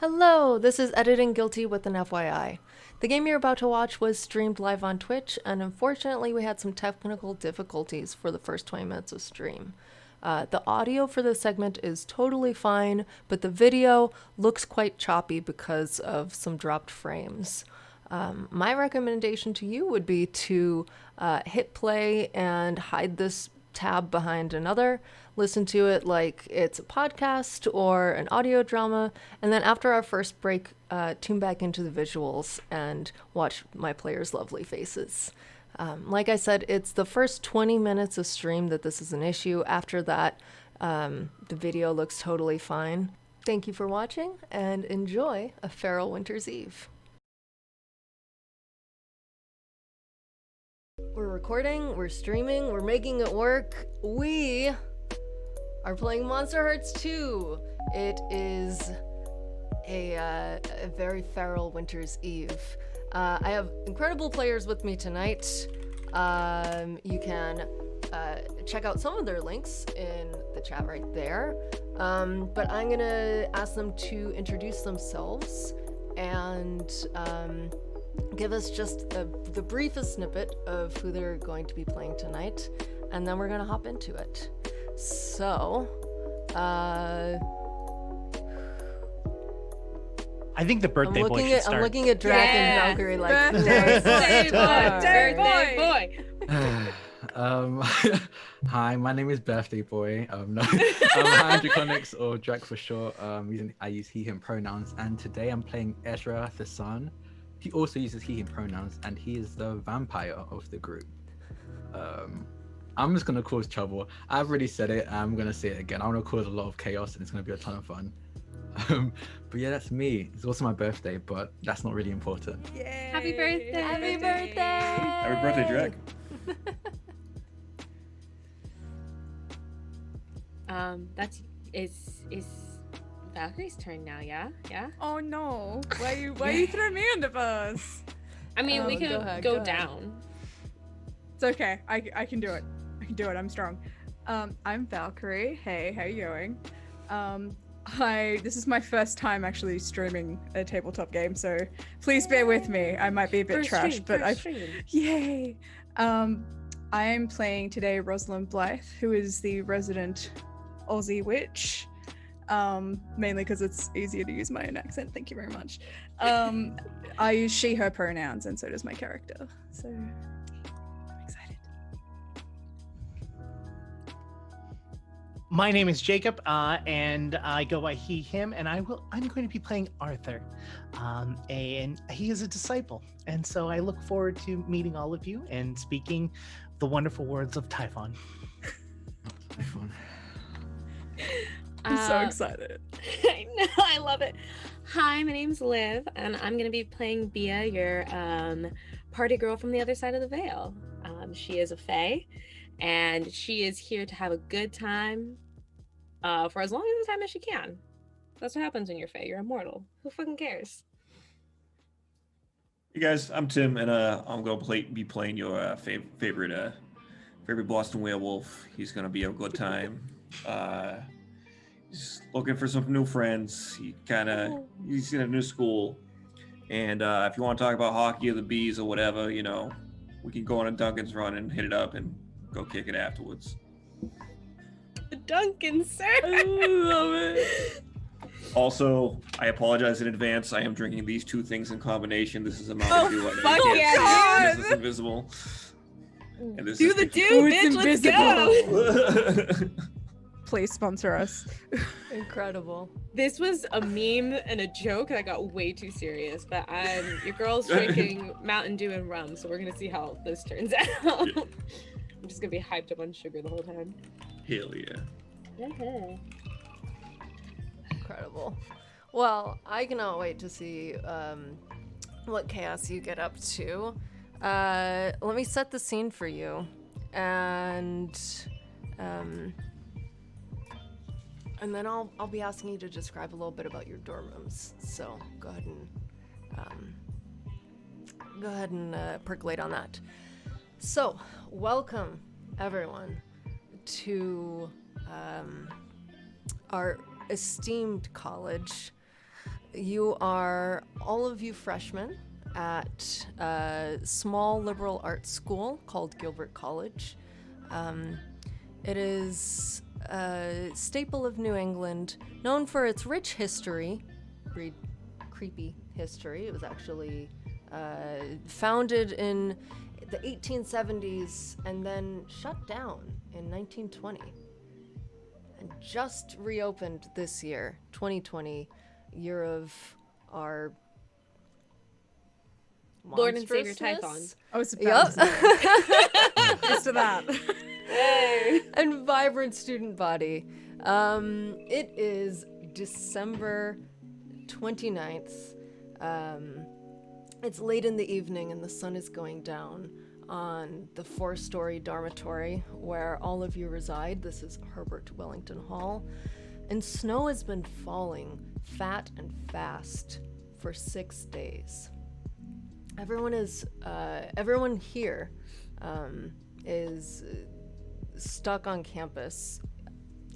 Hello, this is Editing Guilty with an FYI. The game you're about to watch was streamed live on Twitch, and unfortunately we had some technical difficulties for the first 20 minutes of stream. The audio for this segment is totally fine, but the video looks quite choppy because of some dropped frames. My recommendation to you would be to hit play and hide this tab behind another, listen to it like it's a podcast or an audio drama, and then after our first break, tune back into the visuals and watch my players' lovely faces. Like I said, it's the first 20 minutes of stream that this is an issue. After that, the video looks totally fine. Thank you for watching, and enjoy A Feral Winter's Eve. We're recording, we're streaming, we're making it work. We are playing Monsterhearts 2. It is a very feral winter's eve. I have incredible players with me tonight. You can check out some of their links in the chat right there. But I'm gonna ask them to introduce themselves and give us just the briefest snippet of who they're going to be playing tonight, and then we're gonna hop into it. So, I think the birthday boy should start. I'm looking at Drac and Valkyrie like, birthday boy. Hi, my name is Birthday Boy. No, I'm Draconics, or Drac for short. I use he/him pronouns, and today I'm playing Ezra the Sun. He also uses he/him pronouns, and he is the vampire of the group. I'm just gonna cause trouble. I've already said it. I'm gonna say it again. I want to cause a lot of chaos, and it's gonna be a ton of fun. But yeah, that's me. It's also my birthday, but that's not really important. Yay. Happy birthday! Happy birthday! Happy birthday, Drac. Is Valkyrie's turn now, yeah? Yeah? Oh no. Why you throw me on the bus? I mean, we go can ahead, go go down. It's okay. I can do it. I can do it. I'm strong. I'm Valkyrie. Hey, how you going? This is my first time actually streaming a tabletop game, so please bear with me. I might be a bit trash, but yay. I am playing today Rosalind Blythe, who is the resident Aussie witch. Mainly because it's easier to use my own accent. Thank you very much. I use she/her pronouns, and so does my character. So I'm excited. My name is Jacob, and I go by he/him, and I'm going to be playing Arthur, and he is a disciple, and so I look forward to meeting all of you and speaking the wonderful words of Typhon. Typhon. I'm so excited. I know, I love it. Hi, my name's Liv, and I'm gonna be playing Bia, your party girl from the other side of the veil. She is a fae, and she is here to have a good time for as long as the time as she can. That's what happens when you're fae. You're immortal. Who fucking cares? Hey guys, I'm Tim, and I'm gonna be playing your favorite Boston werewolf. He's gonna be a good time. He's looking for some new friends. He's in a new school, and if you want to talk about hockey or the bees or whatever, we can go on a Duncan's run and hit it up and go kick it afterwards. The Duncan, sir. I love it. Also, I apologize in advance. I am drinking these two things in combination. This is a Mountain Oh, Dew. fuck yeah, This is invisible. And this Do is the do, Oh, it's bitch. Let's go. Please sponsor us. Incredible. This was a meme and a joke, and I got way too serious. But your girl's drinking Mountain Dew and rum, so we're gonna see how this turns out. Yeah. I'm just gonna be hyped up on sugar the whole time. Hell yeah. Incredible. Well, I cannot wait to see what chaos you get up to. Let me set the scene for you, and then I'll be asking you to describe a little bit about your dorm rooms. So go ahead and percolate on that. So welcome everyone to our esteemed college. you are all of you freshmen at a small liberal arts school called Gilbert College. It is a staple of New England, known for its rich history. Read creepy history. It was actually founded in the 1870s and then shut down in 1920. And just reopened this year, 2020, year of our Lord and Savior monstrousness? Typhon. I was Yup. about to say. Just to that. Hey. And vibrant student body. It is December 29th. It's late in the evening and the sun is going down on the 4-story dormitory where all of you reside. This is Herbert Wellington Hall. And snow has been falling fat and fast for 6 days. Everyone here is stuck on campus.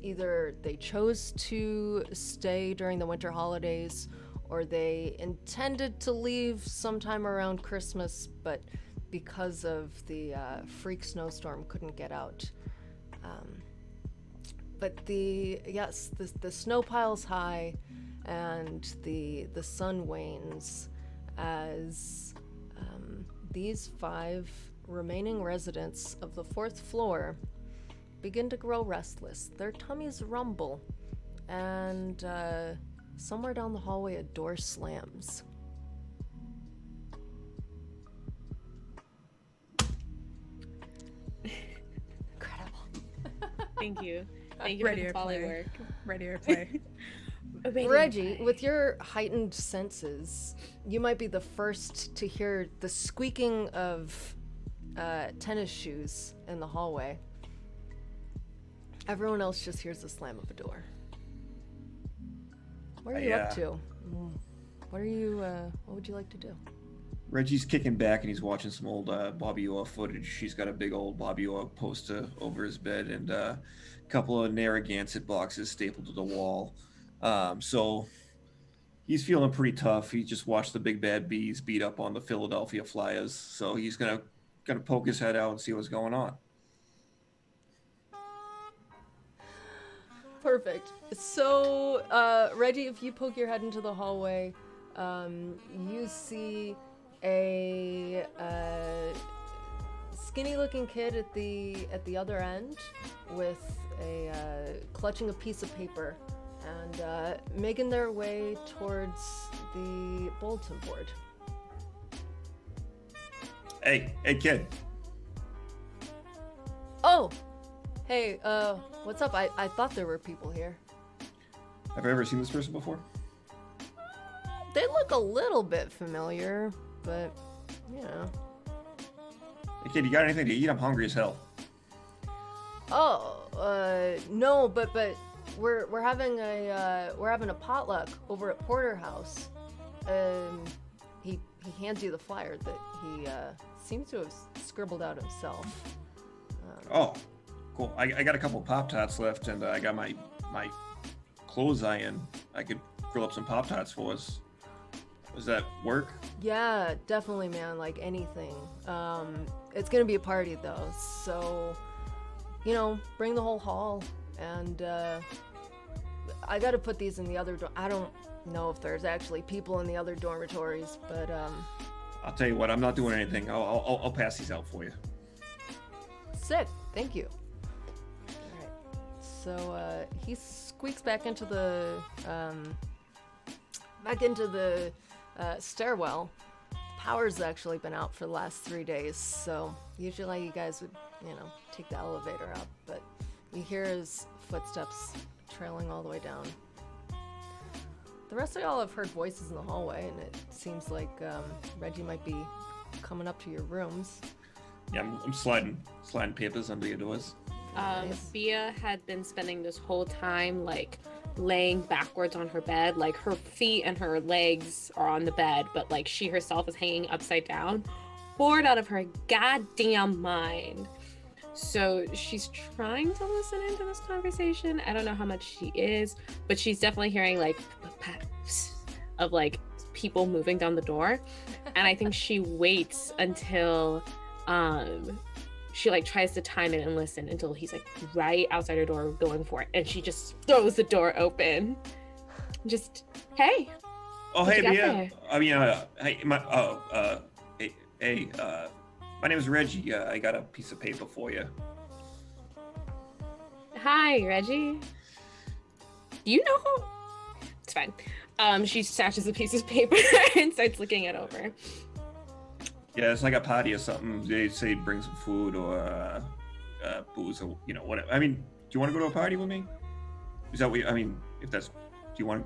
Either they chose to stay during the winter holidays or they intended to leave sometime around Christmas, but because of the freak snowstorm couldn't get out. But the snow piles high and the sun wanes as these 5 remaining residents of the 4th floor begin to grow restless. Their tummies rumble, and somewhere down the hallway a door slams. Incredible. Thank you. Thank you for the folly work. Radio play. Reggie, with your heightened senses, you might be the first to hear the squeaking of tennis shoes in the hallway. Everyone else just hears the slam of a door. What are you up to? What would you like to do? Reggie's kicking back and he's watching some old Bobby Orr footage. She's got a big old Bobby Orr poster over his bed and a couple of Narragansett boxes stapled to the wall. So he's feeling pretty tough. He just watched the Big Bad Bees beat up on the Philadelphia Flyers. So he's gonna poke his head out and see what's going on. Perfect. So, Reggie, if you poke your head into the hallway, you see a skinny-looking kid at the other end with clutching a piece of paper and making their way towards the bulletin board. Hey, kid. Oh, hey, what's up? I thought there were people here. Have I ever seen this person before? They look a little bit familiar, but, you know. Hey, kid, you got anything to eat? I'm hungry as hell. Oh, no, but we're having a potluck over at Porterhouse. He hands you the flyer that he seems to have scribbled out himself. Oh, cool. I got a couple Pop-Tarts left, and I got my clothes iron. I could grill up some Pop-Tarts for us. Does that work? Yeah, definitely, man. Like anything. It's gonna be a party though, so bring the whole hall. And I gotta put these in the other. I don't know if there's actually people in the other dormitories, but I'll tell you what. I'm not doing anything. I'll pass these out for you. Sick. Thank you. All right. So he squeaks back into the stairwell. Power's actually been out for the last 3 days, so usually you guys would, take the elevator up, but you hear his footsteps trailing all the way down. The rest of y'all have heard voices in the hallway, and it seems like Reggie might be coming up to your rooms. Yeah, I'm sliding papers under your doors. Nice. Bia had been spending this whole time laying backwards on her bed, her feet and her legs are on the bed, but she herself is hanging upside down, bored out of her goddamn mind. So she's trying to listen into this conversation. I don't know how much she is, but she's definitely hearing of like people moving down the door, and I think she waits until she like tries to time it and listen until he's like right outside her door going for it, and she just throws the door open. Just, hey. Oh, what hey, you got Bia. there? I mean, my name is Reggie. I got a piece of paper for you. Hi, Reggie. Do you know who? It's fine. She snatches a piece of paper and starts looking it over. Yeah, it's like a party or something. They say bring some food or booze or whatever. I mean, do you want to go to a party with me? Is that what? I mean, if that's, do you want?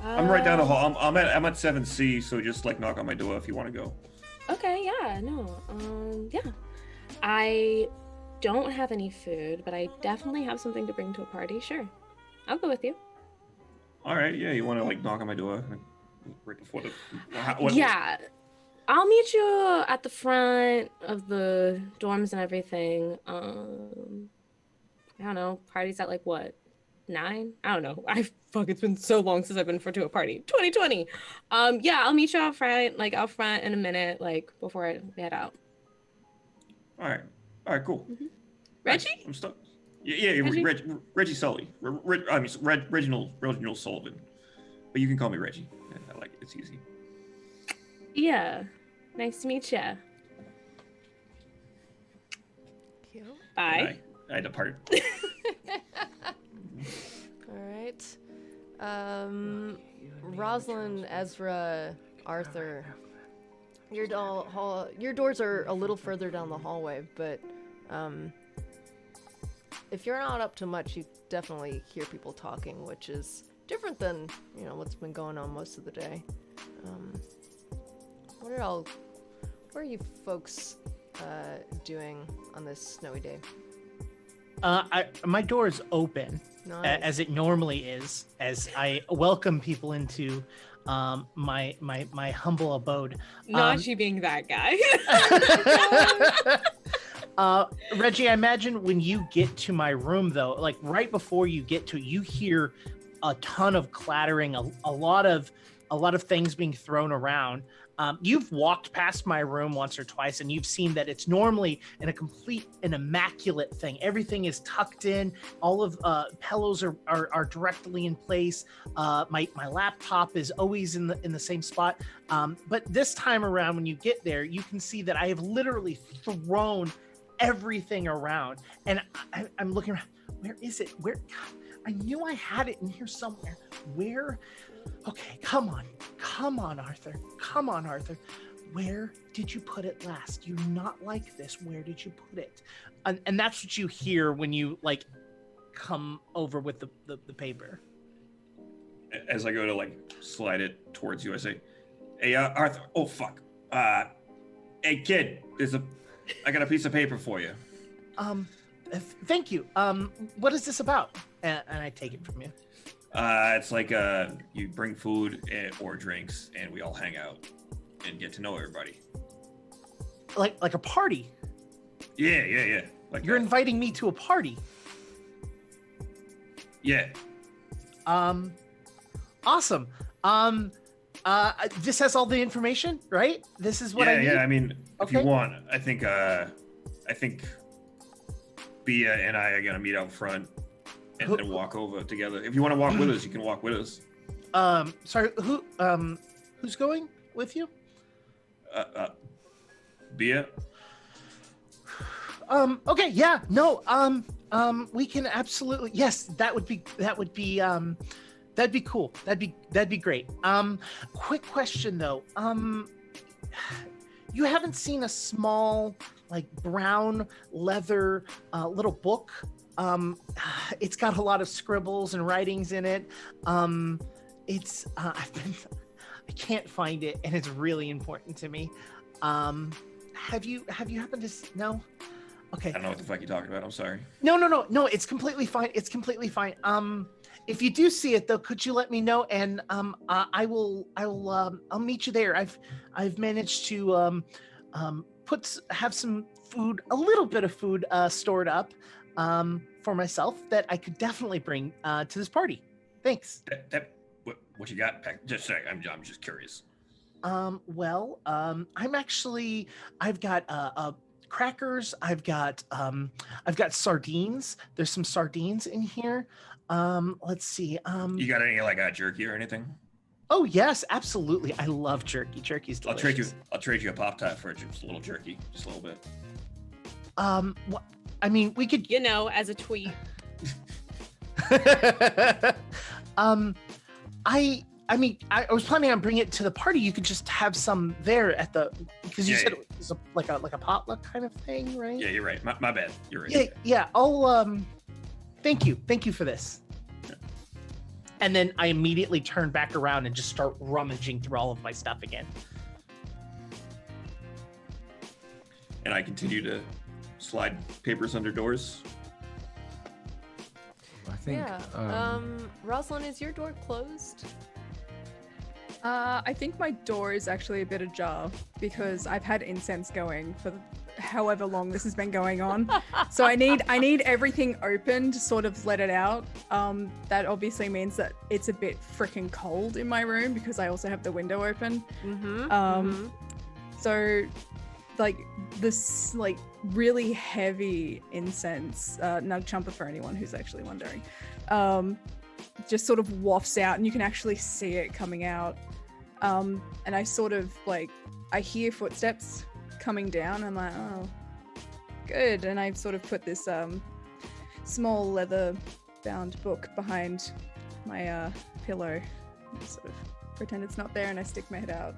I'm right down the hall. I'm at 7C, so just like knock on my door if you want to go. Okay, yeah, no. Yeah. I don't have any food, but I definitely have something to bring to a party. Sure. I'll go with you. All right, yeah. You want to like knock on my door right before the? Yeah. I'll meet you at the front of the dorms and everything. I don't know. Party's at like what? 9? I don't know. It's been so long since I've been to a party. 2020. Yeah, I'll meet you out front in a minute, like before I head out. All right, cool. Mm-hmm. Reggie? Nice. I'm stuck. Yeah, Reggie Sully. Reginald Sullivan. But you can call me Reggie. I like it. It's easy. Yeah. Nice to meet you. Cute. Bye. I depart. All right. Rosalind, Ezra, Arthur. Your doors are a little further down the hallway, but if you're not up to much, you definitely hear people talking, which is different than what's been going on most of the day. What are you folks doing on this snowy day? My door is open, Nice. as it normally is, as I welcome people into my humble abode. Not you being that guy. Reggie, I imagine when you get to my room, though, like right before you get to it, you hear a ton of clattering, a lot of things being thrown around. You've walked past my room once or twice, and you've seen that it's normally an immaculate thing. Everything is tucked in. All of pillows are directly in place. My laptop is always in the same spot. But this time around, when you get there, you can see that I have literally thrown everything around, and I'm looking around. Where is it? Where? I knew I had it in here somewhere. Where? Okay, come on, Arthur. Come on, Arthur. Where did you put it last? You're not like this. Where did you put it? And that's what you hear when you like come over with the paper. As I go to like slide it towards you, I say, "Hey, Arthur. Oh fuck. Hey kid, I got a piece of paper for you." Thank you. What is this about? And I take it from you. It's like you bring food or drinks, and we all hang out and get to know everybody. Like a party. Yeah. Like you're inviting me to a party. Yeah. Awesome. This has all the information, right? This is what I need. Yeah. I mean, if Okay. you want, I think Bia and I are gonna meet out front and then walk over together. If you want to walk with us, you can walk with us. Sorry, who's going with you? Bia. Okay, yeah, no, we can absolutely, yes, that'd be cool. That'd be great. Quick question though. You haven't seen a small, like brown leather little book? It's got a lot of scribbles and writings in it. I can't find it, and it's really important to me. Have you happened to no? Okay. I don't know what the fuck you're talking about. I'm sorry. No. It's completely fine. If you do see it though, could you let me know? And I'll meet you there. I've managed to have some food, a little bit of food stored up for myself that I could definitely bring to this party. Thanks. what you got? Just a sec. I'm just curious. Well, I've got crackers. I've got sardines. There's some sardines in here. Let's see. You got any like jerky or anything? Oh yes, absolutely. I love jerky. Jerky's delicious. I'll trade you a Pop Tart for just a little jerky, just a little bit. I mean, we could, as a tweet. I was planning on bringing it to the party. You could just have some there because you said it was like a potluck kind of thing, right? Yeah, you're right. My bad. You're right. Yeah. I'll thank you for this. Yeah. And then I immediately turn back around and just start rummaging through all of my stuff again. And I continue to slide papers under doors. I think. Yeah. Rosalind, is your door closed? I think my door is actually a bit ajar because I've had incense going for however long this has been going on. So I need everything open to sort of let it out. That obviously means that it's a bit freaking cold in my room because I also have the window open. So like this like really heavy incense, Nug Chumper for anyone who's actually wondering, just sort of wafts out and you can actually see it coming out. And I sort of like, I hear footsteps coming down. I'm like, oh, good. And I've sort of put this small leather bound book behind my pillow. I sort of pretend it's not there and I stick my head out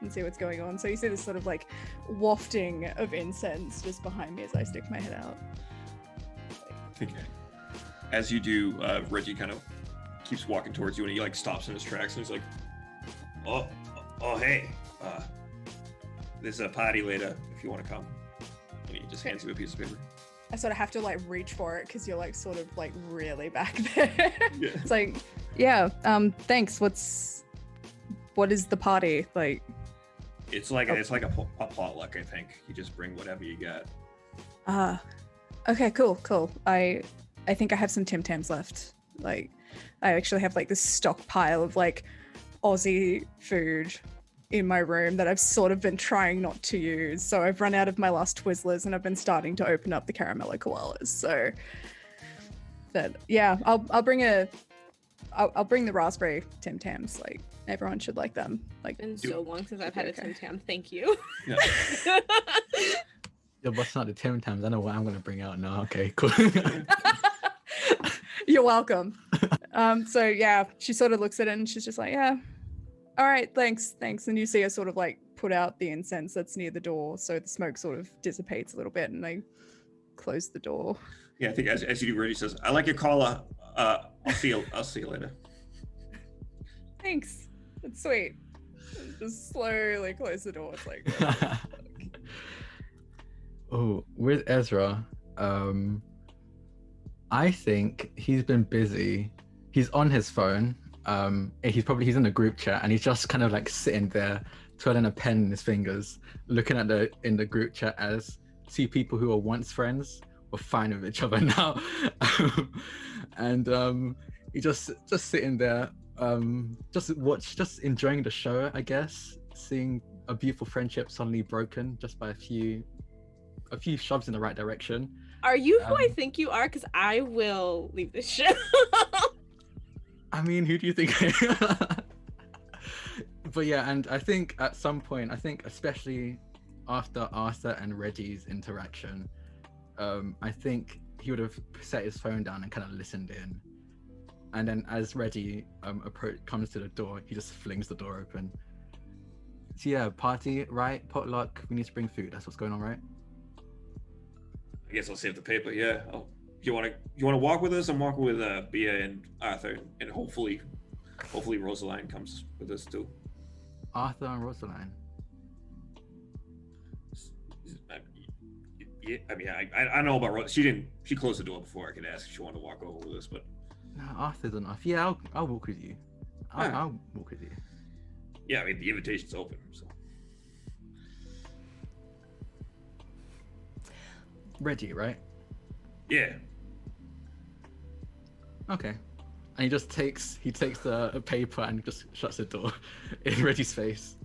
and see what's going on. So you see this sort of like wafting of incense just behind me as I stick my head out. Okay. As you do, Reggie kind of keeps walking towards you and he like stops in his tracks and he's like, oh, hey, there's a party later if you want to come. And he just hands you a piece of paper. I sort of have to like reach for it because you're like sort of like really back there. Yeah. It's like, yeah, thanks. What is the party like? It's like a potluck, I think. You just bring whatever you got. Okay, cool. I think I have some Tim Tams left. Like, I actually have like this stockpile of like Aussie food in my room that I've sort of been trying not to use. So I've run out of my last Twizzlers and I've been starting to open up the caramello koalas. So that, yeah, I'll bring the raspberry Tim Tams. Like, everyone should like them. Like, It's been so long since I've had a Tim Tam. Thank you. Yeah. You're busting out the Tim Tams. I know what I'm gonna bring out now. Okay, cool. You're welcome. So yeah, she sort of looks at it and she's just like, yeah, all right, thanks. And you see her sort of like put out the incense that's near the door, so the smoke sort of dissipates a little bit, and they close the door. Yeah, I think as you do, Reggie says, "I like your caller. I'll see you later." Thanks. That's sweet. Just slowly close the door. It's like, Oh, with Ezra, I think he's been busy. He's on his phone. He's in a group chat and he's just kind of like sitting there, twirling a pen in his fingers, looking at in the group chat as two people who were once friends were fine with each other now. And he just sitting there, just enjoying the show, I guess, seeing a beautiful friendship suddenly broken just by a few shoves in the right direction. Are you who I think you are? Because I will leave this show. I mean, who do you think I am? But yeah, and I think at some point, especially after Arthur and Reggie's interaction, I think he would have set his phone down and kind of listened in. And then as Reggie comes to the door, he just flings the door open. So yeah, party, right? Potluck, we need to bring food. That's what's going on, right? I guess I'll save the paper. Yeah. You want to walk with us? I'm walking with Bia and Arthur, and hopefully Rosaline comes with us too. Arthur and Rosaline. Yeah, I mean, I know about Rose. She closed the door before I could ask if she wanted to walk over with us, but No, Arthur's enough. Yeah, I'll walk with you. I'll walk with you. yeah, I mean the invitation's open. So Reggie, right? yeah, Okay. and he takes the paper and just shuts the door in Reggie's face.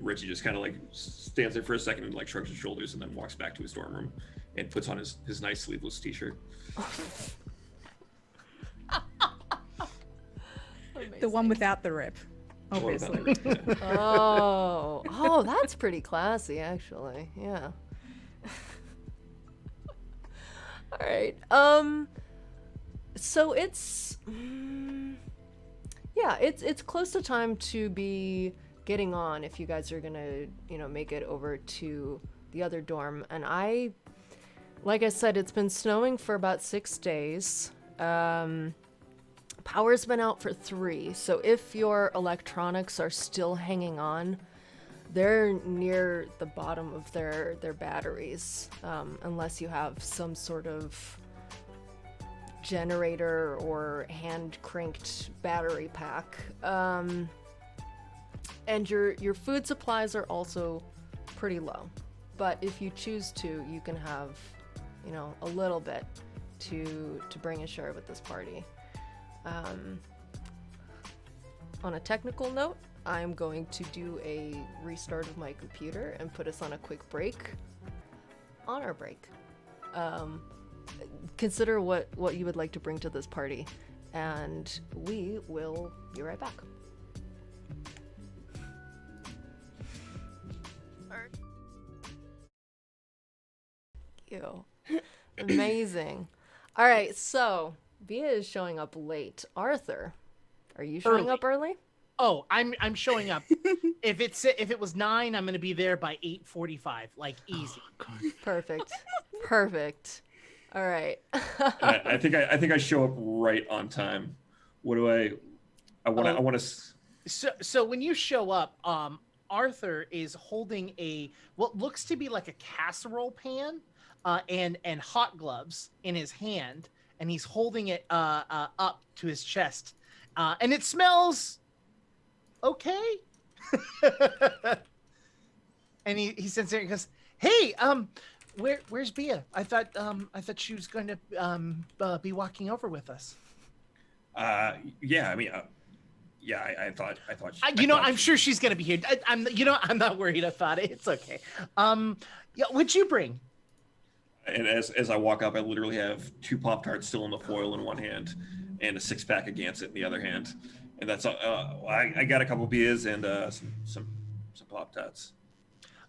Reggie just kind of like stands there for a second and like shrugs his shoulders and then walks back to his dorm room and puts on his nice sleeveless t-shirt. The one without the rip, obviously. Oh, that's pretty classy, actually. Yeah. All right. So it's it's close to time to be getting on if you guys are gonna make it over to the other dorm. And like I said, it's been snowing for about 6 days. Power's been out for 3, so if your electronics are still hanging on, they're near the bottom of their batteries, unless you have some sort of generator or hand cranked battery pack. And your food supplies are also pretty low, but if you choose to, you can have a little bit to bring and share with this party. On a technical note, I'm going to do a restart of my computer and put us on a quick break. On our break, consider what you would like to bring to this party, and we will be right back. You. Amazing. All right, so Bia is showing up late. Arthur, are you showing up early? Oh, I'm showing up. If it was 9, I'm gonna be there by 8:45, like easy. Perfect. All right. I think I show up right on time. What do I want to. So when you show up, Arthur is holding what looks to be like a casserole pan, and hot gloves in his hand, and he's holding it up to his chest, and it smells okay. And he sits there and goes, "Hey, where's Bia? I thought she was going to be walking over with us." Yeah, I mean, I thought. I'm sure she's gonna be here. I'm not worried about it. It's okay. Yeah, what'd you bring? And as I walk up, I literally have 2 Pop-Tarts still in the foil in one hand, and a 6-pack of Gansett in the other hand, and that's I got a couple beers and some Pop-Tarts.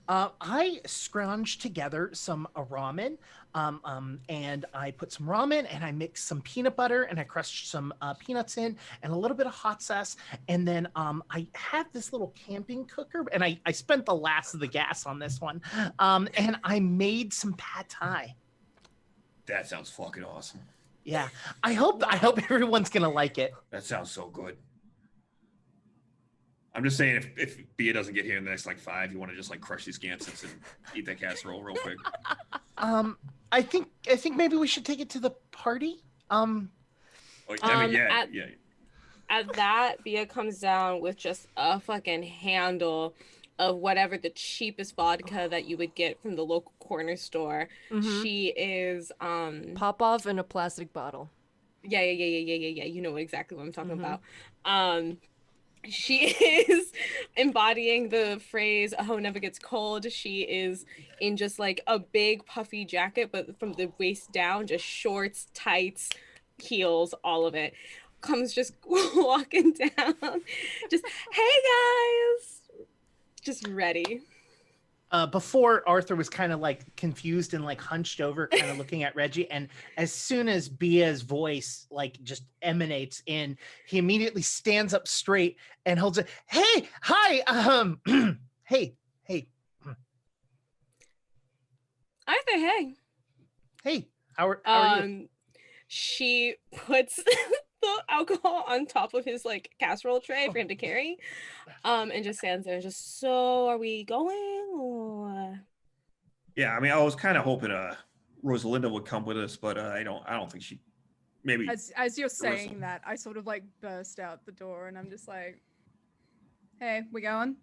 I scrounged together some ramen, and I put some ramen and I mixed some peanut butter and I crushed some peanuts in and a little bit of hot sauce. And then I have this little camping cooker, and I spent the last of the gas on this one. And I made some pad thai. That sounds fucking awesome. Yeah, I hope everyone's gonna like it. That sounds so good. I'm just saying, if Bia doesn't get here in the next 5, you want to just crush these Gansets and eat that casserole real quick. I think maybe we should take it to the party. Yeah. At that, Bia comes down with just a fucking handle of whatever the cheapest vodka that you would get from the local corner store. Mm-hmm. She is Pop-Off in a plastic bottle. Yeah. You know exactly what I'm talking about. She is embodying the phrase "a hoe never gets cold." She is in just a big puffy jacket, but from the waist down, just shorts, tights, heels, all of it. Comes just walking down, just, "Hey guys," just ready. Before, Arthur was kind of confused and hunched over, kind of looking at Reggie. And as soon as Bia's voice just emanates in, he immediately stands up straight and holds it. "Hey, hi, hey. Arthur, hey, how are you?" She puts the alcohol on top of his casserole tray for him to carry, and just stands there and just, "So are we going, or?" Yeah, I mean, I was kind of hoping Rosalinda would come with us, but I don't think she. Maybe As you're saying that, I sort of burst out the door, and I'm just like, "Hey, we going?"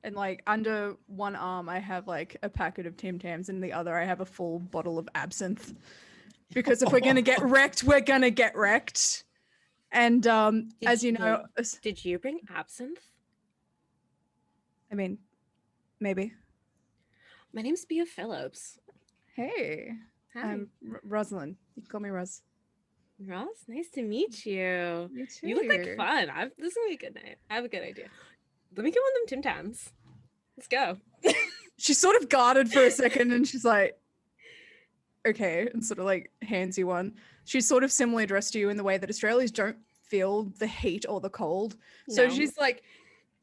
And under one arm I have a packet of Tim Tams, and the other I have a full bottle of absinthe. because if we're gonna get wrecked, we're gonna get wrecked. And as you know, Did you bring absinthe? I mean, maybe. My name's Bea Phillips. Hey, Hi. I'm Rosalind. You can call me Roz. Ross, nice to meet you. You too. You look like fun. This is gonna be a good night. I have a good idea. Let me get one of them Tim Tams. Let's go. She's sort of guarded for a second, and she's like, "Okay," and sort of like hands you one. She's sort of similarly dressed to you in the way that Australians don't feel the heat or the cold. So No. she's like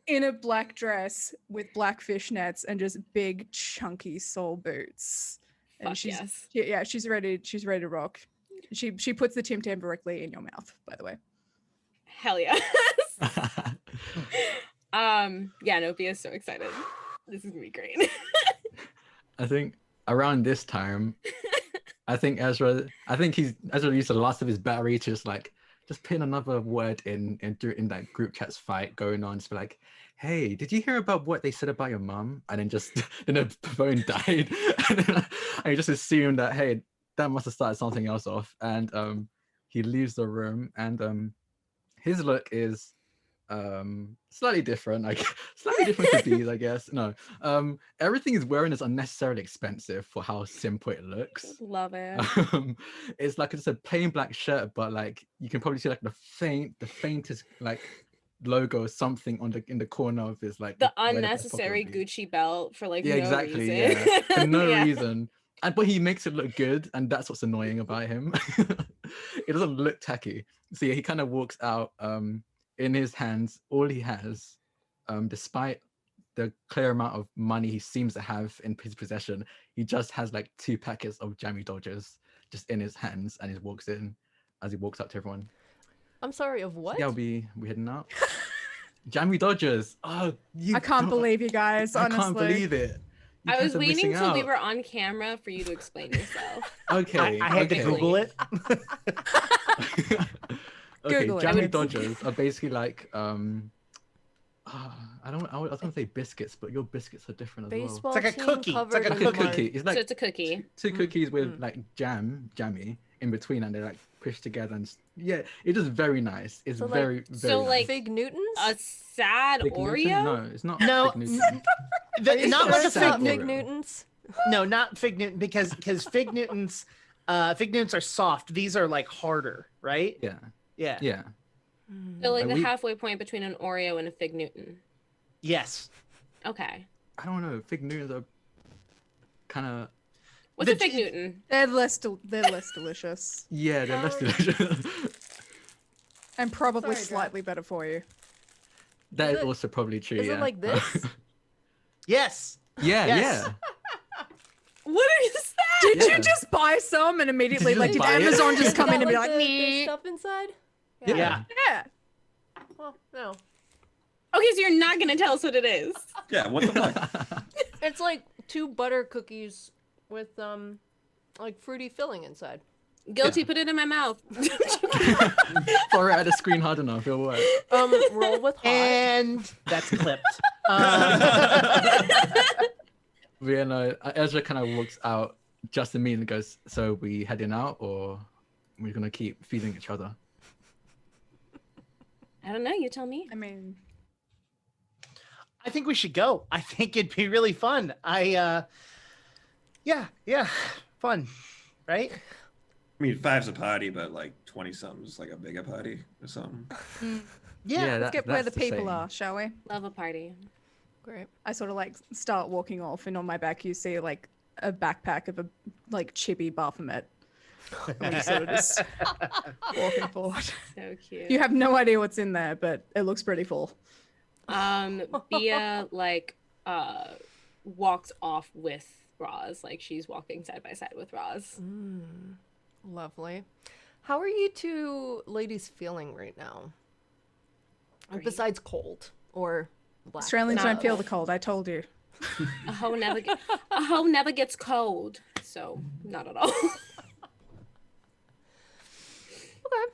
in a black dress with black fishnets and just big chunky sole boots. And Fuck she's yes. she's ready to rock. She puts the Tim Tam directly in your mouth, by the way. Hell yes. Yeah, no, Bea's so excited. This is gonna be great. I think around this time, Ezra used the last of his battery to just put another word in that group chat's fight going on. Just be like, hey, did you hear about what they said about your mom? And then then the phone died. and you just assume that, hey, that must have started something else off. And he leaves the room, and his look is slightly different, slightly different to Bee's, I guess. No, everything he's wearing is unnecessarily expensive for how simple it looks. Love it. It's like just a plain black shirt, but like you can probably see like the faintest like logo or something in the corner of his like The where the pocket unnecessary would be. Gucci belt for like Yeah, no exactly. reason. Yeah, for no Yeah. reason. But he makes it look good, and that's what's annoying about him. It doesn't look tacky. So yeah, he kind of walks out. In his hands, all he has, despite the clear amount of money he seems to have in his possession, he just has like 2 packets of Jammy Dodgers just in his hands, and he walks in as he walks up to everyone. I'm sorry, of what? Yeah, we heading out. Jammy Dodgers. Oh, I can't believe you guys, I honestly. can't believe it. You I guys was are waiting missing till we out. were on camera for you to explain yourself. Okay, I had to okay. Google it. Okay, Google it. Jammy I would- Dodgers are basically like I was gonna say biscuits, but your biscuits are different as well. Baseball It's like a team cookie. It's covered like a in cookie. mud. Cookie. It's like So it's a cookie. two cookies with like jammy in between, and they're like pushed together, and yeah, it is very nice. It's So, like- very so, nice. like, Fig Newtons? A sad Fig Newton? Oreo? No, it's not. No, Fig Newton. not like a It's fig not Oreo. Fig Newtons? No, not fig Newton, because fig Newtons are soft. These are like harder, right? Yeah, Yeah. yeah. So like Like the we- halfway point between an Oreo and a Fig Newton. Yes. Okay. I don't know. Fig Newtons are kind of What's a The- Fig Newton? They're less delicious they're less delicious. and probably Sorry, Jack. slightly better for you. That Is is it- also probably true. is it yeah. like this? Yes. yeah, Yes. yeah. What is that? Did Yeah. you just buy some and immediately Did you like just did buy it? Amazon just Is come that in and be like, the "Nee." stuff inside? Yeah. Yeah. Yeah. Well, no. Okay, so you're not gonna tell us what it is. Yeah, what the fuck? It's like 2 butter cookies with like fruity filling inside. Guilty, Yeah. put it in my mouth. Throw it at the screen hard enough, it'll work. Roll with hot. And that's clipped. But yeah, no, Ezra kind of walks out just immediately and goes, so we heading out, or we're gonna keep feeding each other? I don't know. You tell me. I mean, I think we should go. I think it'd be really fun. Yeah, fun, right? I mean, 5's a party, but like 20 something's like a bigger party or something. Yeah. let's get where that's the people same. are, shall we? Love a party. Great. I sort of like start walking off, and on my back you see like a backpack of a like chibi Baphomet. And we sort of just walking forward. So cute. You have no idea what's in there, but it looks pretty full. Bea like walks off with Roz, like she's walking side by side with Roz. Lovely. How are you 2 ladies feeling right now? Great. Besides cold or black. Australians No. don't feel the cold. I told you. A hoe never gets cold, so not at all. Okay.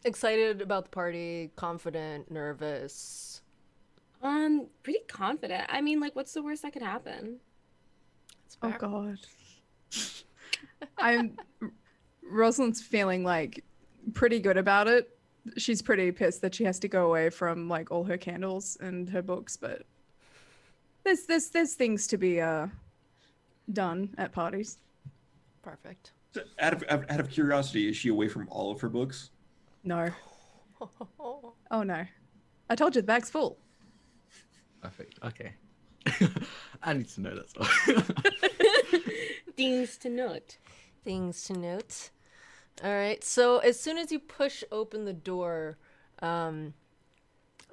Excited about the party, confident, nervous. Pretty confident. I mean, like, what's the worst that could happen? It's Oh fair. God. I'm Rosalind's feeling like pretty good about it. She's pretty pissed that she has to go away from like all her candles and her books, but there's things to be done at parties. Perfect. So out of curiosity, is she away from all of her books? No. Oh no. I told you the bag's full. Perfect. Okay. I need to know that. So. Things to note. Things to note. All right. So as soon as you push open the door, a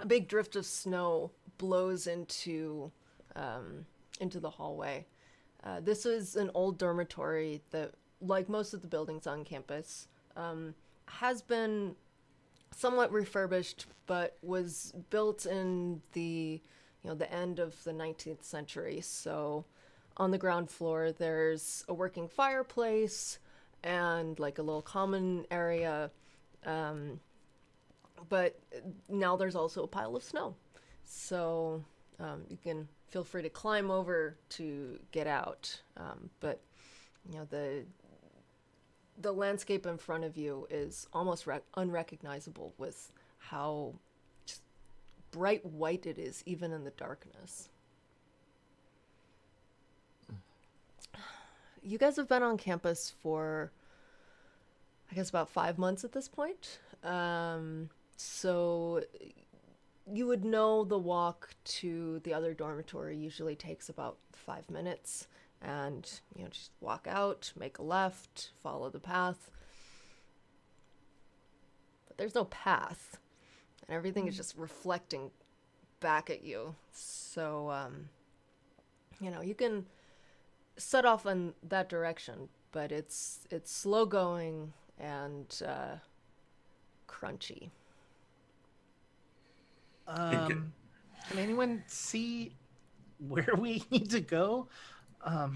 big drift of snow blows into the hallway. This is an old dormitory that, like most of the buildings on campus, has been somewhat refurbished, but was built in the end of the 19th century. So on the ground floor, there's a working fireplace and like a little common area. But now there's also a pile of snow. So you can feel free to climb over to get out. But the landscape in front of you is almost unrecognizable with how just bright white it is, even in the darkness. You guys have been on campus for, I guess, about 5 months at this point. So you would know the walk to the other dormitory usually takes about 5 minutes. And, just walk out, make a left, follow the path. But there's no path. And everything is just reflecting back at you. So, you can set off in that direction, but it's slow going and crunchy. Can anyone see where we need to go? I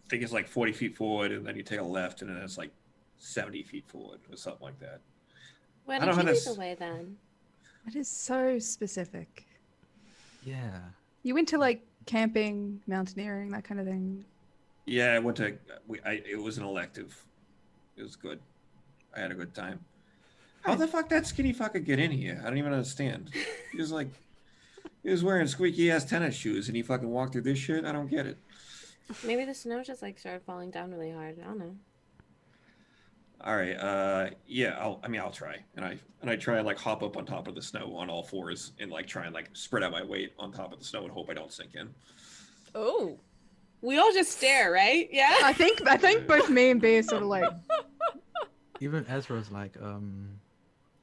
think it's like 40 feet forward, and then you take a left, and then it's like 70 feet forward, or something like that. Why I did don't you know how lead to the way then? It is so specific. Yeah. You went to like camping, mountaineering, that kind of thing. Yeah, I went to. It was an elective. It was good. I had a good time. How the fuck that skinny fucker get in here? I don't even understand. He was wearing squeaky ass tennis shoes, and he fucking walked through this shit. I don't get it. Maybe the snow just like started falling down really hard. I don't know. All right. Yeah. I'll try, and I try and like hop up on top of the snow on all fours, and like try and like spread out my weight on top of the snow and hope I don't sink in. Oh. We all just stare, right? Yeah. I think both me and B are sort of like. Even Ezra's like,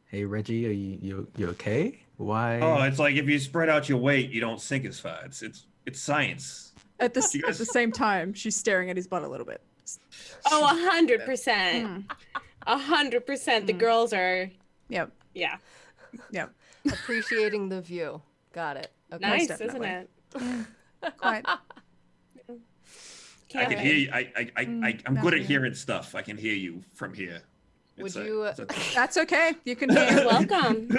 hey Reggie, are you okay? Why? Oh, it's like if you spread out your weight, you don't sink as far. It's science. At the same time, she's staring at his butt a little bit. Oh, 100%. 100%. The girls are. Yep. Yeah. Yep. Appreciating the view. Got it. Okay. Nice, definitely. isn't it? Quite. I can hear you. I'm good at Definitely. hearing stuff. I can hear you from here. Would It's a- you? it's a- That's okay. You can hear. You're welcome.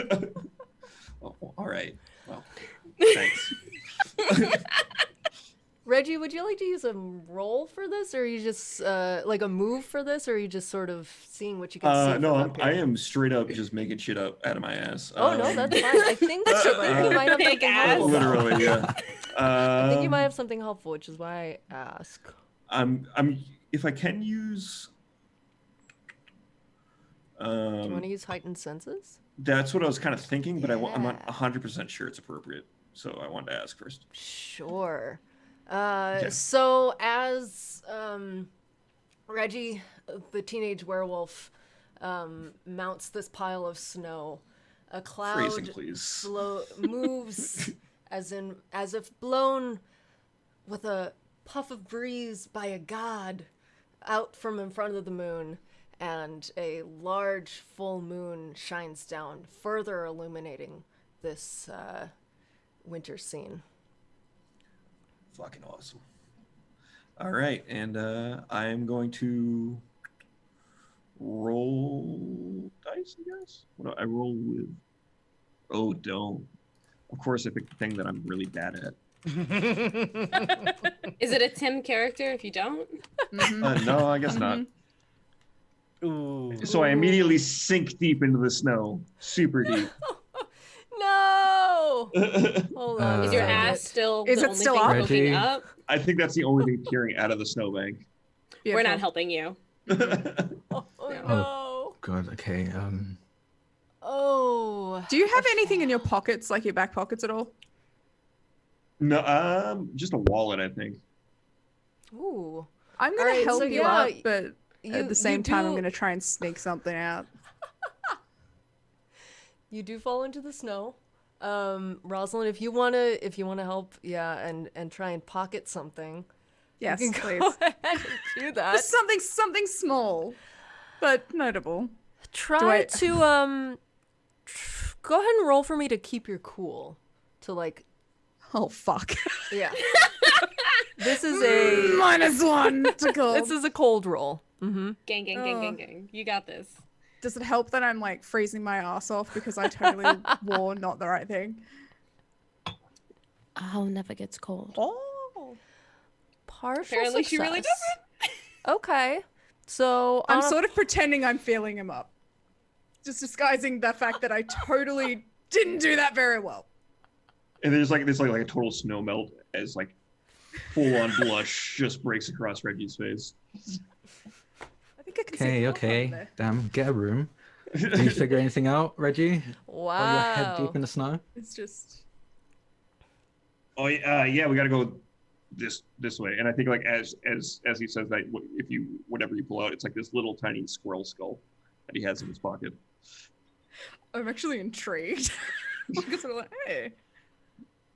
Oh, all right. Well, thanks. Reggie, would you like to use a roll for this, or are you just like a move for this, or are you just sort of seeing what you can see? No, from up I here? am straight up just making shit up out of my ass. Oh no, that's fine. I think you might have Big something ass. helpful. Literally, yeah. I think you might have something helpful, which is why I ask. I'm. If I can use. Do you want to use heightened senses? That's what I was kind of thinking, but I'm Yeah. not 100% sure it's appropriate. So I wanted to ask first. Sure. Okay. So as Reggie, the teenage werewolf, mounts this pile of snow, a cloud Phrasing, please. moves as if blown with a puff of breeze by a god out from in front of the moon, and a large full moon shines down, further illuminating this winter scene. Fucking awesome. All right, and I am going to roll dice, I guess. What do I roll with? Oh, don't. Of course, I picked the thing that I'm really bad at. Is it a Tim character if you don't? Mhm. No, I guess not. Ooh. So I immediately sink deep into the snow, super deep. No. Hold on. Is your Uh, ass still Is the it only still thing up? poking Reggie? up? I think that's the only thing peering out of the snowbank. We're not helping you. Oh Yeah. no. God. Okay. Oh. Do you have anything in your pockets, like your back pockets at all? No, just a wallet, I think. Ooh. I'm gonna Alright, help so you yeah, up, but You, at the same time, I'm do- gonna try and sneak something out. You do fall into the snow. Rosalind, if you wanna help, yeah, and try and pocket something, Yes, you can please. go ahead and do that. Just something small, but notable. Try to go ahead and roll for me to keep your cool. To like, Oh fuck! yeah. This is a -1 to cold. this is a cold roll. Mm-hmm. Gang. You got this. Does it help that I'm like freezing my ass off because I totally wore not the right thing? Oh, never gets cold. Oh, Partial Apparently she really success. Okay. So I'm on a- sort of pretending I'm feeling him up, just disguising the fact that I totally didn't do that very well. And there's like a total snow melt as like full on blush just breaks across Reggie's face. I think I can see the health Okay. over there. Damn. Get a room. Do you figure anything out, Reggie? wow. While you're head deep in the snow. It's just Oh yeah, we gotta go this way. And I think like as he says that, if you whatever you pull out, it's like this little tiny squirrel skull that he has in his pocket. I'm actually intrigued. I'm sort of like, hey.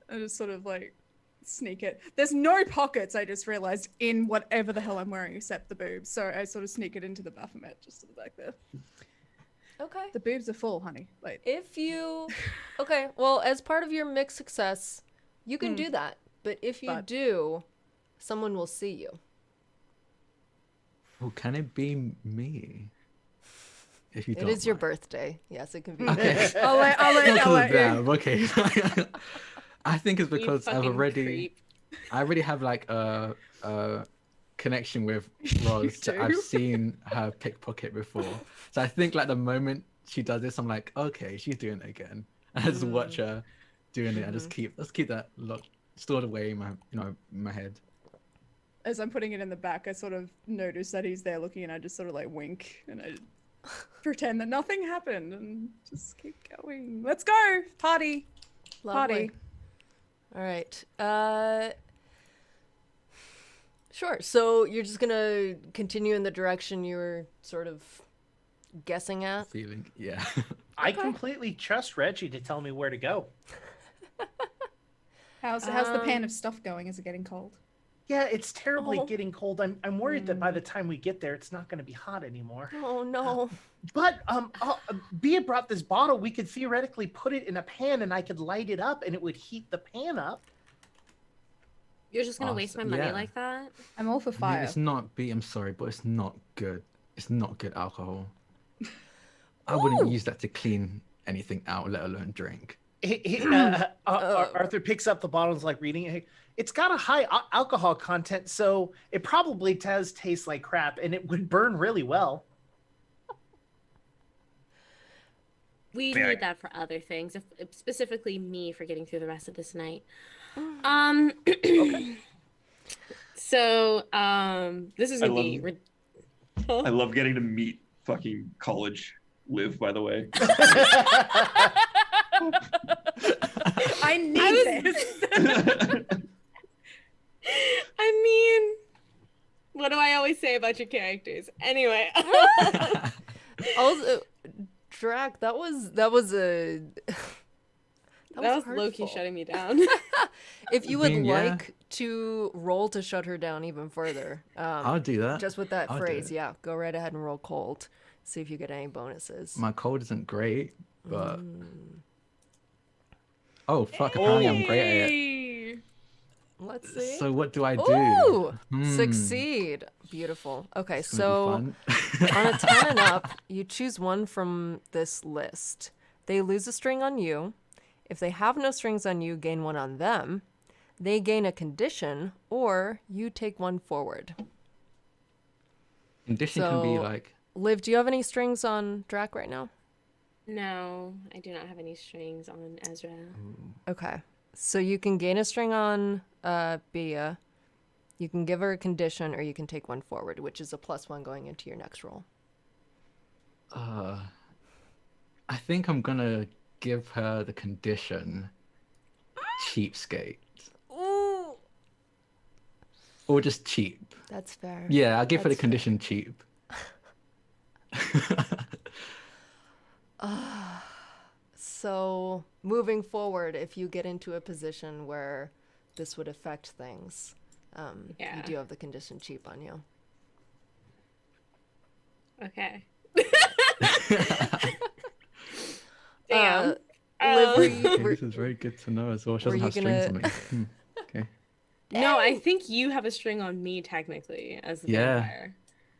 I just sort of like sneak it. There's no pockets, I just realized, in whatever the hell I'm wearing except the boobs. So I sort of sneak it into the Baphomet just sort of back there. Okay. The boobs are full, honey. Like, If you okay, well, as part of your mixed success, you can do that. But if you But- do, someone will see you. Oh, can it be me? If you It don't is your mind. birthday. Yes, it can be. Okay. I'll let you. Damn, okay. I think it's You because I've fucking already, creep. I already have like a connection with Roz that I've do? seen her pickpocket before. So I think like the moment she does this, I'm like, okay, she's doing it again. And I just watch her doing it. I just keep that stored away in my head. As I'm putting it in the back, I sort of notice that he's there looking, and I just sort of like wink and I pretend that nothing happened and just keep going. Let's go party. Lovely. Party. All right. Sure. So you're just gonna continue in the direction you were sort of guessing at. Feeling, yeah. I completely trust Reggie to tell me where to go. How's the pan of stuff going? Is it getting cold? Yeah, it's terribly Oh. getting cold. I'm worried that by the time we get there, it's not going to be hot anymore. Oh no. But Bia brought this bottle. We could theoretically put it in a pan, and I could light it up, and it would heat the pan up. You're just gonna waste my money yeah. like that? I'm all for I mean, fire. it's not I'm sorry, but it's not good. It's not good alcohol. I wouldn't use that to clean anything out, let alone drink. Arthur picks up the bottle and is like reading it. It's got a high alcohol content, so it probably does taste like crap, and it would burn really well. We Yeah. need that for other things, specifically me for getting through the rest of this night. So, this is I gonna be. I love getting to meet fucking college Liv, by the way. I need this. I mean, what do I always say about your characters? Anyway. Also, Drac, that was a. That was low-key hurtful. shutting me down. If you would mean, yeah. like to roll to shut her down even further, I'll do that. just with that I'll do phrase, it. yeah, go right ahead and roll cold. See if you get any bonuses. My cold isn't great, but oh fuck! Apparently I'm great at it. Hey. Let's see. So what do I do? Ooh, Hmm. succeed. Beautiful. Okay, It's gonna so be fun. on a 10 and up, you choose one from this list. They lose a string on you. If they have no strings on you, gain one on them. They gain a condition, or you take one forward. Condition can be So- like Liv, do you have any strings on Drac right now? No, I do not have any strings on Ezra. Okay. So you can gain a string on Bia. You can give her a condition, or you can take one forward, which is a +1 going into your next roll. I think I'm gonna give her the condition cheapskate. Ooh, Or just cheap. that's fair. Yeah, I'll give her the That's fair. condition cheap. So moving forward, if you get into a position where this would affect things, you Yeah. do have the condition cheap on you. Okay. Uh, Damn. Liv, Okay, this is very good to know as well. She were doesn't you have strings gonna- on me. Okay. No, I think you have a string on me technically as the Yeah. vampire.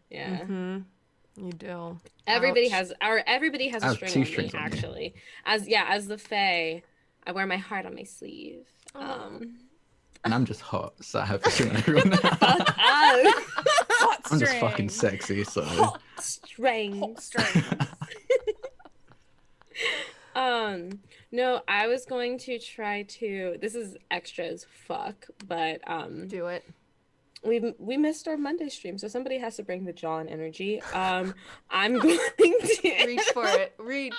Yeah. Mm-hmm. You do. Everybody Ouch. has I a have string 2 on me strings on me. actually. As the Fae, I wear my heart on my sleeve. And I'm just hot, so I have to string on everyone. Fuck up. Hot I'm just fucking string. sexy, so. Strings. Hot string. No, I was going to try to, this is extra as fuck, but Do it. we missed our Monday stream, so somebody has to bring the John energy. I'm going to Reach for it. Reach.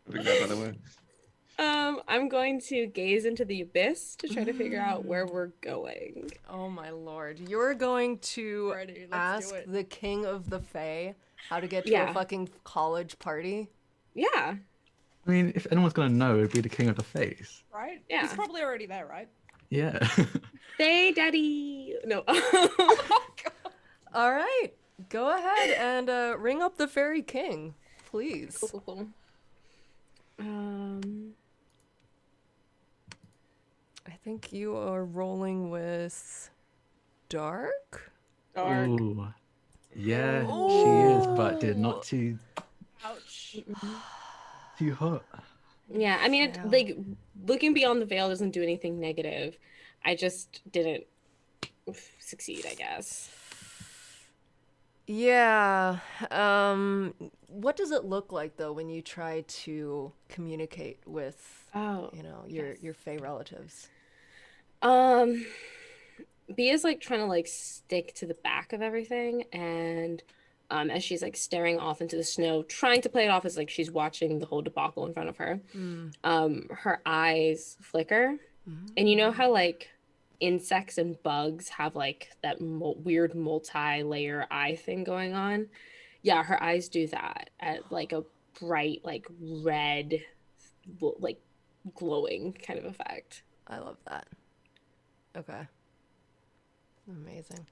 Vignette, by the way. I'm going to gaze into the abyss to try to figure out where we're going. Oh my lord. You're going to Ready, let's ask do it. the king of the Fae how to get to Yeah. a fucking college party? Yeah. I mean, if anyone's gonna know, it'd be the king of the face. Right? Yeah. He's probably already there, right? Yeah. Fae daddy. No. All right. Go ahead and ring up the fairy king, please. Cool. I think you are rolling with dark. Dark. Ooh. Yeah, she is, but did not too Ouch. hot. Yeah, I mean, Yeah. like looking beyond the veil doesn't do anything negative. I just didn't succeed, I guess. Yeah. What does it look like though when you try to communicate with, Oh, your Fae relatives? Bia's like trying to like stick to the back of everything, and as she's like staring off into the snow, trying to play it off as like she's watching the whole debacle in front of her. Her eyes flicker, and you know how like insects and bugs have like that weird multi-layer eye thing going on? Yeah, her eyes do that at like a bright like red, like glowing kind of effect. I love that. Okay. Amazing.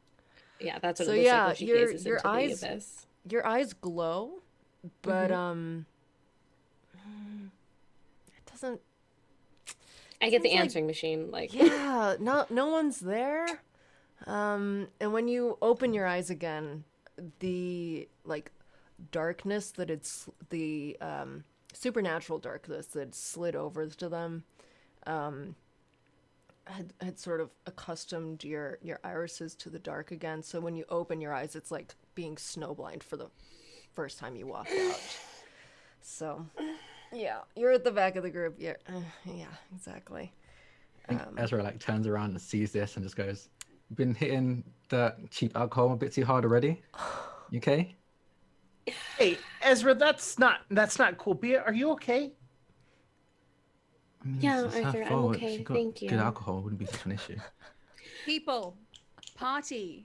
Yeah, that's what So it looks yeah, like when she your- gazes your into eyes- the abyss. Your eyes glow, but it doesn't. I get the Sounds like- answering machine, like Yeah, no one's there. And when you open your eyes again, the like darkness that it's the supernatural darkness that slid over to them had sort of accustomed your irises to the dark again. So when you open your eyes, it's like being snowblind for the first time you walked out. So yeah, you're at the back of the group. Yeah, exactly. I think Ezra like turns around and sees this and just goes, "Been hitting the cheap alcohol a bit too hard already. You okay?" Hey, Ezra, that's not cool. Bia, are you okay? I mean, Yeah, it's her Arthur, I'm fault. okay, She got thank you. good alcohol, it wouldn't be such an issue. People. Party.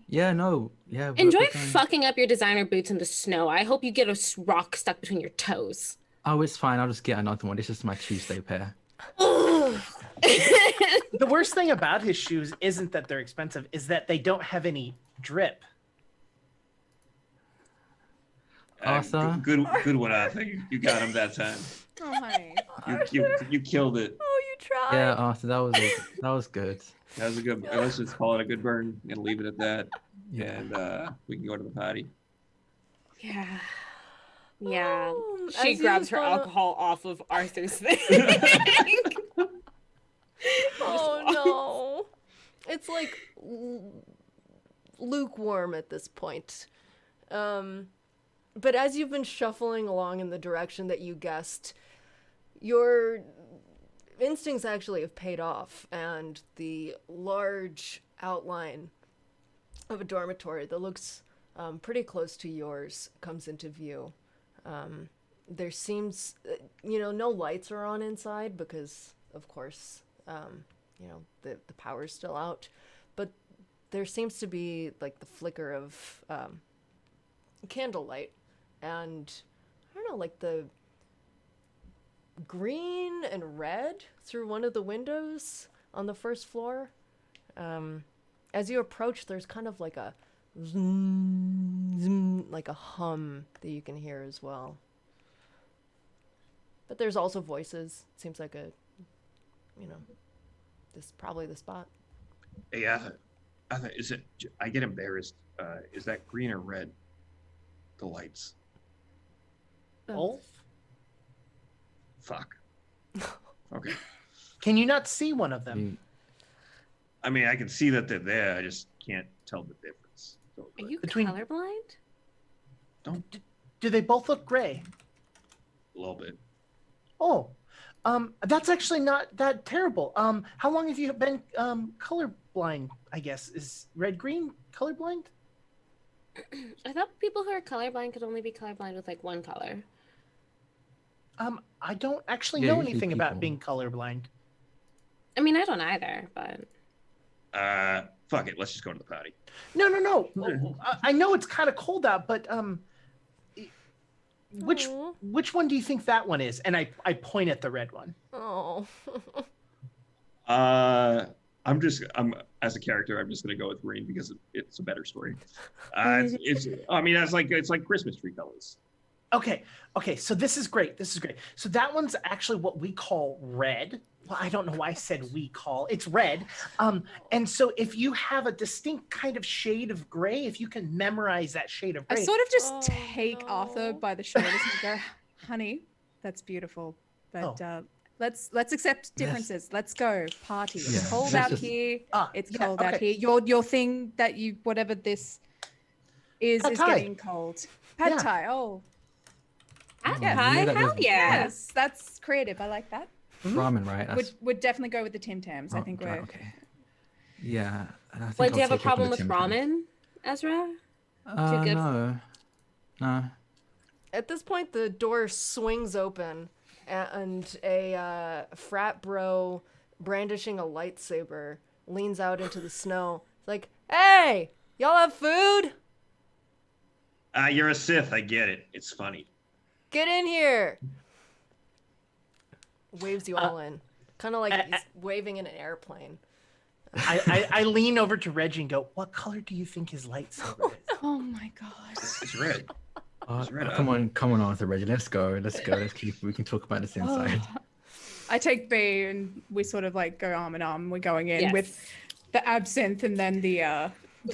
Yeah, no, yeah. enjoy we're going- fucking up your designer boots in the snow. I hope you get a rock stuck between your toes. Oh, it's fine. I'll just get another one. This is my Tuesday pair. The worst thing about his shoes isn't that they're expensive, is that they don't have any drip. Arthur? Good one, Arthur. You got him that time. Oh, honey. You killed it. Oh, you tried. Yeah, Arthur, that was good. That was a good. Let's just call it a good burn and leave it at that. Yeah. And we can go to the party. Yeah. Yeah. Oh, She as you grabs her follow- alcohol off of Arthur's thing. Oh no. It's like lukewarm at this point. But as you've been shuffling along in the direction that you guessed, your instincts actually have paid off, and the large outline of a dormitory that looks pretty close to yours comes into view. There seems, no lights are on inside because, of course, the power's still out. But there seems to be, like, the flicker of candlelight. And, I don't know, like, the green and red through one of the windows on the first floor. As you approach, there's kind of like a zoom, zoom, like a hum that you can hear as well. But there's also voices. Seems like this is probably the spot. Hey, is it? I get embarrassed. Is that green or red? The lights. Both? Fuck. Okay. Can you not see one of them? I mean, I can see that they're there. I just can't tell the difference. Are you Between- colorblind? Do they both look gray? A little bit. Oh, that's actually not that terrible. How long have you been colorblind? I guess is red-green colorblind? I thought people who are colorblind could only be colorblind with like one color. I don't actually Yeah, know usually anything about people- being colorblind. I mean, I don't either, but Fuck it. Let's just go to the party. No. I know it's kind of cold out, but which Aw. one do you think that one is? And I point at the red one. Oh. I'm as a character, I'm just gonna go with green because it's a better story. It's like Christmas tree colors. Okay, so this is great. So that one's actually what we call red. Well, I don't know why I said we call. It's red. And so if you have a distinct kind of shade of gray, if you can memorize that shade of I gray. sort of just Oh, take Arthur no. by the shoulders and go, honey, that's beautiful. But let's accept differences. Let's go. Party. It's Yeah, cold let's out just- here. It's yeah, cold out okay. here. Your thing that you whatever this is Pad thai. getting cold. Pad Yeah. Thai. Oh. Pad Yeah, Thai, you know that hell doesn't- yeah. Yes, that's creative. I like that. Ramen, right? Would definitely go with the Tim Tams. I oh, think right, we're okay. Yeah. I think Wait, I'll do you have a take it for problem the with Tim Tams. ramen, Ezra? Too good No. No. At this point, the door swings open, and a frat bro brandishing a lightsaber leans out into the snow. It's like, hey, y'all have food? You're a Sith. I get it. It's funny. Get in here. Waves you all in. Kind of like he's waving in an airplane. I lean over to Reggie and go, what color do you think his lightsaber is? Oh my god. It's red. right Come on, Arthur, Reggie. Let's go. We can talk about this inside. I take B and we sort of like go arm in arm. We're going in Yes. with the absinthe and then the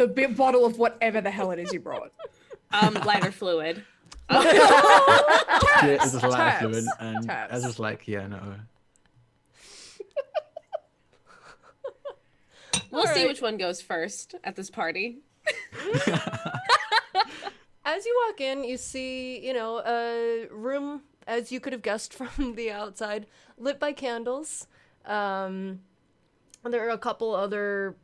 big bottle of whatever the hell it is you brought. Lighter fluid. Yeah, it's just light Tabs. fluid, and Tabs. I was just like, yeah, no. We'll see Alright. which one goes first at this party. As you walk in, you see, a room, as you could have guessed from the outside, lit by candles. And there are a couple other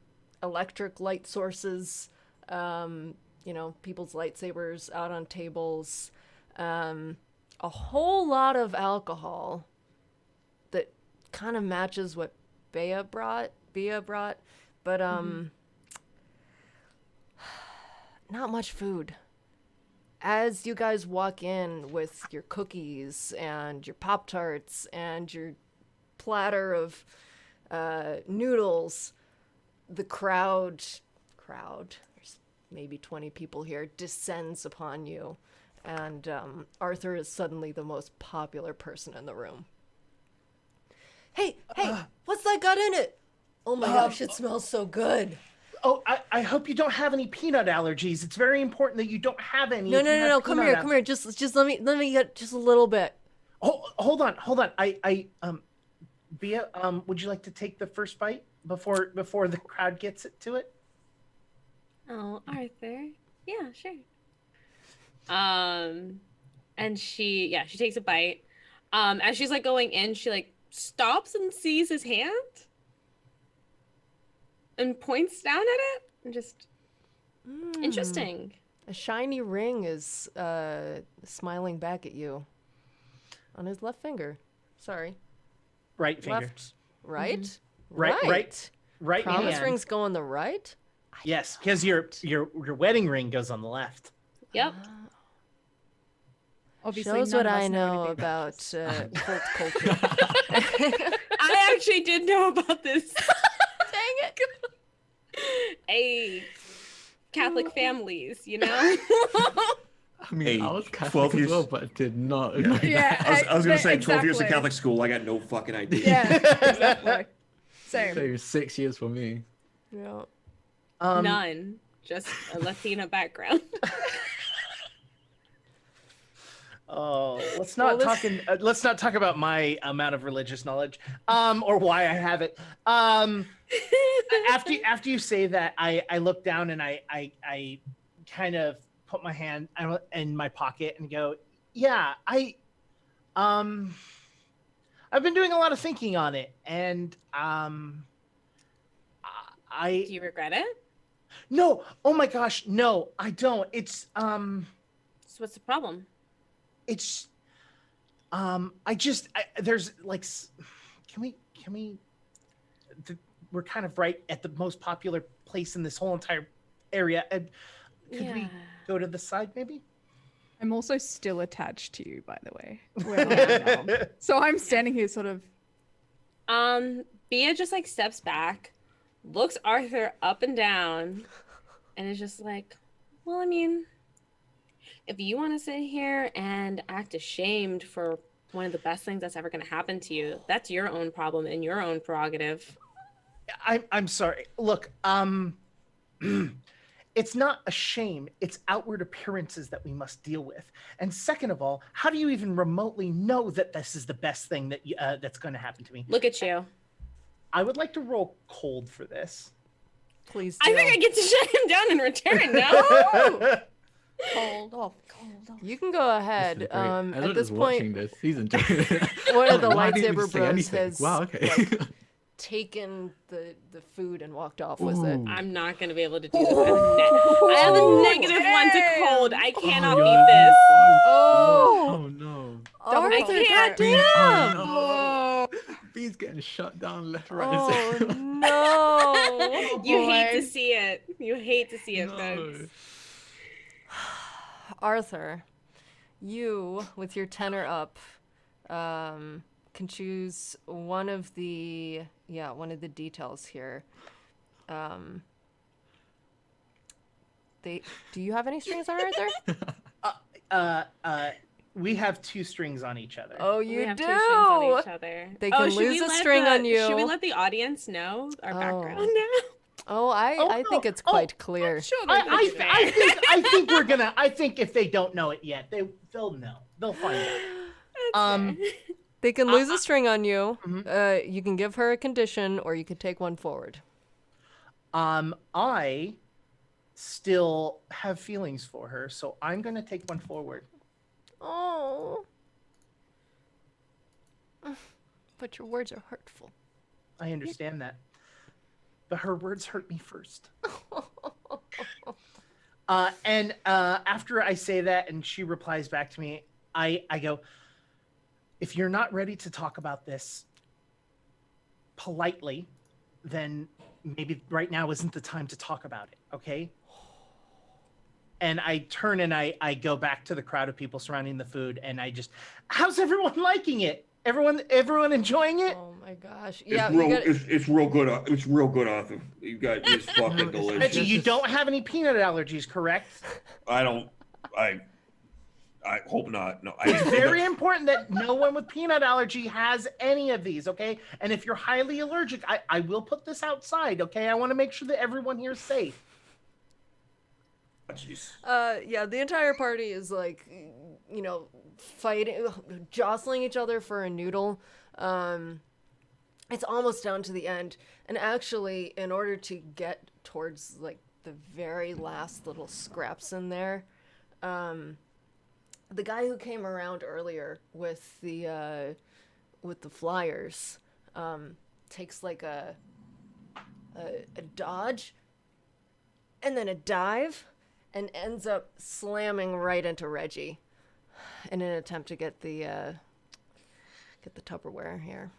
electric light sources, people's lightsabers out on tables. A whole lot of alcohol that kind of matches what Bea brought, but not much food. As you guys walk in with your cookies and your Pop-Tarts and your platter of noodles, the crowd, there's maybe 20 people here, descends upon you. And Arthur is suddenly the most popular person in the room. Hey, what's that got in it? Oh my gosh, it smells so good. Oh, I hope you don't have any peanut allergies. It's very important that you don't have any. No, If you have come peanut here. Just let me get just a little bit. Hold on. Bea, would you like to take the first bite before the crowd gets to it? Oh, Arthur. Yeah, sure. And she takes a bite. As she's like going in, she like stops and sees his hand and points down at it and just interesting. A shiny ring is smiling back at you on his left finger. Sorry. Right finger. Left. Right? Right Promise hand. rings go on the right? Yes, because your wedding ring goes on the left. Yep. Obviously, Shows none what of us I know anything about this. cult culture. I actually did know about this. Dang it. Hey, Catholic families, you know? I mean, Hey, I was 12 Catholic as years- well, but did not. Yeah. Yeah, I was gonna say 12 years of exactly. Catholic school. I got no fucking idea. Yeah, exactly. Same. So 6 years for me. Yeah. None. Just a Latina background. Oh, let's not talk about my amount of religious knowledge, or why I have it. After you say that, I look down and I kind of put my hand in my pocket and go, yeah, I've been doing a lot of thinking on it, and Do you regret it? no, oh my gosh, no, I don't. It's So what's the problem? it's there's like can we we're kind of right at the most popular place in this whole entire area, and could we Yeah. go to the side maybe? I'm also still attached to you, by the way. We're not now. So I'm standing here sort of. Bia just like steps back, looks Arthur up and down, and is just like, well, I mean, if you want to sit here and act ashamed for one of the best things that's ever going to happen to you, that's your own problem and your own prerogative. I'm sorry. Look, it's not a shame. It's outward appearances that we must deal with. And second of all, how do you even remotely know that this is the best thing that that's going to happen to me? Look at you. I would like to roll cold for this. Please do. I think I get to shut him down in return now. Cold off. You can go ahead. This is great. At Edward this is watching point, this. He's enjoying it. one of the Why didn't you lightsaber say bros anything? has Wow, okay. like, taken the food and walked off with it. Ooh. I'm not going to be able to do this. I have a negative one to damn. cold. I cannot Oh, beat this. Oh no. Double I cold can't threat. do it. Oh, no. B's getting shut down left, right, and Oh center. no! You hate to boy. see it. You hate to see it, No. folks. Arthur, you with your tenor up, can choose one of the details here. Do you have any strings on Arthur? We have 2 strings on each other. Oh, We you have do. 2 strings on each other. They can should lose we a let string on you. Should we let the audience know our Oh. background now? Oh, I think no. it's quite clear. Sure, I think we're gonna. I think if they don't know it yet, they'll know. They'll find out. They can lose a string on you. Mhm. You can give her a condition, or you could take one forward. I still have feelings for her, so I'm gonna take one forward. Oh. But your words are hurtful. I understand that, but her words hurt me first. And after I say that, and she replies back to me, I go, if you're not ready to talk about this politely, then maybe right now isn't the time to talk about it, okay? And I turn and I go back to the crowd of people surrounding the food, and I just, how's everyone liking it? Everyone enjoying it? Oh my gosh. It's Yeah, real. you gotta- It's real good. It's real good, Arthur. You got it's fucking it's- delicious. Reggie, you just- don't have any peanut allergies, correct? I don't. I hope not. No. It's very important that no one with peanut allergy has any of these, okay? And if you're highly allergic, I will put this outside, okay? I want to make sure that everyone here is safe. Jeez. yeah, the entire party is like, fighting, jostling each other for a noodle. It's almost down to the end. And actually, in order to get towards like the very last little scraps in there. The guy who came around earlier with the flyers takes like a dodge and then a dive and ends up slamming right into Reggie in an attempt to get the Tupperware here.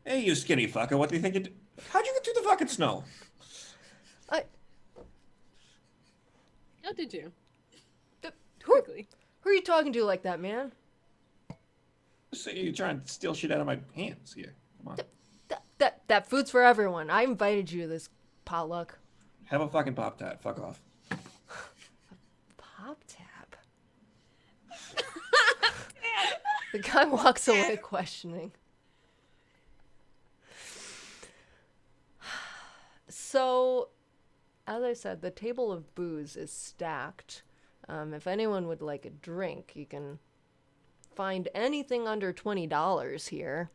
Hey, you skinny fucker, what do you think you do? How'd you get through the fucking snow? How did you? Who Quickly. are you talking to like that, man? So you're trying to steal shit out of my hands here. Come on. That food's for everyone. I invited you to this potluck. Have a fucking Pop-Tart. Fuck off. Pop tab. The guy walks away questioning. So, as I said, the table of booze is stacked. If anyone would like a drink, you can find anything under $20 here.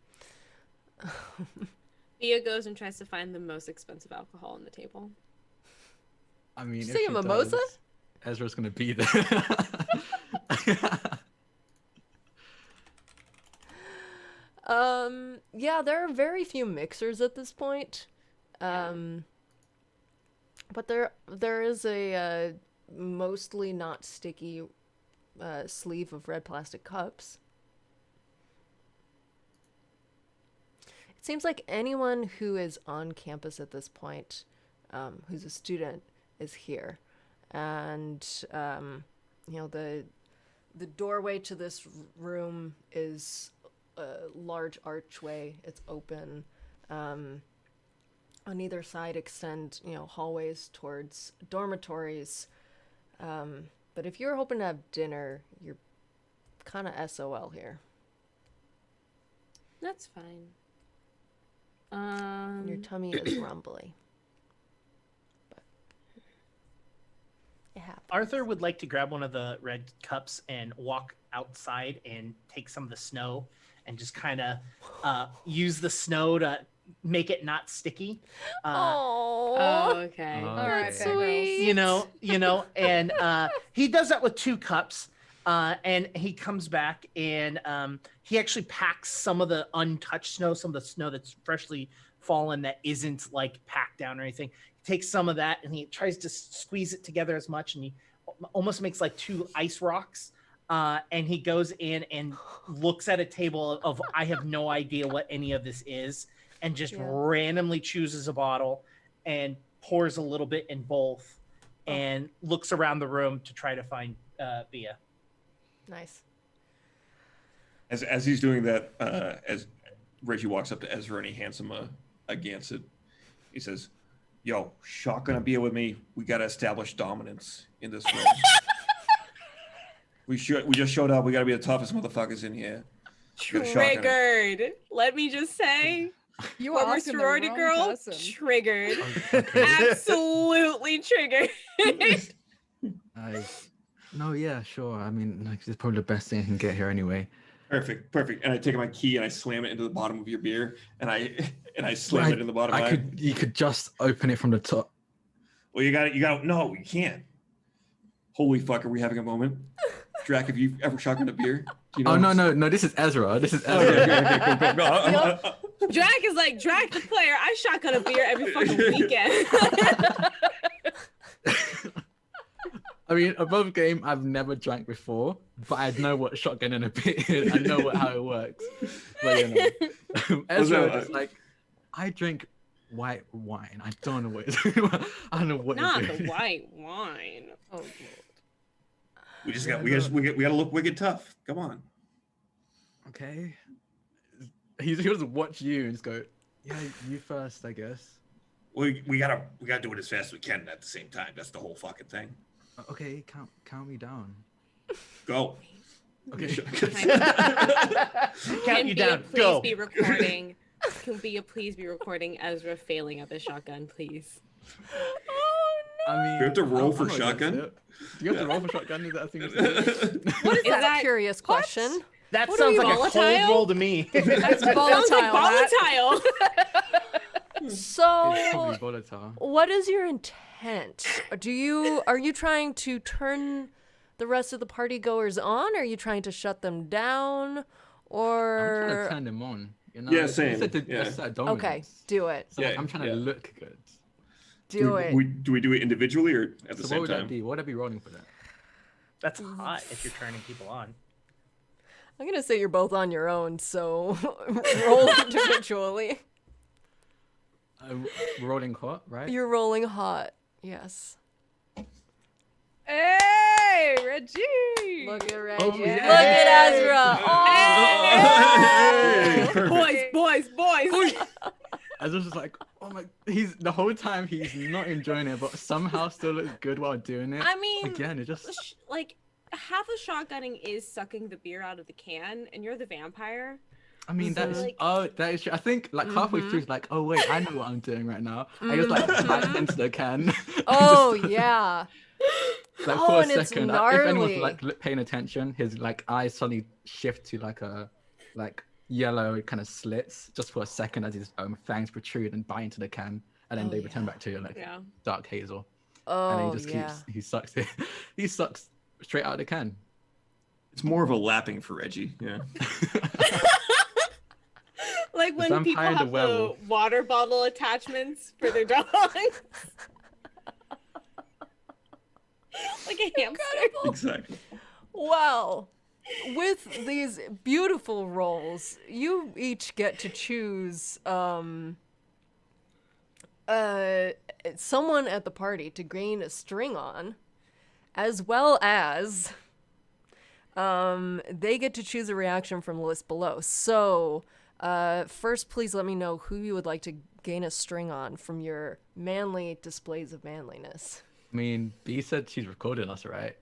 Thea goes and tries to find the most expensive alcohol on the table. I mean, Did you if say a she mimosa? does, Ezra's gonna be there. Yeah, there are very few mixers at this point. But there is a mostly not sticky sleeve of red plastic cups. It seems like anyone who is on campus at this point, who's a student, is here. And, the doorway to this room is a large archway. It's open. On either side extend, hallways towards dormitories. But if you're hoping to have dinner, you're kind of SOL here. That's fine. Your tummy is rumbly. But it happens. Arthur would like to grab one of the red cups and walk outside and take some of the snow and just kind of use the snow to make it not sticky. Oh, okay. All right, That's bagels. sweet. And he does that with 2 cups. And he comes back and he actually packs some of the untouched snow, some of the snow that's freshly fallen that isn't like packed down or anything. He takes some of that and he tries to squeeze it together as much, and he almost makes like 2 ice rocks. And he goes in and looks at a table of I have no idea what any of this is, and just randomly chooses a bottle and pours a little bit in both and looks around the room to try to find Bia. Nice. As he's doing that, as Reggie walks up to Ezra and he hands him a Gansett, he says, "Yo, shotgun a beer with me. We gotta establish dominance in this room. We just showed up. We gotta be the toughest motherfuckers in here." Triggered. Let me just say, You former are asking the sorority wrong girl, person. triggered. Okay. Absolutely triggered. No, yeah, sure. I mean, like, it's probably the best thing I can get here anyway. Perfect. And I take my key and I slam it into the bottom of your beer, and I slam it in the bottom. You could just open it from the top. Well, you got it. No, you can't. Holy fuck, are we having a moment? Drac, have you ever shotgunned a beer? Do you know Oh no, this is Ezra. This is Okay, Ezra. okay, cool. Drac is like, Drac the player. I shotgun a beer every fucking weekend. I mean, above game, I've never drank before, but I know what shotgun and a bit is. I know how it works. But Ezra is like, I drink white wine. I don't know what it's I don't know what Not it is. the white wine. Oh, Lord. We gotta look wicked tough. Come on. Okay. He doesn't watch you and just go, yeah, you first, I guess. We gotta do it as fast as we can at the same time. That's the whole fucking thing. Okay, count me down. Go. Okay. Count you down. Please Go. be recording. Can Bia please be recording Ezra failing at the shotgun, please? I mean, You have to roll I'm for not against shotgun? it. Do you have to roll for shotgun? Is that a thing? What is that? that- Curious question. That What sounds are we, like a cold volatile? roll to me. That's Sounds volatile. like volatile. It's So, probably volatile. what is your intention? intent. Are you trying to turn the rest of the party goers on? Are you trying to shut them down? I'm trying Or to turn them on. You know, Yeah, you same. said to Yeah. assert dominance. okay, do it. So like, Yeah, I'm trying yeah. to look good. Do it. Do we do it individually or at the So same what would time? that be? What would I be rolling for that? That's hot if you're turning people on. I'm gonna say you're both on your own, so roll individually. Rolling hot, right? You're rolling hot. Yes. Hey, Reggie! Look at Reggie. Oh, yeah. Look at Ezra. Hey, Oh. perfect. Boys. I was just like, oh my, he's the whole time he's not enjoying it, but somehow still looks good while doing it. I mean, Again, it just like half of shotgunning is sucking the beer out of the can, and you're the vampire. I mean, that is, Like- that is true. I think like halfway through, it's like, oh wait, I know what I'm doing right now. I just like backed into the can. Oh yeah. Like Oh, for a and it's second, if anyone's gnarly. like paying attention, his like eyes suddenly shift to like yellow kind of slits just for a second as his fangs protrude and bite into the can, and then Oh, they return yeah. back to like Yeah. dark hazel, Oh and then he just yeah. keeps he sucks it, he sucks straight out of the can. It's more of a lapping for Reggie. Yeah. Like when people vampire and the have the werewolf. water bottle attachments for their dogs. Like a hamster. Exactly. Well, with these beautiful rolls, you each get to choose someone at the party to gain a string on, as well as they get to choose a reaction from the list below. So, first, please let me know who you would like to gain a string on from your manly displays of manliness. I mean, B said she's recording us, right?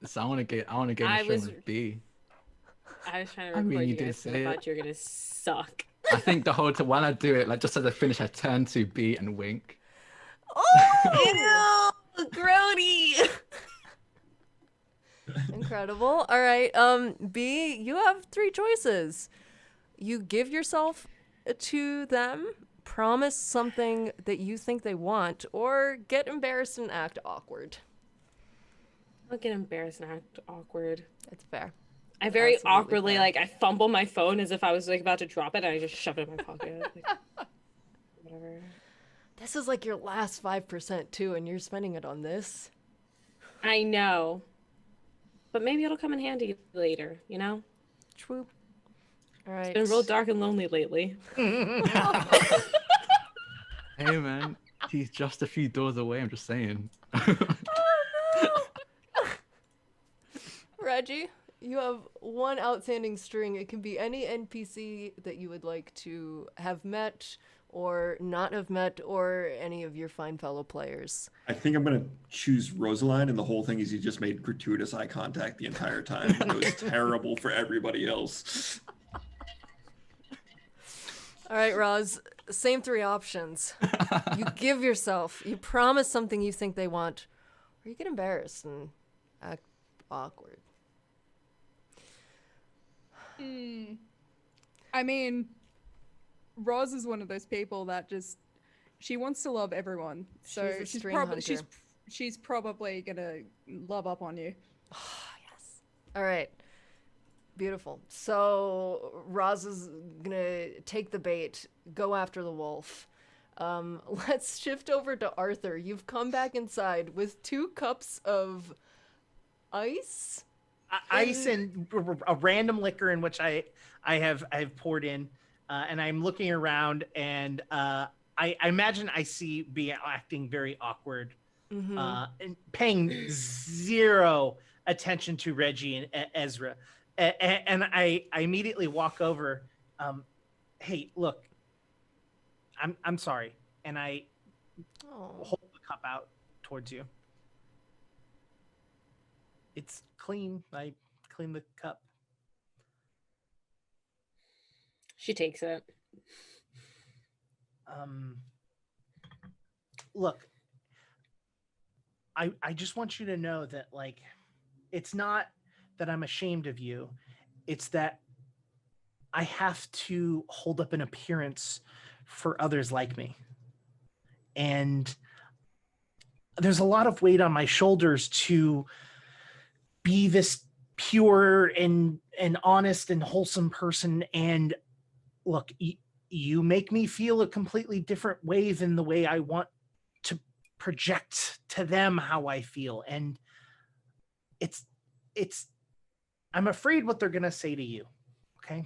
So I want to get I a string was- with B. I was trying to I record mean, you you did guys, but say I it. thought you were gonna suck. I think the whole time while I do it, like just as I finish, I turn to B and wink. Oh! Ew, grody. Incredible. All right. B, you have 3 choices. You give yourself to them, promise something that you think they want, or get embarrassed and act awkward. I'll get embarrassed and act awkward. It's fair. I very Absolutely awkwardly, fair. like, I fumble my phone as if I was like about to drop it, and I just shove it in my pocket. Like, whatever. This is like your last 5% too, and you're spending it on this. I know, but maybe it'll come in handy later. You know, Swoop. All right. it's been real dark and lonely lately. Hey man, he's just a few doors away. I'm just saying. Reggie, you have 1 outstanding string. It can be any NPC that you would like to have met or not have met, or any of your fine fellow players. I think I'm gonna choose Rosaline, and the whole thing is he just made gratuitous eye contact the entire time. It was terrible for everybody else. All right, Roz, same 3 options. You give yourself, you promise something you think they want, or you get embarrassed and act awkward. I mean, Roz is one of those people that just she wants to love everyone. So She's a she's string probably hunter. she's probably gonna love up on you. Yes. All right. Beautiful. So Roz is gonna take the bait, go after the wolf. Let's shift over to Arthur. You've come back inside with 2 cups of ice. Ice and a random liquor in which I have poured in, and I'm looking around, and I imagine I see B acting very awkward, and paying 0 attention to Reggie and Ezra, and I immediately walk over. Hey, look, I'm sorry, and I Oh. hold the cup out towards you. It's clean. I clean the cup. She takes it. Look, I just want you to know that, like, it's not that I'm ashamed of you. It's that I have to hold up an appearance for others like me. And there's a lot of weight on my shoulders to be this pure and honest and wholesome person. And look, you make me feel a completely different way than the way I want to project to them how I feel. And it's I'm afraid what they're gonna say to you. Okay.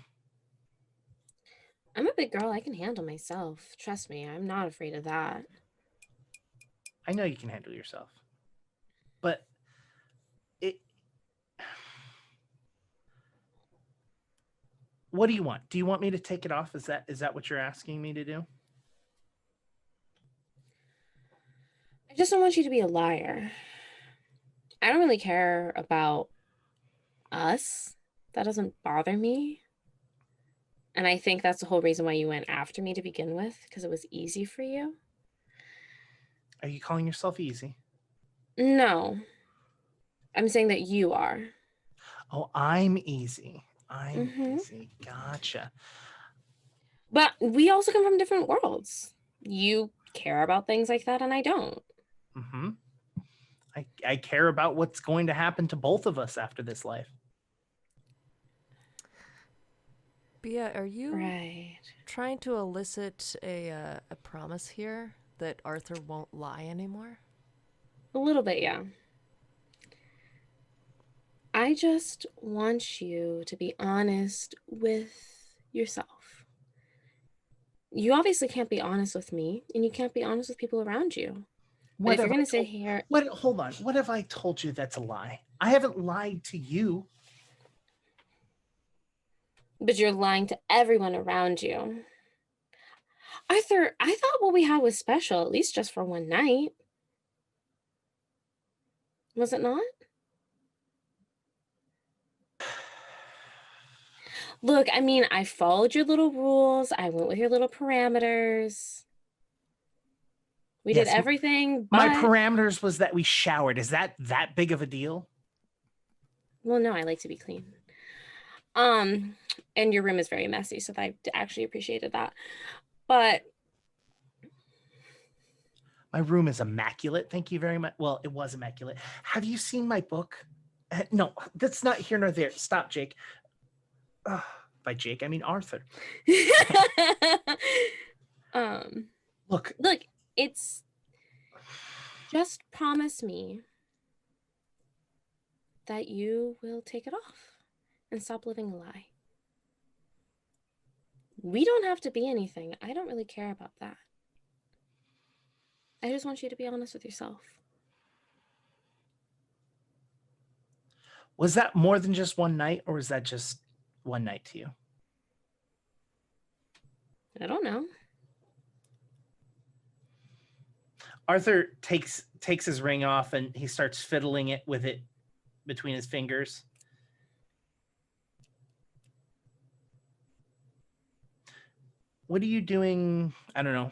I'm a big girl. I can handle myself. Trust me, I'm not afraid of that. I know you can handle yourself. But what do you want? Do you want me to take it off? Is that what you're asking me to do? I just don't want you to be a liar. I don't really care about us. That doesn't bother me. And I think that's the whole reason why you went after me to begin with, because it was easy for you. Are you calling yourself easy? No. I'm saying that you are. Oh, I'm easy. I'm easy. Gotcha. But we also come from different worlds. You care about things like that, and I don't. Mm-hmm. I care about what's going to happen to both of us after this life. Bia, are you Right. trying to elicit a promise here that Arthur won't lie anymore? A little bit, yeah. I just want you to be honest with yourself. You obviously can't be honest with me, and you can't be honest with people around you. But if you're going to sit here... Hold on. What have I told you that's a lie? I haven't lied to you. But you're lying to everyone around you. Arthur, I thought what we had was special, at least just for one night. Was it not? Look, I mean, I followed your little rules. I went with your little parameters. We did everything, but... My parameters was that we showered. Is that big of a deal? Well, no, I like to be clean. And your room is very messy, so I actually appreciated that. But... My room is immaculate. Thank you very much. Well, it was immaculate. Have you seen my book? No, that's not here nor there. Stop, Jake. By Jake, I mean Arthur. Look, it's just promise me that you will take it off and stop living a lie. We don't have to be anything. I don't really care about that. I just want you to be honest with yourself. Was that more than just one night, or was that just one night to you? I don't know. Arthur takes his ring off and he starts fiddling it with it between his fingers. What are you doing? I don't know.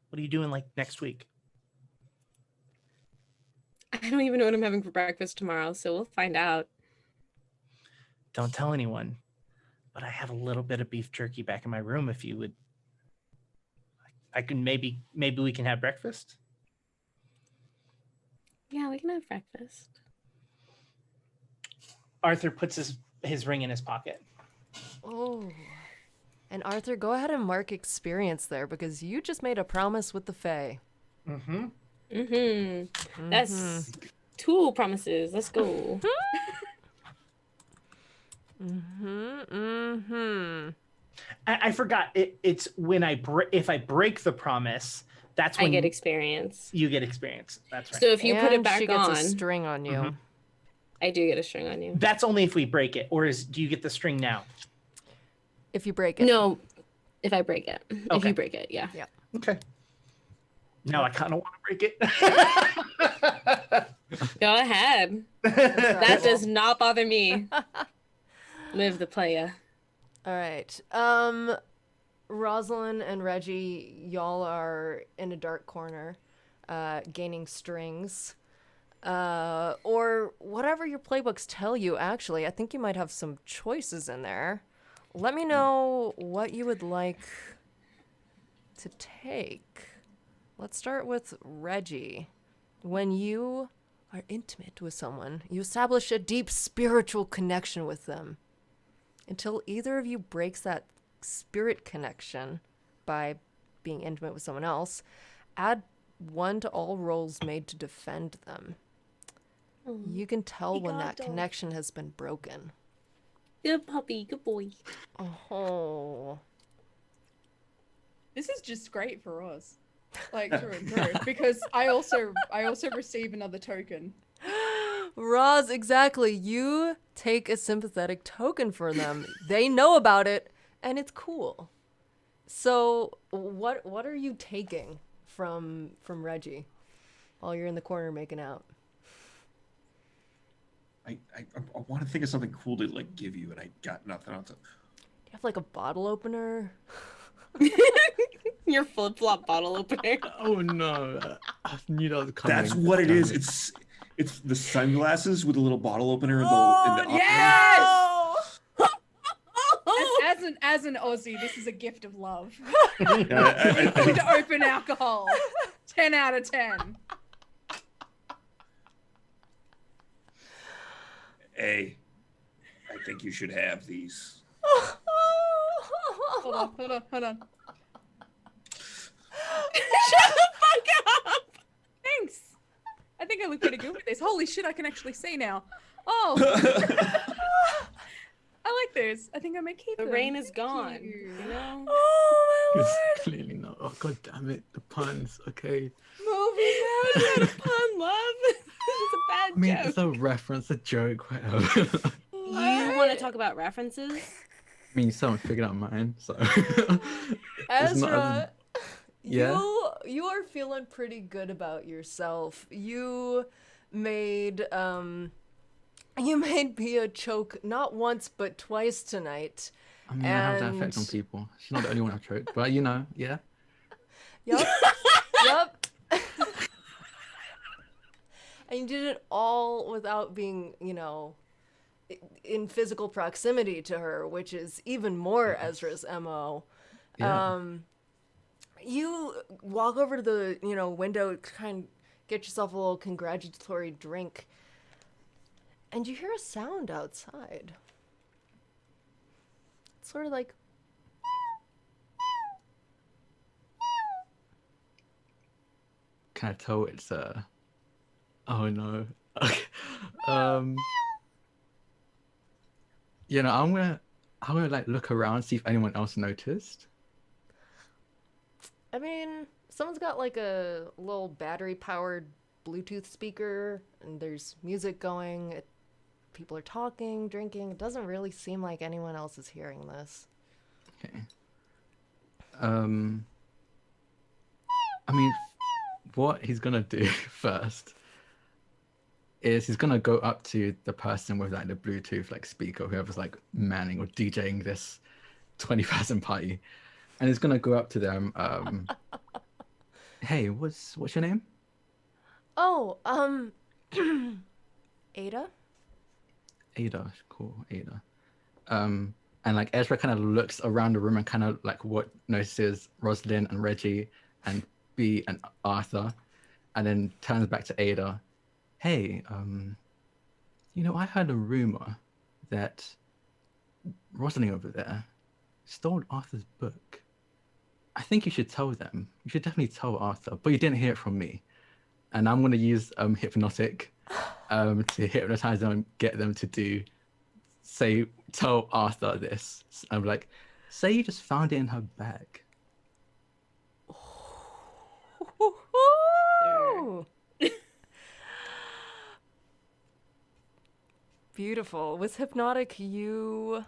What are you doing like next week? I don't even know what I'm having for breakfast tomorrow, so we'll find out. Don't tell anyone, but I have a little bit of beef jerky back in my room. If you would, I can maybe we can have breakfast. Yeah, we can have breakfast. Arthur puts his ring in his pocket. Oh. And Arthur, go ahead and mark experience there because you just made a promise with the Fae. Mm-hmm. Mm-hmm. That's 2 promises. Let's go. I forgot. It's when if I break the promise, that's when I get experience. You get experience. That's right. So if you put it back she gets on, a string on you. I do get a string on you. That's only if we break it, or do you get the string now? If you break it. No, if I break it. Okay. If you break it, yeah. Yeah. Okay. Now I kind of want to break it. Go ahead. That does not bother me. Live the playa. All right. Rosalind and Reggie, y'all are in a dark corner, gaining strings. Or whatever your playbooks tell you, actually. I think you might have some choices in there. Let me know what you would like to take. Let's start with Reggie. When you are intimate with someone, you establish a deep spiritual connection with them. Until either of you breaks that spirit connection by being intimate with someone else, add 1 to all rolls made to defend them. You can tell when that connection has been broken. Good puppy, good boy. Oh. This is just great for us. Like through and through. Because I also receive another token. Roz, exactly. You take a sympathetic token for them. They know about it, and it's cool. So, what are you taking from Reggie while you're in the corner making out? I want to think of something cool to like give you, and I got nothing else. Do you have like a bottle opener? Your flip-flop bottle opener. Oh no! I knew that was coming. That's what it Damn is. It's the sunglasses with a little bottle opener in the Oh, Yes! As an Aussie, this is a gift of love. I think To open alcohol. 10 out of 10. A. I think you should have these. Hold on. Shut the fuck up! Thanks. I think I look pretty good with this. Holy shit, I can actually see now. Oh. I like those. I think I may keep The them. rain is Thank gone. you. You know? Oh my It's word! clearly not. Oh god damn it! The puns. Okay. Movie Not a magic! pun, love. This is a bad I mean, joke. it's a reference, a joke, whatever. You want to talk about references? I mean, someone figured out mine, so. It's not Ezra, Yeah? you are feeling pretty good about yourself. You made Pia choke not once but twice tonight. I mean, I have that effect on And- people. She's not the only one I've choked, but you know, yeah. Yup. Yup. And you did it all without being, in physical proximity to her, which is even more Ezra's MO. Yeah. You walk over to the, window, kind of get yourself a little congratulatory drink, and you hear a sound outside. It's sort of like, Can I tell it's oh no. Okay. I'm gonna like look around, see if anyone else noticed. I mean, someone's got like a little battery-powered Bluetooth speaker, and there's music going. People are talking, drinking. It doesn't really seem like anyone else is hearing this. Okay. I mean, what he's gonna do first is he's gonna go up to the person with like the Bluetooth like speaker, whoever's like manning or DJing this 20-person party, and he's gonna go up to them. Hey, what's your name? Oh, Ada? Ada. Cool, Ada. And like Ezra kind of looks around the room and kind of like what notices Rosalind and Reggie and B and Arthur, and then turns back to Ada. Hey, I heard a rumor that Rosalind over there stole Arthur's book. I think you should tell them. You should definitely tell Arthur, but you didn't hear it from me. And I'm gonna use hypnotic to hypnotize them and get them to tell Arthur this. I'm like, say you just found it in her bag. Beautiful. With hypnotic, you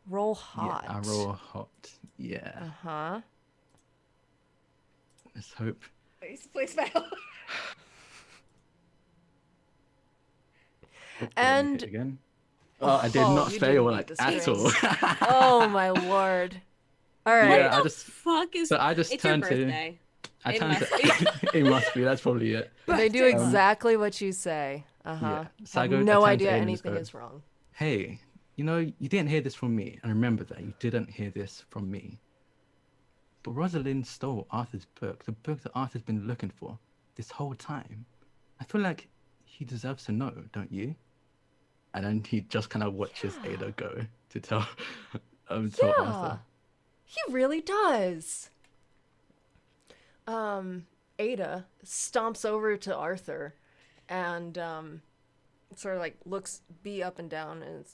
roll hot. Yeah, I roll hot. Yeah. Uh-huh. Let's hope. Please fail. And- Again. Oh, I did Oh, not you fail didn't like beat the at all. Oh my lord. All right. Yeah, What the fuck is? so I just It's your turned to. birthday. I It turned must to. It must be. That's probably it. They do exactly what you say. Uh-huh. Yeah. So I Have go- I no turn to idea Aiden and just anything go, is wrong. Hey, you didn't hear this from me, and remember that you didn't hear this from me. but Rosalind stole Arthur's book, the book that Arthur's been looking for this whole time. I feel like he deserves to know, don't you? And then he just kind of watches Ada go to tell tell Yeah, Arthur. he really does. Ada stomps over to Arthur and sort of like looks B up and down and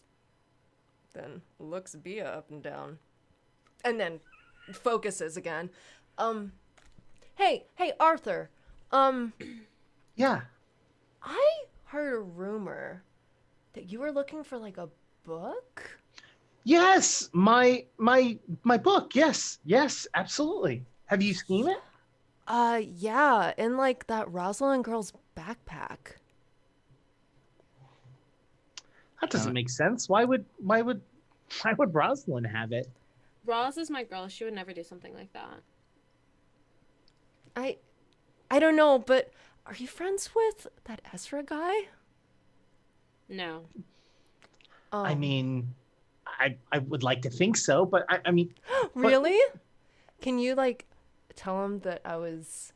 then looks Bia up and down and then focuses again. Hey Arthur. Yeah. I heard a rumor that you were looking for like a book? Yes, my book. Yes, absolutely. Have you seen it? Yeah, in like that Rosalind girl's backpack. That doesn't make sense. Why would Rosalind have it? Roz is my girl. She would never do something like that. I don't know, but are you friends with that Ezra guy? No. I mean, I would like to think so, but I mean, really? Can you like tell him that I was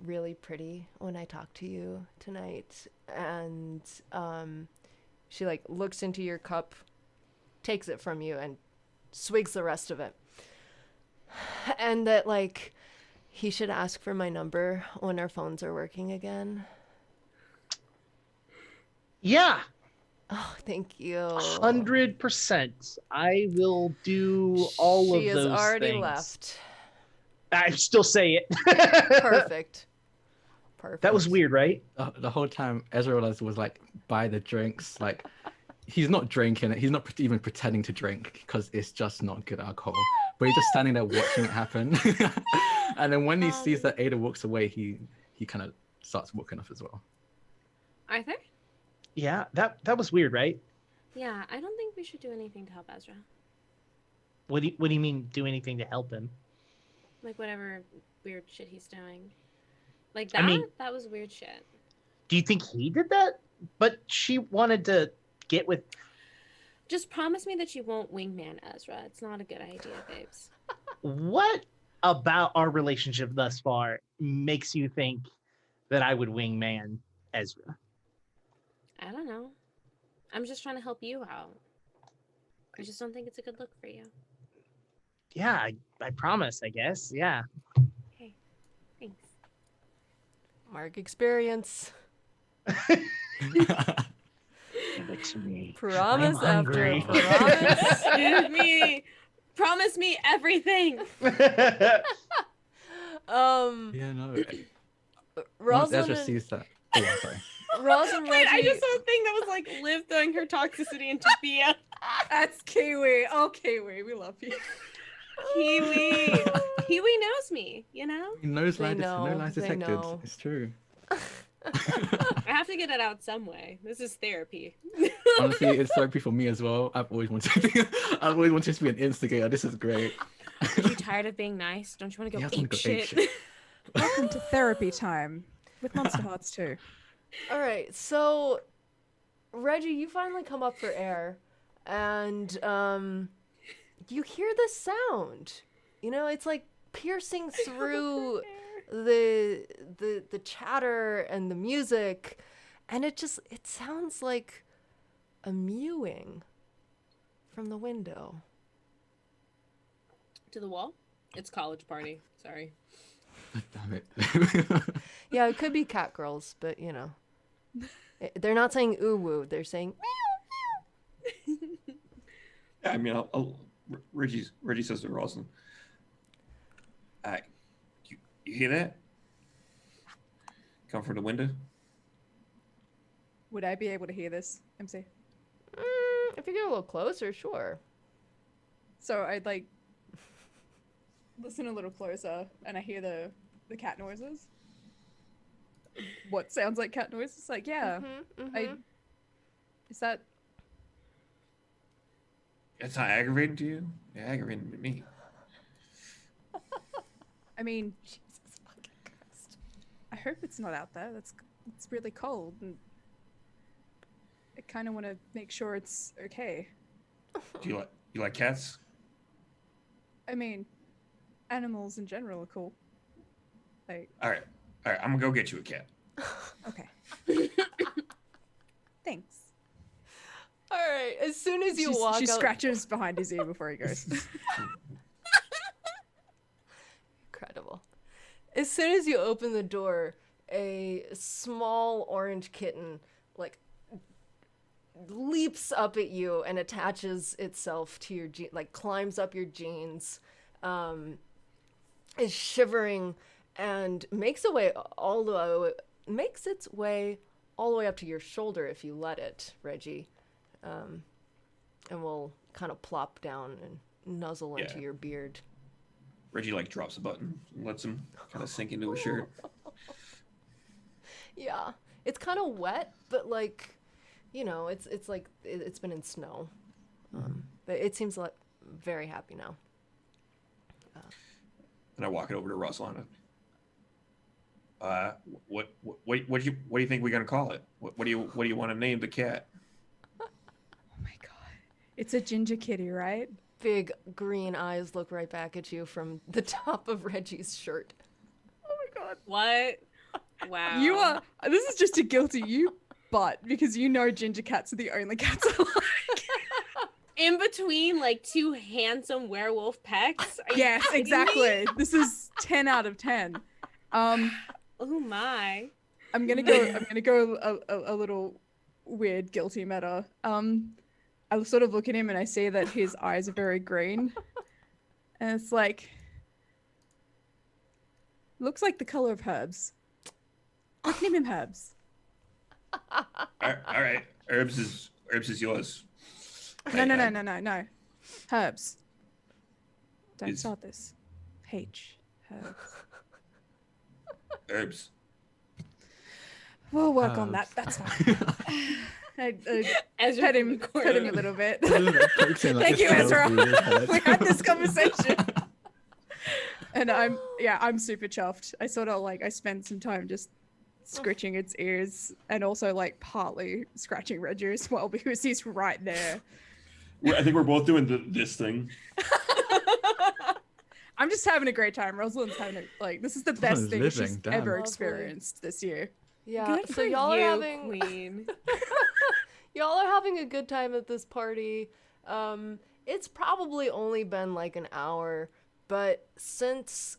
really pretty when I talked to you tonight? And she like looks into your cup, takes it from you, and swigs the rest of it. And that like he should ask for my number when our phones are working again. yeah, Oh, thank you. 100%. I will do all of She those has already things. left. I still say it. Perfect. Perfect. That was weird, right? The whole time Ezra was like buy the drinks, like he's not drinking it, he's not even pretending to drink because it's just not good alcohol, but he's just standing there watching it happen. And then when he sees that Ada walks away, he kind of starts walking off as well. Arthur? Yeah, that was weird, right? Yeah, I don't think we should do anything to help Ezra. What do you mean do anything to help him? Like whatever weird shit he's doing. Like that? I mean- that was weird shit. Do you think he did that? But she wanted to get with. Just promise me that you won't wingman Ezra. It's not a good idea, babes. What about our relationship thus far makes you think that I would wingman Ezra? I don't know. I'm just trying to help you out. I just don't think it's a good look for you. Yeah, I promise, I guess. Yeah. Okay. Thanks. Mark experience. Give it to me. Promise I'm after hungry. promise. Give me. Promise me everything. Yeah, no. Once Rosalind, Ezra sees that. Oh, I'm sorry. Rosalind Wait, I Reggie. just saw a thing that was like Liv throwing her toxicity into Bia. That's Kiwi. Oh, Kiwi, we love you. Kiwi. Kiwi knows me, you know? He knows They lies, no know, lies they detected. know. It's true. I have to get it out some way. This is therapy. Honestly, it's therapy for me as well. I've always wanted to be an instigator. This is great. Are you tired of being nice? Don't you want to Yeah, go I wanna ape go shit? apeshit. Welcome to therapy time with Monsterhearts 2. All right, so Reggie, you finally come up for air, and you hear this sound. You know, it's like piercing through the chatter and the music, and it sounds like a mewing from the window. To the wall? It's college party. Sorry. Damn it. Yeah, it could be cat girls, but you know, they're not saying ooh woo. They're saying I mean, Reggie says to Rosalind, you hear that? Come from the window? Would I be able to hear this, MC? if you get a little closer, sure. So I'd like listen a little closer, and I hear the cat noises. What sounds like cat noises? Like, yeah, is that? It's not aggravating to you? Yeah, aggravating to me. I mean, Jesus fucking Christ. I hope it's not out there. It's really cold, and I kind of want to make sure it's okay. Do you like cats? I mean, animals in general are cool. Like, All right. I'm gonna go get you a cat. okay. Thanks. All right. As soon as you She walk out, scratches behind his ear before he goes. incredible. As soon as you open the door, a small orange kitten like leaps up at you and attaches itself to your like climbs up your jeans, is shivering and makes its way all the way up to your shoulder if you let it, Reggie, and will kind of plop down and nuzzle into your beard. Reggie like drops a button, lets him kind of sink into his shirt. Yeah, it's kind of wet, but like, you know, it's like it's been in snow. But it seems like very happy now. And I walk it over to Russell on it. What do you think we're gonna call it? What do you want to name the cat? Oh my god. It's a ginger kitty, right? Big green eyes look right back at you from the top of Reggie's shirt. Oh my god. What? Wow. You are. This is just a guilty you butt because you know ginger cats are the only cats I like. in between like two handsome werewolf pecks. Are you Yes, kidding me? exactly. This is 10 out of 10. Oh my. I'm gonna go a little weird guilty meta. I sort of look at him and I see that his eyes are very green. And it's like looks like the color of herbs. Let's name him Herbs. All right, herbs is yours. No. Herbs. Don't It's- start this. H. Herbs. Herbs. We'll work on that. Herbs. That's fine. I Ezra pet from him, the corner. pet him a little bit. Thank Thank you, Ezra. We had this conversation. And I'm super chuffed. I sort of like I spent some time just scratching its ears and also like partly scratching Reggie as well because he's right there. I think we're both doing this thing. I'm just having a great time. Rosalind's having this is the best Someone's thing living, she's damn. ever Lovely. experienced this year. Yeah, Good so for y'all are you, having queen. y'all are having a good time at this party. It's probably only been like an hour, but since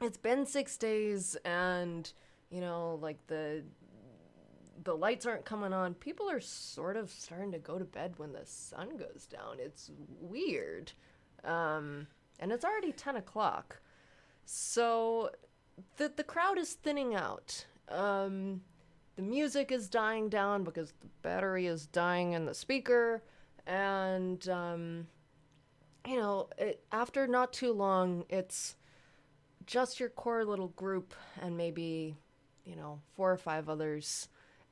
it's been 6 days and you know, like the lights aren't coming on, people are sort of starting to go to bed when the sun goes down. It's weird. And it's already 10 o'clock. So the crowd is thinning out. The music is dying down because the battery is dying in the speaker. And, you know, after not too long, it's just your core little group and maybe, you know, 4 or 5 others.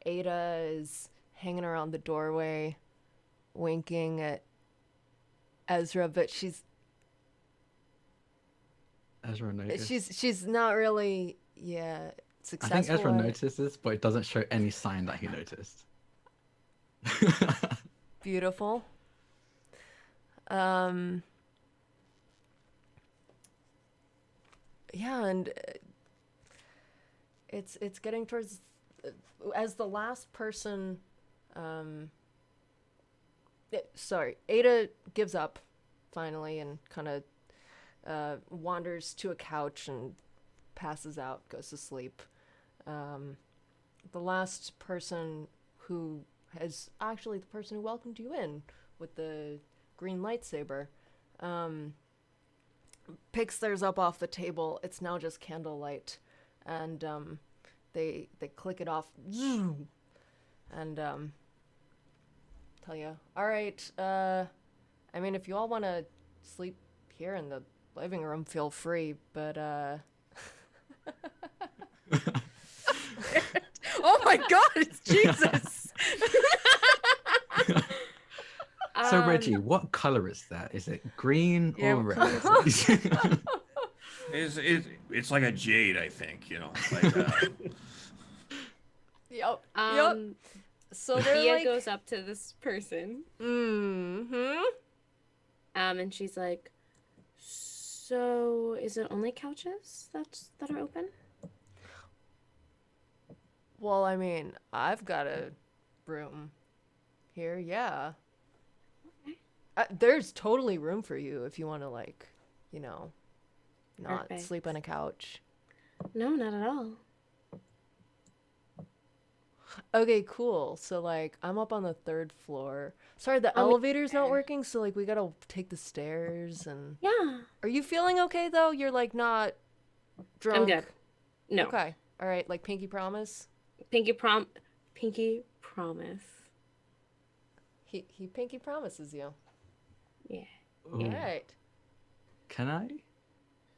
Ada is hanging around the doorway, winking at Ezra, but Ezra noticed. she's not really I successful. think Ezra at it. notices, but it doesn't show any sign that he noticed. Beautiful. Yeah, and it's getting towards as the last person. Ada gives up finally and kind of wanders to a couch and passes out, goes to sleep. The last person who is actually the person who welcomed you in with the green lightsaber picks theirs up off the table. It's now just candlelight, and they click it off and tell you, all right, I mean, if you all want to sleep here in the living room, feel free, but Oh my god, it's Jesus! So Reggie, what color is that? Is it green Yeah, or what red? color It's like a jade, I think. You know, like yep. So Thea they're like, goes up to this person, mm-hmm. and she's like, So is it only couches that are open? Well, I mean, I've got a room here, yeah. Okay. There's totally room for you if you want to, like, you know, not Perfect. sleep on a couch. No, not at all. Okay, cool. So, like, I'm up on the 3rd floor. Sorry, the I'll meet elevator's not there. working, so, like, we gotta take the stairs and... Yeah. Are you feeling okay, though? You're, like, not drunk? I'm good. No. Okay. All right, like, pinky promise? Pinky promise. He pinky promises you. Yeah. All Ooh. right. Can I?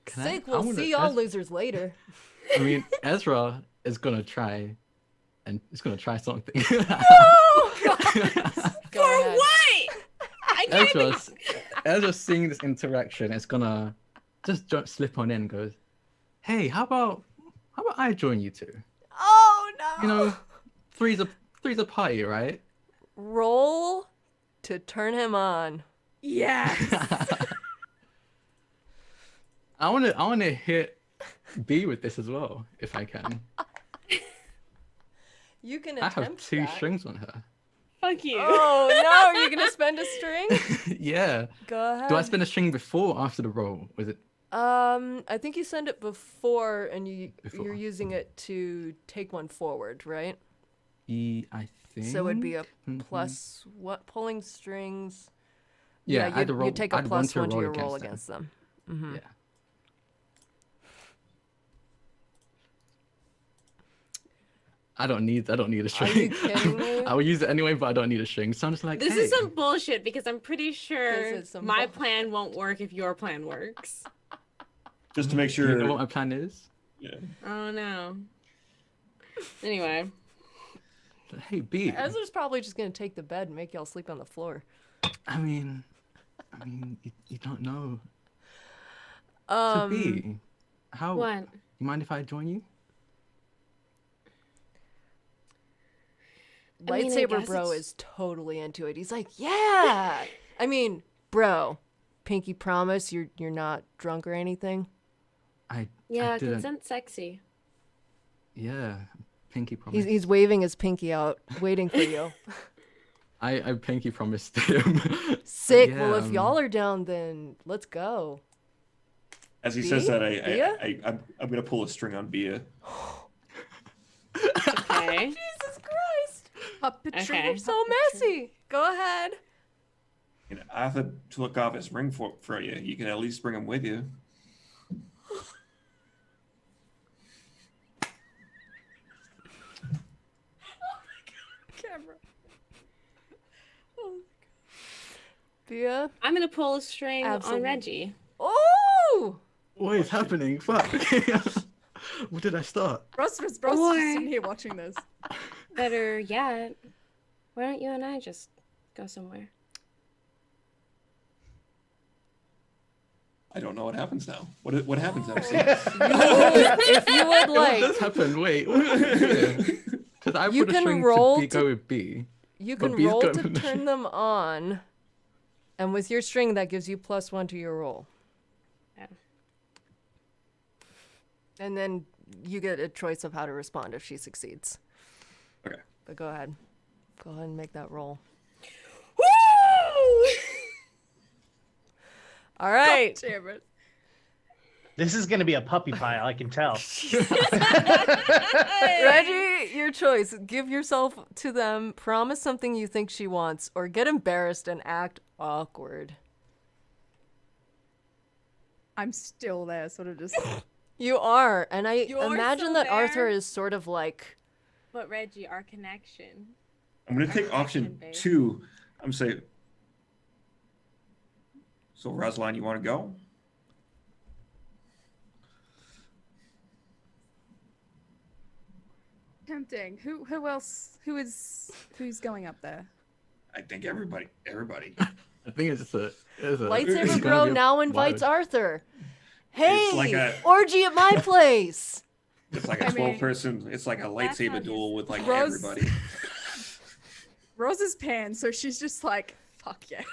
Sick, I we'll wanna- see y'all Ez- losers later. I mean, Ezra is gonna try, and he's gonna try something. Go For ahead. what? I can't even... Ezra's seeing this interaction. It's gonna just slip on in. And goes, hey, how about I join you two? Oh, no! You know, three's a party, right? Roll to turn him on. Yes. I wanna hit B with this as well, if I can. You can I attempt have 2 that. strings on her. Fuck you. Oh, no, are you gonna spend a string? Yeah. Go ahead. Do I spin a string before or after the roll? Was it? I think you send it before, and you're Before. using it to take one forward, right? I think. So it'd be a Mhm. plus what? Pulling strings. Yeah, you I'd roll. you take a I'd plus want to one to roll your roll against them. against them. Yeah. I don't need a string. Are you kidding me? I will use it anyway, but I don't need a string. So I'm just like, This hey. is some bullshit because I'm pretty sure This is some my bull- plan won't work if your plan works. Just to make Do you sure. know what my plan is? Yeah. Oh no. Anyway, Hey, B. Ezra's probably just gonna take the bed and make y'all sleep on the floor. I mean, you don't know. So B, how? what? You mind if I join you? I mean, I Lightsaber guess bro it's- is totally into it. He's like, yeah. I mean, bro, pinky promise you're not drunk or anything. I Yeah, didn't. consent sexy. Yeah, pinky promise. He's waving his pinky out, waiting for you. I pinky promised him. Sick. Yeah, Well, if y'all are down, then let's go. As he Bea? says that, Bea? I'm gonna pull a string on Bea. Okay. Jesus Christ! Puppetry. Okay. So messy. Go ahead. You know, I have to look off his ring for you. You can at least bring him with you. Camera. Bea. I'm gonna pull a string Absolutely. on Reggie. Oh! What is happening? Fuck. What did I start? Ross was Or- just sitting here watching this. Better yet, why don't you and I just go somewhere? I don't know what happens now. What happens now? If you would What like, does happen? Wait. Because I You put a can string roll to B, to- go with B. you But can Bea's roll got- to turn them on. And with your string, that gives you +1 to your roll. Yeah. And then you get a choice of how to respond if she succeeds. Okay. But go ahead. Go ahead and make that roll. Woo! All right. Damn it. This is gonna be a puppy pile, I can tell. Reggie, your choice. Give yourself to them, promise something you think she wants, or get embarrassed and act awkward. I'm still there, sort of just. You are, and I You're imagine still that Arthur there? is sort of like, But Reggie, our connection. I'm gonna take option babe. 2. I'm saying. So Rosalind, you want to go? Tempting. Who else? Who's going up there? I think everybody. I think it's a lightsaber it's bro gonna be now invites wild. Arthur. Hey, like a- orgy at my place. It's like a I mean- 12-person. It's like a That's lightsaber not duel with like Rose- everybody. Rose is pan, so she's just like, fuck yes.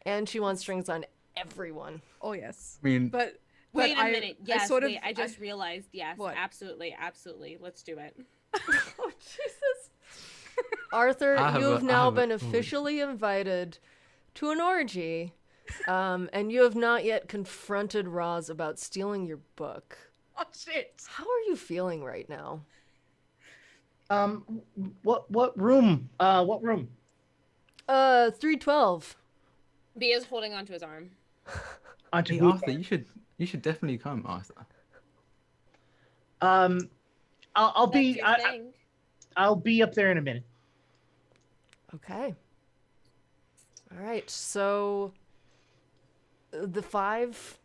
And she wants strings on everyone. Oh yes. I mean, But Wait a I- minute. I Yes, sort of- wait. I just realized. Yes, What? absolutely, absolutely. Let's do it. Oh, Jesus. Arthur, I have you a- have I now have a- been officially invited to an orgy, and you have not yet confronted Roz about stealing your book. Oh shit. How are you feeling right now? What room? What room? 312. Bia's holding onto his arm. Onto hey who? Arthur, you should definitely come, Arthur. I'll That's be your thing. I'll be up there in a minute. Okay. All right, so the 5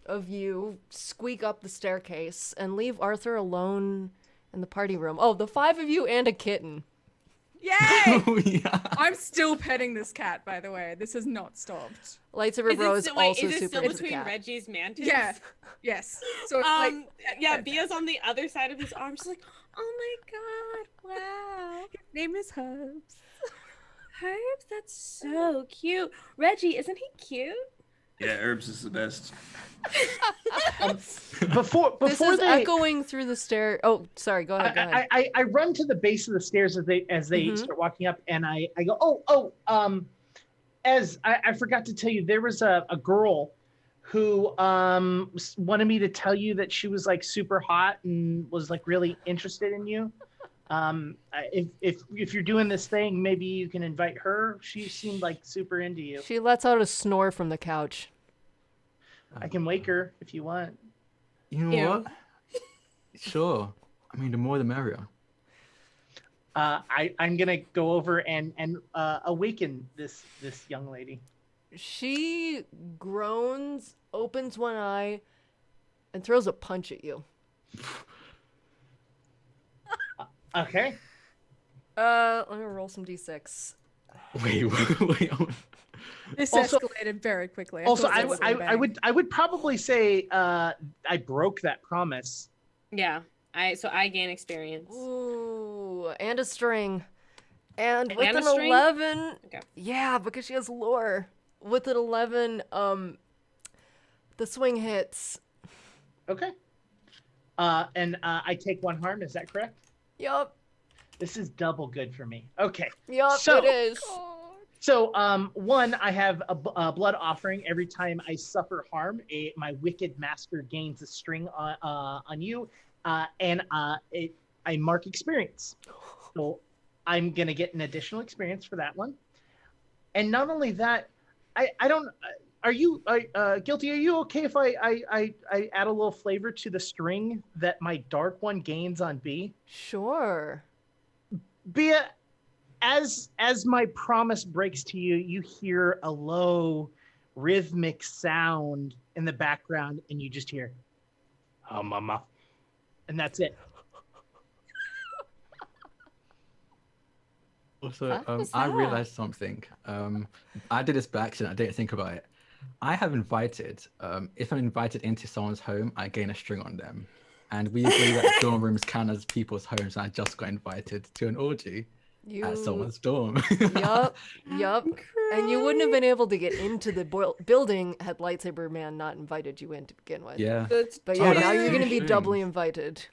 of you squeak up the staircase and leave Arthur alone in the party room. Oh, the 5 of you and a kitten. Yay! Oh yeah. I'm still petting this cat, by the way. This has not stopped. Lightsaber Bro is also is it super still into the between cat. Reggie's mantis? Yeah. Yes. So it's like Yeah, Bia's on the other side of his arm. She's like, oh my god, wow. his name is Herbs. Herbs, that's so cute. Reggie, isn't he cute? Yeah, Herbs is the best. Before This is they echoing through the stair. Oh, sorry. Go ahead. Go ahead. I run to the base of the stairs as they Mhm. start walking up, and I go, as I forgot to tell you, there was a girl who wanted me to tell you that she was like super hot and was like really interested in you. If you're doing this thing, maybe you can invite her. She seemed like super into you. She lets out a snore from the couch. I can wake her if you want. You know Ew. what? Sure. I mean, the more the merrier. I'm gonna go over and awaken this young lady. She groans, opens one eye, and throws a punch at you. Okay. Let me roll some d6. Wait. This Also- escalated very quickly. Also, thought it was a bang. I would probably say I broke that promise. Yeah. I gain experience. Ooh, and a string. And with And a an string? 11, Okay. yeah, because she has lore. With an 11, the swing hits. Okay. And I take 1 harm. Is that correct? Yup, This is double good for me. Okay. yup, So- it is. So, 1, I have a blood offering every time I suffer harm. My wicked master gains a string on you, and I mark experience. So, I'm gonna get an additional experience for that one. And not only that, I don't. Are you guilty? Are you okay if I add a little flavor to the string that my dark one gains on B? Sure. Bia, as my promise breaks to you, you hear a low rhythmic sound in the background, and you just hear, "Oh, mama," and that's it. Also, What was I that? realized something. I did this by accident. I didn't think about it. I have invited. If I'm invited into someone's home, I gain a string on them, and we agree that dorm rooms count as people's homes. And I just got invited to an orgy at someone's dorm. Yup, yup. And you wouldn't have been able to get into the building had Lightsaber Man not invited you in to begin with. Yeah. That's But Oh, yeah, that's now you're two going to be strings. doubly invited.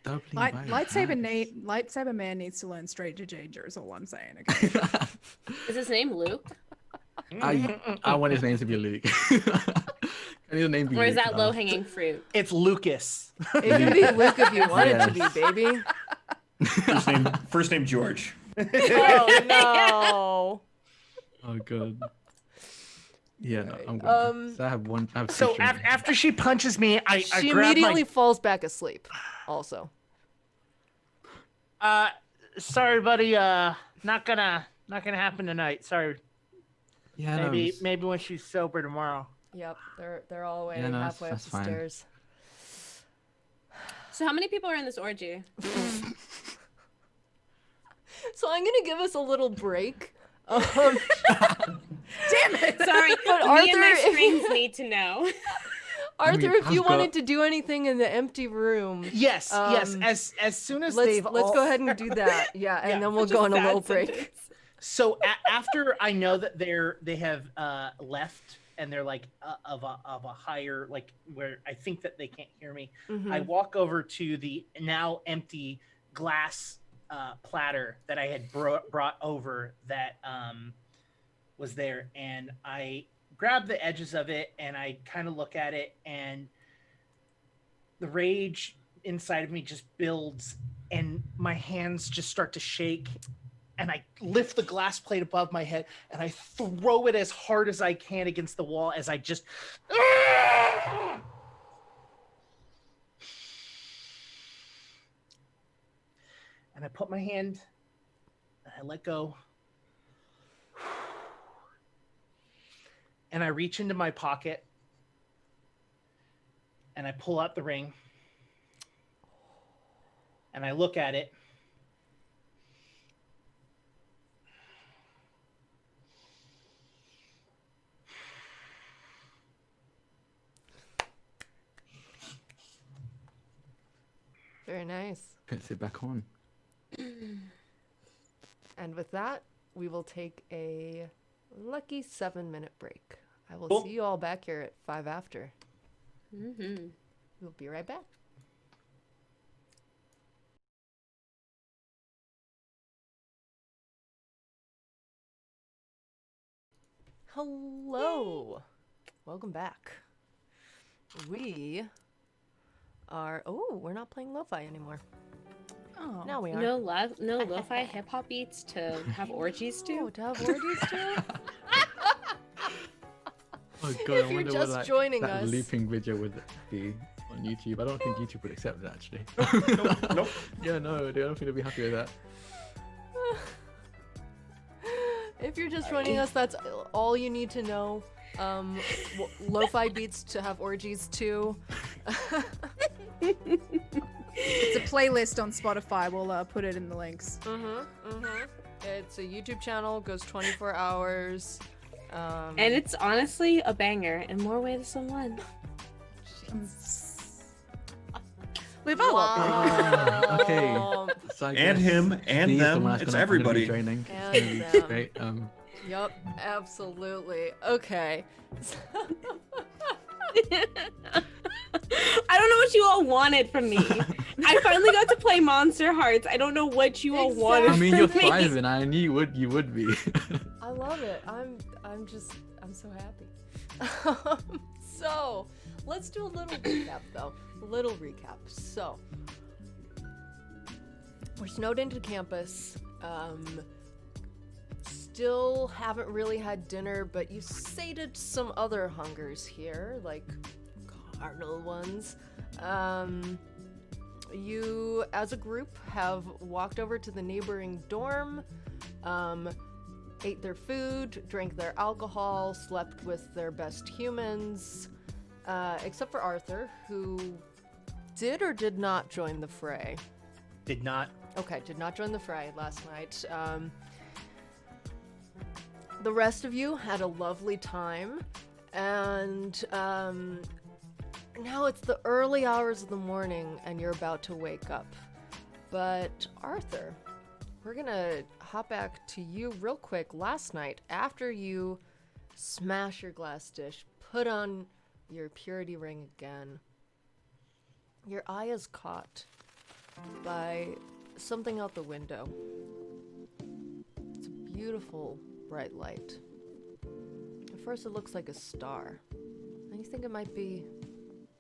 Doubly invited. Lightsaber Man needs to learn stranger danger. Is all I'm saying. Okay. Is his name Luke? I want his name to be Luke. Can his name be Or is Luke that now? low hanging fruit? It's Lucas. It can be Luke if you want it to Yes. be, baby. First name George. Oh, no. Oh god. Yeah, no, I'm good. Um, So I have one. I have two So strings. after she punches me, I She grab immediately falls back asleep, also. sorry, buddy. Not gonna happen tonight. Sorry. Yeah, no, Maybe when she's sober tomorrow. Yep, they're all the way Yeah, no, halfway up that's the fine. stairs. So how many people are in this orgy? So I'm gonna give us a little break. Damn it! Sorry, But me Arthur, and my if- strings need to know. Arthur, if I've you got- wanted to do anything in the empty room, Yes, yes. Um, As soon as let's they've go all... ahead and do that. Yeah, and Yeah. then we'll Such go on a little sad break. sentence. So after I know that they have left and they're like of a higher, like where I think that they can't hear me, I walk over to the now empty glass platter that I had brought over that was there, and I grab the edges of it and I kind of look at it, and the rage inside of me just builds, and my hands just start to shake. And I lift the glass plate above my head and I throw it as hard as I can against the wall as I just. And I put my hand and I let go. And I reach into my pocket and I pull out the ring and I look at it. Very nice. Puts it back on. And with that, we will take a lucky 7-minute break. I will see you all back here at 5 after. We'll be right back. Hello. Welcome back. We are... Oh, we're not playing lo-fi anymore. Oh. Now we are. No lo-fi hip hop beats to have orgies Oh, to. to have orgies too? Oh god, If I you're wonder just what joining that us. looping video would be on YouTube. I don't think YouTube would accept it actually. Nope. Yeah, no, I don't think they'd be happy with that. If you're just joining us, that's all you need to know. Lo-fi beats to have orgies too. It's a playlist on Spotify. We'll put it in the links. It's a YouTube channel, goes 24 hours. And it's honestly a banger in more ways than one. We've all Wow. Okay. So I And guess him, and Steve, the them, one that's it's gonna finally be everybody. Draining. And It's gonna be them. great. Yup, absolutely. Okay. I don't know what you all wanted from me. I finally got to play Monsterhearts. I don't know what you all wanted I mean, you're from me. thriving. I knew you would be. I love it. I'm so happy. So, let's do a little recap though. A little recap. So, we're snowed into campus. Still haven't really had dinner, but you sated some other hungers here, like carnal ones. You, as a group, have walked over to the neighboring dorm, ate their food, drank their alcohol, slept with their best humans, except for Arthur, who did or did not join the fray. Did not. Okay, did not join the fray last night. The rest of you had a lovely time, and now it's the early hours of the morning and you're about to wake up. But Arthur, we're gonna hop back to you real quick. Last night, after you smash your glass dish, put on your purity ring again, your eye is caught by something out the window. It's a beautiful bright light. At first it looks like a star. And you think it might be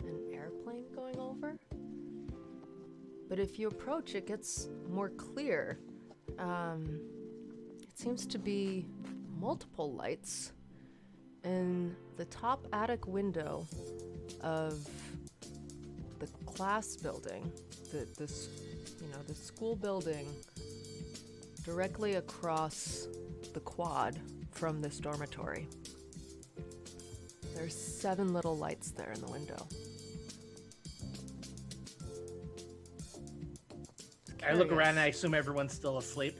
an airplane going over? But if you approach, it gets more clear. It seems to be multiple lights in the top attic window of the class building, the school building directly across the quad from this dormitory. There's 7 little lights there in the window. I look around and I assume everyone's still asleep.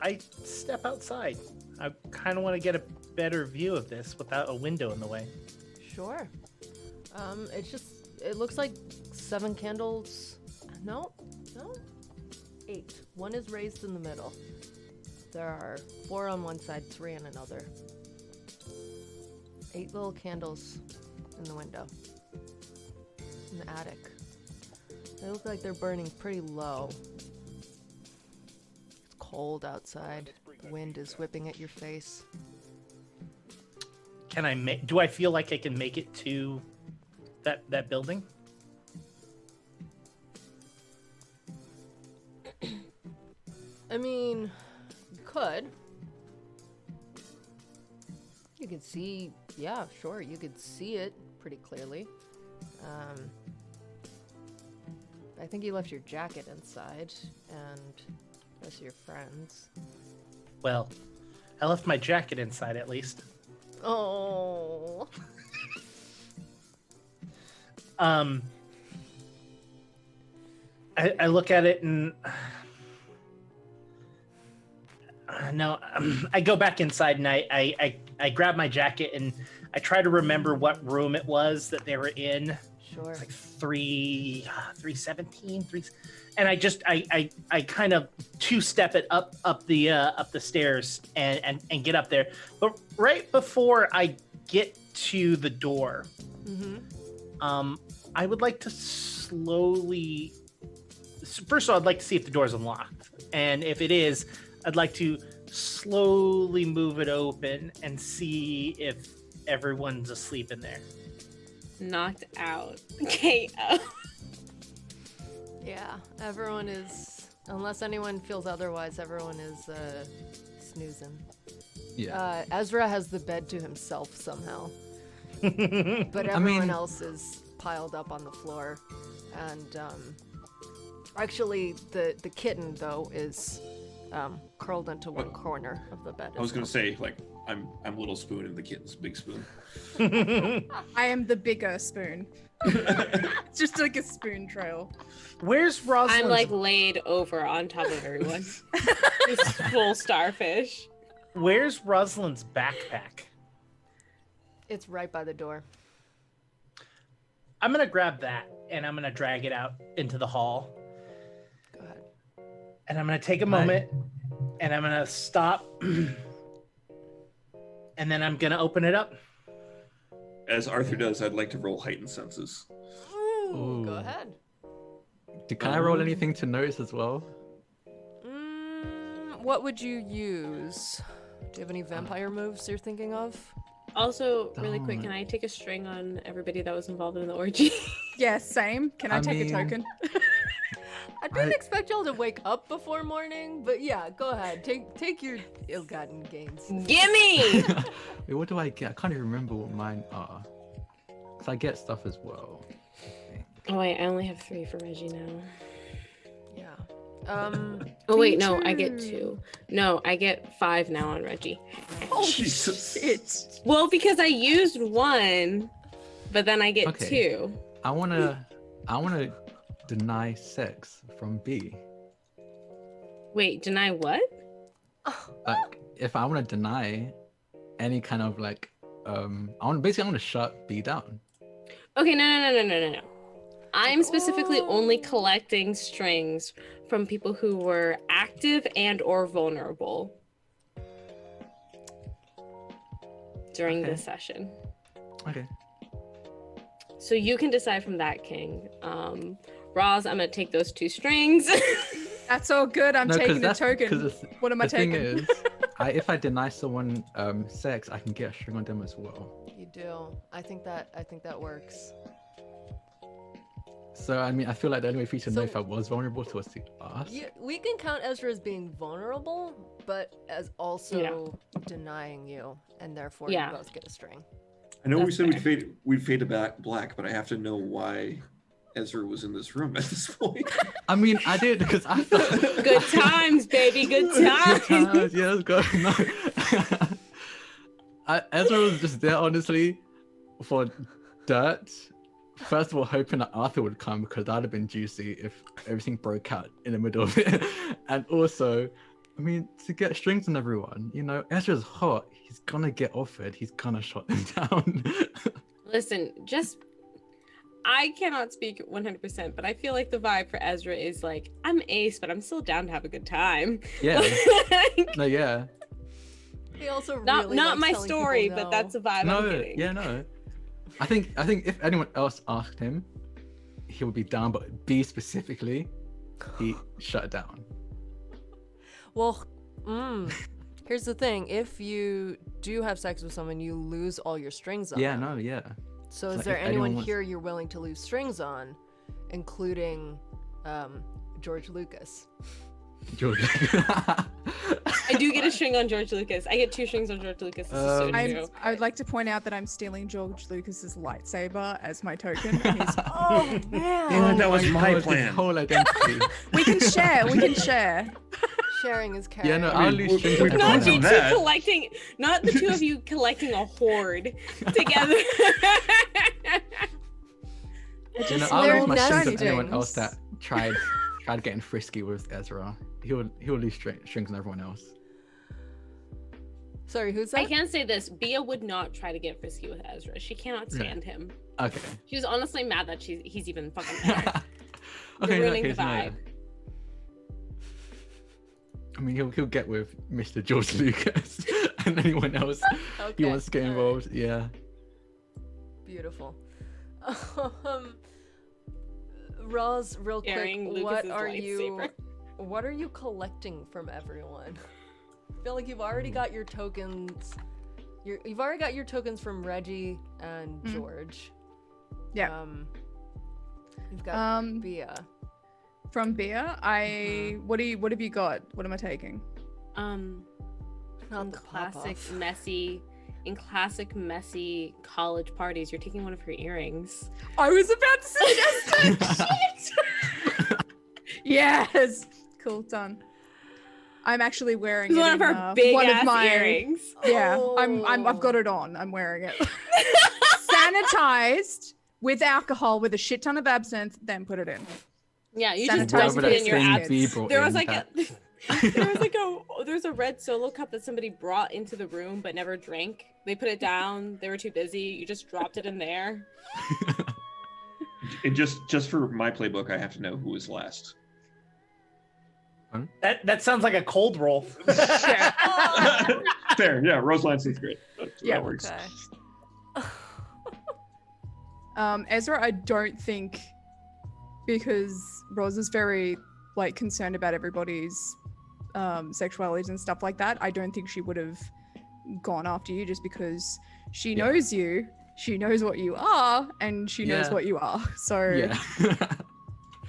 I step outside. I kind of want to get a better view of this without a window in the way. Sure. It looks like 7 candles. No. 8. One is raised in the middle. There are 4 on one side, 3 on another. 8 little candles in the window. In the attic. They look like they're burning pretty low. It's cold outside. The wind is whipping at your face. Do I feel like I can make it to that building? I mean, you could. You could see, yeah, sure, you could see it pretty clearly. I think you left your jacket inside, and the rest of your friends. Well, I left my jacket inside at least. Oh. I look at it and no, I go back inside and I grab my jacket and I try to remember what room it was that they were in. Sure. It's like 317, and I kind of two-step it up the stairs and get up there. But right before I get to the door, I would like to slowly. First of all, I'd like to see if the door is unlocked, and if it is, I'd like to slowly move it open and see if everyone's asleep in there. Knocked out. KO. Yeah, everyone is, unless anyone feels otherwise, everyone is snoozing. Yeah. Ezra has the bed to himself somehow. But everyone else is piled up on the floor. And actually, the kitten, though, is curled into one corner of the bed. I was gonna say, like, I'm Little Spoon and the kitten's Big Spoon. I am the bigger spoon. It's just like a spoon trail. Where's Rosalind's? I'm like laid over on top of everyone. Just full starfish. Where's Rosalind's backpack? It's right by the door. I'm gonna grab that and I'm gonna drag it out into the hall. Go ahead. And I'm gonna take a moment and I'm gonna stop. And then I'm gonna open it up. As Arthur does, I'd like to roll heightened senses. Ooh, go ahead. Can I roll anything to notice as well? What would you use? Do you have any vampire moves you're thinking of? Also, really quick, can I take a string on everybody that was involved in the orgy? Yeah, same. Can I take a token? I didn't expect y'all to wake up before morning, but yeah, go ahead. Take your ill-gotten gains. Gimme! Wait, what do I get? I can't even remember what mine are. Because I get stuff as well. Oh wait, I only have 3 for Reggie now. Yeah. Oh wait, no, I get 2. No, I get 5 now on Reggie. Oh Jesus. shit! Well, because I used 1, but then I get 2. I wanna deny sex from B. Wait, deny what? Like, if I want to deny any kind of like, I want to shut B down. Okay, no. I'm specifically only collecting strings from people who were active and or vulnerable during this session. Okay. So you can decide from that, King. Roz, I'm gonna take those 2 strings. That's all good. I'm taking the token. What am I taking? The thing is, if I deny someone sex, I can get a string on them as well. You do. I think that works. So I mean, I feel like the only way for you to know if I was vulnerable was to ask. Yeah, we can count Ezra as being vulnerable, but as also denying you, and therefore you both get a string. I know we said we'd fade to black, but I have to know why Ezra was in this room at this point. I mean, I did because I thought Good times, baby, good times. Yeah, let's go. No. Ezra was just there, honestly, for dirt. First of all, hoping that Arthur would come because that'd have been juicy if everything broke out in the middle of it. And also, I mean, to get strings on everyone, you know, Ezra's hot. He's gonna get offered. He's gonna shut them down. Listen, I cannot speak 100%, but I feel like the vibe for Ezra is like, I'm ace, but I'm still down to have a good time. Yeah. Like, No, yeah. He also not really likes my telling people story, no. but that's a vibe I'm No, getting. yeah, no. I think if anyone else asked him, he would be down, but B specifically, he shut it down. Well, here's the thing. If you do have sex with someone, you lose all your strings on Yeah, them. no, yeah. So It's is like there if anyone anyone wants- here you're willing to lose strings on, including George Lucas? George. I do get a string on George Lucas. I get 2 strings on George Lucas. This is so true. I would like to point out that I'm stealing George Lucas's lightsaber as my token. And he's... Oh man! Yeah, that was my God, plan. His whole identity. We can share. We can share. Sharing is caring. Yeah, no, I I'll mean, lose strings we- with we Not Everyone you done two that. collecting, not the 2 of you collecting a hoard together. You know, They're I'll lose my strings nesting. with anyone else that tried getting frisky with Ezra. He'll lose strings on everyone else. Sorry, who's I that? can say this: Bia would not try to get frisky with Ezra. She cannot stand him. Okay. She's honestly mad that he's even fucking there. Okay, in that ruining the case, no. vibe. I mean, he'll get with Mr. George Lucas and anyone else he Okay, wants to get all right. involved. Yeah. Beautiful. Roz, real quick, Sharing what Lucas's are you lightsaber. what are you collecting from everyone? I feel like you've already got your tokens. You've already got your tokens from Reggie and George. Yeah. You've got Um, Bia. From Bia, what have you got? What am I taking? Not In the classic pop-off. messy college parties, you're taking one of her earrings. I was about to suggest it. Yes. Cool. Done. I'm actually wearing It's it one of in, her big one ass of my earrings. Yeah. I've got Oh. it on. I'm wearing it. Sanitized with alcohol with a shit ton of absinthe, then put it in. Yeah, you Sanitize just Whatever dumped that it in your thing abs. B brought There was in like that- there's a red solo cup that somebody brought into the room but never drank. They put it down. They were too busy. You just dropped it in there. And just for my playbook, I have to know who was last. That sounds like a cold roll. Fair, yeah. Roseline seems great. Yeah, That works. Okay. Ezra, I don't think, because Rose is very like concerned about everybody's sexualities and stuff like that. I don't think she would have gone after you just because she knows you, she knows what you are, and she knows Yeah. what you are. So Yeah.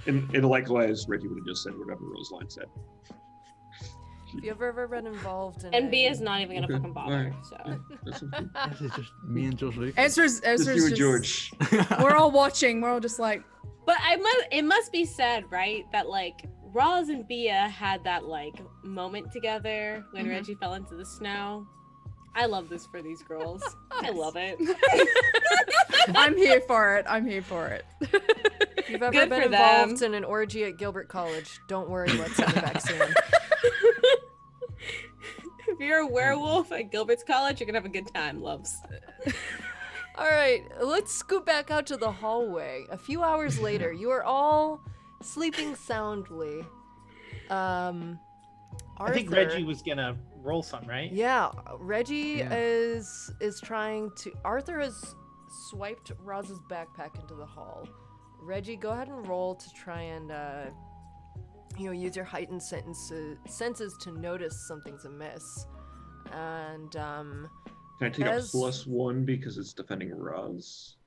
And likewise, Reggie would have just said whatever Roseline said. Have you ever been involved in And B a- is not even gonna Okay, fucking bother. alright. So That's okay. This is just me and George Lucas. Ezra's Just you and just George. we're all watching. We're all just like, but it must be said, right, that like Roz and Bia had that like moment together when Mhm. Reggie fell into the snow. I love this for these girls. I love it. I'm here for it. I'm here for it. If you've ever Good been for involved them. in an orgy at Gilbert College, don't worry about sending back soon. If you're a werewolf at Gilbert's College, you're gonna have a good time, loves. All right, let's scoot back out to the hallway. A few hours later, you are all sleeping soundly. Arthur, I think Reggie was gonna roll some, right? Yeah, Reggie Yeah. is trying to. Arthur has swiped Roz's backpack into the hall. Reggie, go ahead and roll to try and use your heightened senses to notice something's amiss. And Can I take As- a +1 because it's defending Roz?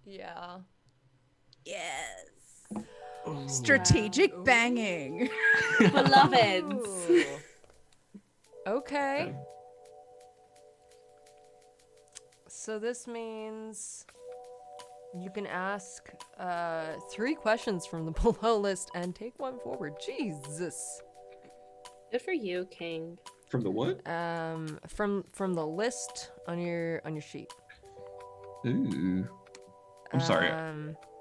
yeah. Yes. Strategic Ooh. banging. Beloveds. Ooh. Okay. So this means you can ask 3 questions from the below list and take one forward. Jesus. Good for you, King. From the what? From the list on your sheet. Ooh. I'm sorry.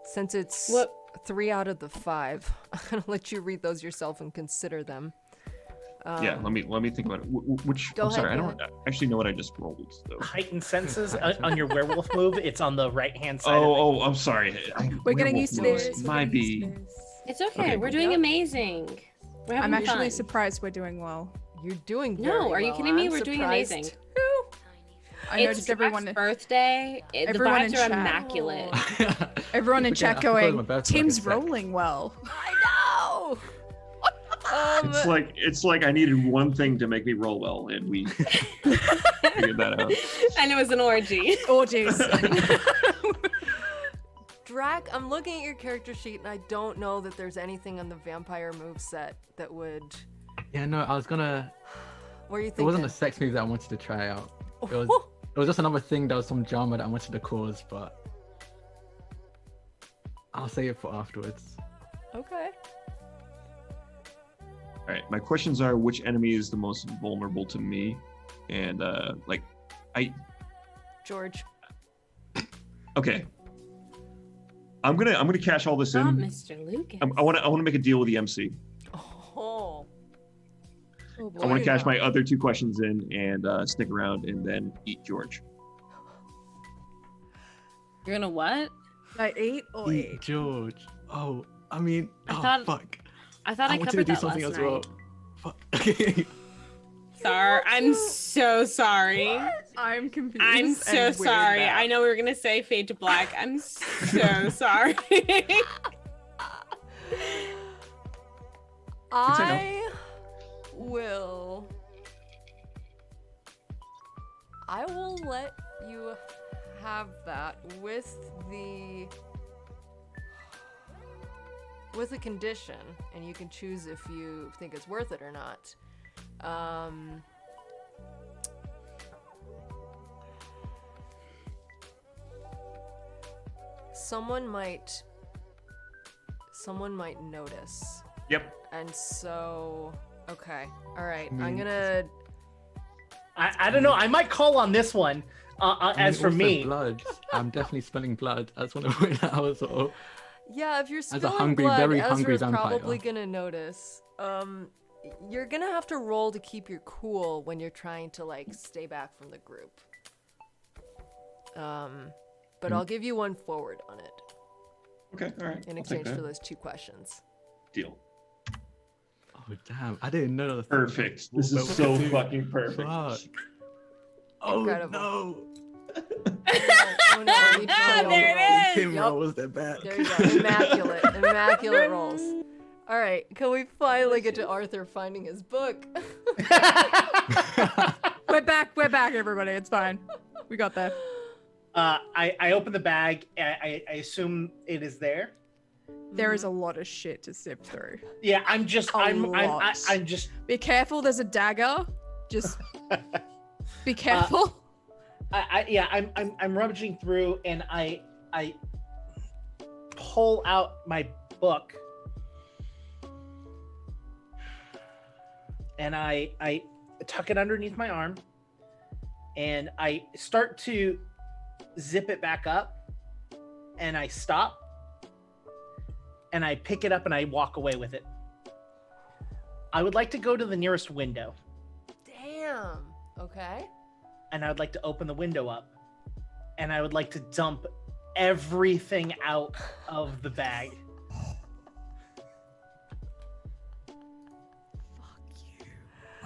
Since it's What? 3 out of the 5, I'm gonna let you read those yourself and consider them. Yeah, let me think about it. Which Go I'm sorry, ahead, I go don't actually know what I just rolled. So. Heightened senses on your werewolf move. It's on the right hand side. Oh, I'm sorry. We're getting used to Werewolf this. moves We're might getting used to be. this. It's okay. Okay, We're cool. doing Yep. amazing. We're having I'm actually fun. surprised we're doing well. You're doing very No, are you well. kidding me? I'm We're doing surprised amazing. too. I It's noticed everyone. Jack's birthday. The everyone in vibes are chat. immaculate. Everyone in Forget, chat I forgot going, my birthday like Tim's a sec. rolling well. I know. It's like I needed one thing to make me roll well, and we figured that out. And it was an orgy. Orgies. Drac, I'm looking at your character sheet and I don't know that there's anything on the vampire moveset that would. Yeah, no, I was gonna. What are you It thinking? wasn't a sex move that I wanted to try out. It was just another thing that was some drama that I wanted to cause, but I'll save it for afterwards. Okay. All right, my questions are: which enemy is the most vulnerable to me? And George. okay, I'm gonna cash all this Not in. Mr. Lucas. I want to make a deal with the MC. Oh. Oh boy. I want to cash my other 2 questions in and stick around and then eat George. You're gonna what? I ate or Eat ate. George. Oh, I mean, fuck. I thought I wanted covered to do that something last as night. well. Fuck. Sorry, I'm so sorry. I'm confused. I'm and so weirded sorry. out. I know we were gonna say Fade to Black. I'm so sorry. I will let you have that with a condition, and you can choose if you think it's worth it or not. Someone might notice. Yep. And so, okay, all right. I I'm mean, gonna. I don't know. I might call on this one. As for also me, blood. I'm definitely spilling blood. I just want to point that out as well. Yeah, if you're a spilling hungry, blood, very hungry Ezra's vampire. probably gonna notice. You're gonna have to roll to keep your cool when you're trying to like stay back from the group. But I'll give you one forward on it Okay. All right. in I'll take exchange for that. those 2 questions. Deal. Oh damn! I didn't know that. Perfect. This is so fucking perfect. Fuck. Oh Incredible. no! Oh no! you failed. There it is. Tim Yep. rolls their back. There you go. Immaculate rolls. All right, can we finally get to Arthur finding his book? We're back, everybody. It's fine. We got that. I open the bag. I assume it is there. There is a lot of shit to sift through. Yeah, I'm lot. just. Be careful, there's a dagger. Just be careful. I'm rummaging through, and I pull out my book, and I tuck it underneath my arm, and I start to zip it back up, and I stop, and I pick it up, and I walk away with it. I would like to go to the nearest window, Damn. Okay. and I would like to open the window up, and I would like to dump everything out of the bag.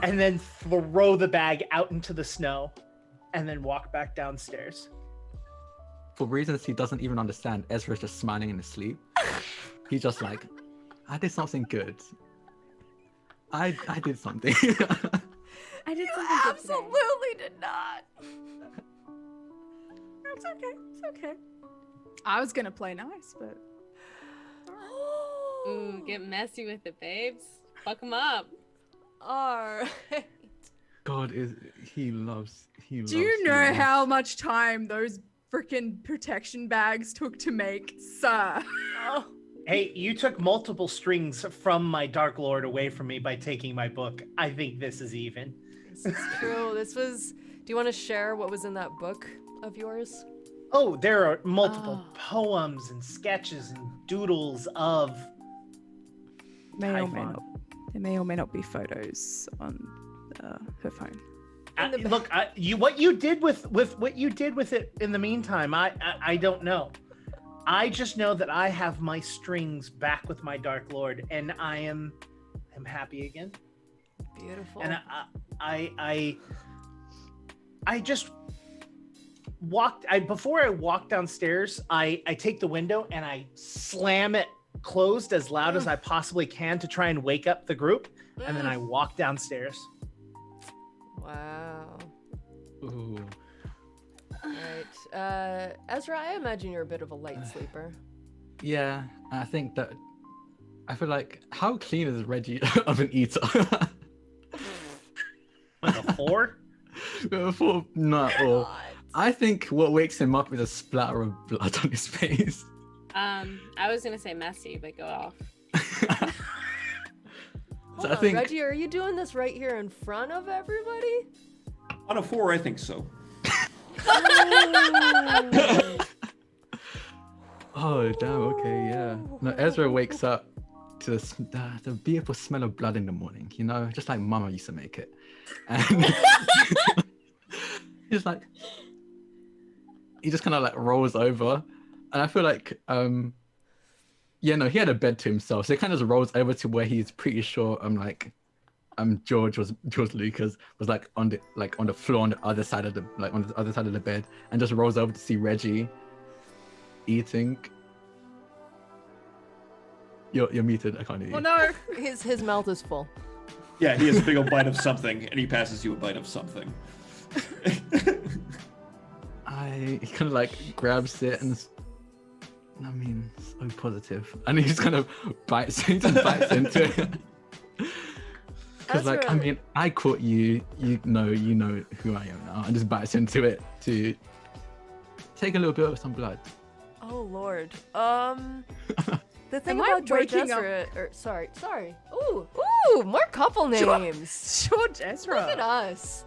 And then throw the bag out into the snow, and then walk back downstairs. For reasons he doesn't even understand, Ezra's just smiling in his sleep. He's just like, I did something good. I did something. I did You something good today. absolutely did not. It's okay. It's okay. I was gonna play nice, but Ooh, get messy with it, babes. Fuck them up. All right. God he loves. do you know how much time those freaking protection bags took to make, sir? Oh, Hey, you took multiple strings from my Dark Lord away from me by taking my book. I think this is even. this is true. Do you want to share what was in that book of yours? Oh, there are multiple Oh. poems and sketches and doodles of May or may Typhon. not. There may or may not be photos on her phone. Look, what you did with what you did with it in the meantime, I don't know. I just know that I have my strings back with my Dark Lord, and I'm happy again. Beautiful. And I just walked. Before I walk downstairs, I take the window and I slam it closed as loud as I possibly can to try and wake up the group, and then I walk downstairs. Wow. Ooh. Right. Ezra, I imagine you're a bit of a light sleeper. Yeah, I think that. I feel like, how clean is Reggie of an eater? Like a 4? Not all. God. I think what wakes him up is a splatter of blood on his face. I was gonna say messy, but go off. Hold I on, think- Reggie, are you doing this right here in front of everybody? On a 4, I think so. Oh damn! Okay, yeah. No, Ezra wakes up to the beautiful smell of blood in the morning. You know, just like Mama used to make it, and he's like, he just kind of like rolls over, and I feel like, yeah, no, he had a bed to himself, so he kind of just rolls over to where he's pretty sure, George Lucas was like on the floor on the other side of the bed, and just rolls over to see Reggie eating. You're muted. I can't hear you. Oh no! His mouth is full. Yeah, he has a big old bite of something, and he passes you a bite of something. He kind of like grabs it and I mean, so positive, and he just kind of bites into it. Because like, I mean, I caught you. You know who I am now, and just bites into it to take a little bit of some blood. Oh Lord. The thing Am I about George waking Ezra, sorry. Ooh, more couple names. George Ezra. Look at us.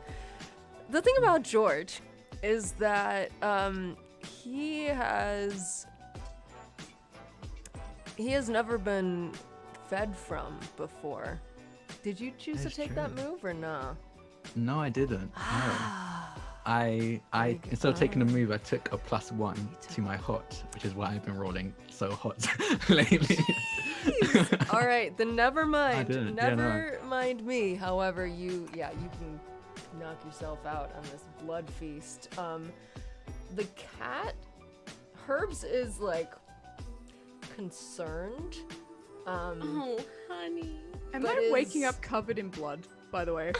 The thing about George is that he has never been fed from before. Did you choose That's to take true. that move or nah? No, I didn't. No. I instead of taking the move, I took a +1 to my hot, which is why I've been rolling so hot lately. All right, then never mind. didn't. Yeah, no. Never mind me. However, you can knock yourself out on this blood feast. The cat, Herbs is like concerned. Oh, honey. Am But I waking is- up covered in blood, by the way?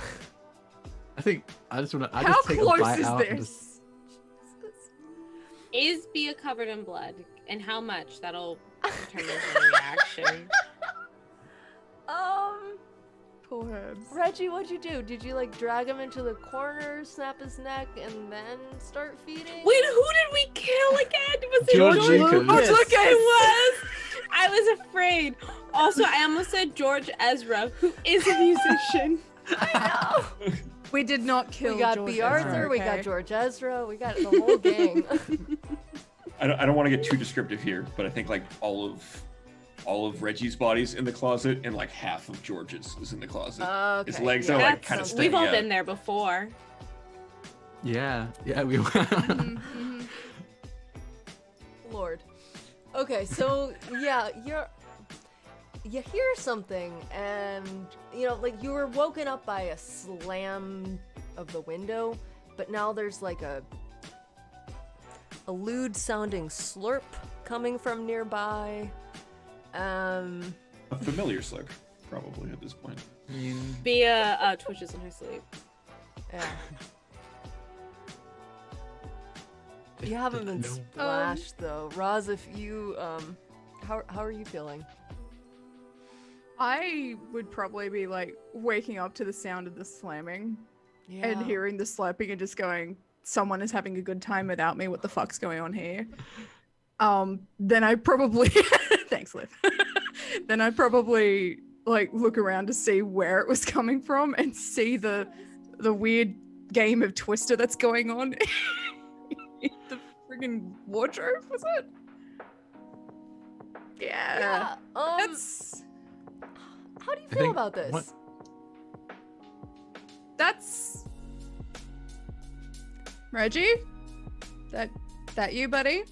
I think I just want to. I How just take a close bite is out and this? just. Is Bia covered in blood? And how much? That'll determine her reaction. Poor Herbs. Reggie, what'd you do? Did you like drag him into the corner, snap his neck, and then start feeding? Wait, who did we kill again? Was it George George Lucas. Lucas? Lucas. It was. I was afraid. Also, I almost said George Ezra, who is a musician. I know. We did not kill We got George B. Arthur, Ezra, we got okay? George Ezra, we got the whole gang. I don't want to get too descriptive here, but I think like all of Reggie's body's in the closet, and like half of George's is in the closet. Okay, His legs yeah. are like That's- kind of sounds- sticking We've all out. been there before. Yeah, we were. Mhm. Lord. Okay, so yeah, you hear something, and you know, like you were woken up by a slam of the window, but now there's like a lewd sounding slurp coming from nearby. A familiar slurp, probably at this point. I mean, Bia twitches in her sleep. Yeah. You haven't been splashed though. Roz, if you how are you feeling? I would probably be like waking up to the sound of the slamming Yeah. and hearing the slapping and just going, someone is having a good time without me. What the fuck's going on here? Then I probably thanks, Liv. Then I'd probably like look around to see where it was coming from and see the weird game of Twister that's going on in the friggin' wardrobe, was it? Yeah. Yeah. That's How do you feel think about this? what- That's Reggie. That you, buddy?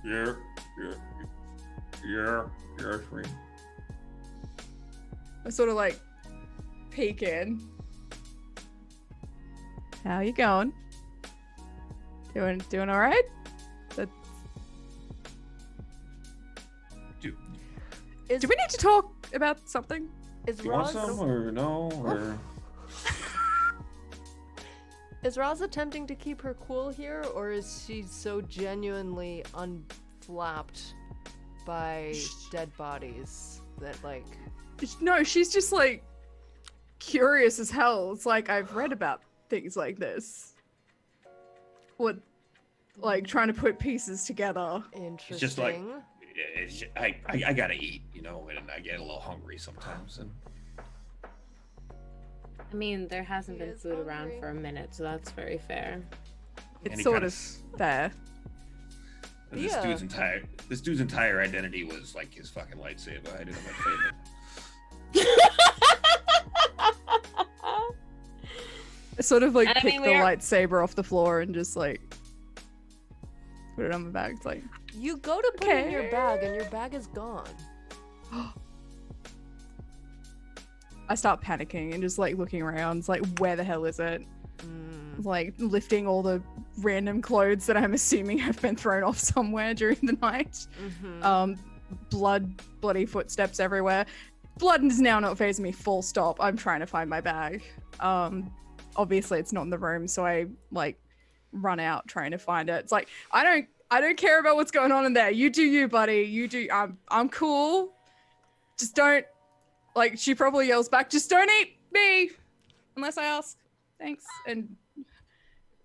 Yeah. Sweet. I sort of like peek in. How you going? Doing all right? That's... Do Is, Do we need to talk about something? is you want Roz some or no? Or is Roz attempting to keep her cool here, or is she so genuinely unflapped by dead bodies that like? No, she's just like curious as hell. It's like I've read about things like this. What, like trying to put pieces together. Interesting. it's just like I gotta eat, you know, and I get a little hungry sometimes. And I mean, there hasn't He been is food around hungry. for a minute, so that's very fair. It's Any sort kind of of- there. this Yeah. dude's entire identity was like his fucking lightsaber. I didn't know my favorite. I sort of like I pick mean, the we're- lightsaber off the floor and just like put it on my bag. It's like, You go to put it in your Okay. bag, and your bag is gone. I start panicking and just like looking around. It's like, where the hell is it? Like lifting all the random clothes that I'm assuming have been thrown off somewhere during the night. Bloody footsteps everywhere. Blood is now not phasing me, full stop. I'm trying to find my bag. Obviously it's not in the room, so I like run out trying to find it. It's like, I don't care about what's going on in there. You do you, buddy. You do. I'm cool. Just don't. Like she probably yells back, just don't eat me unless I ask. Thanks. And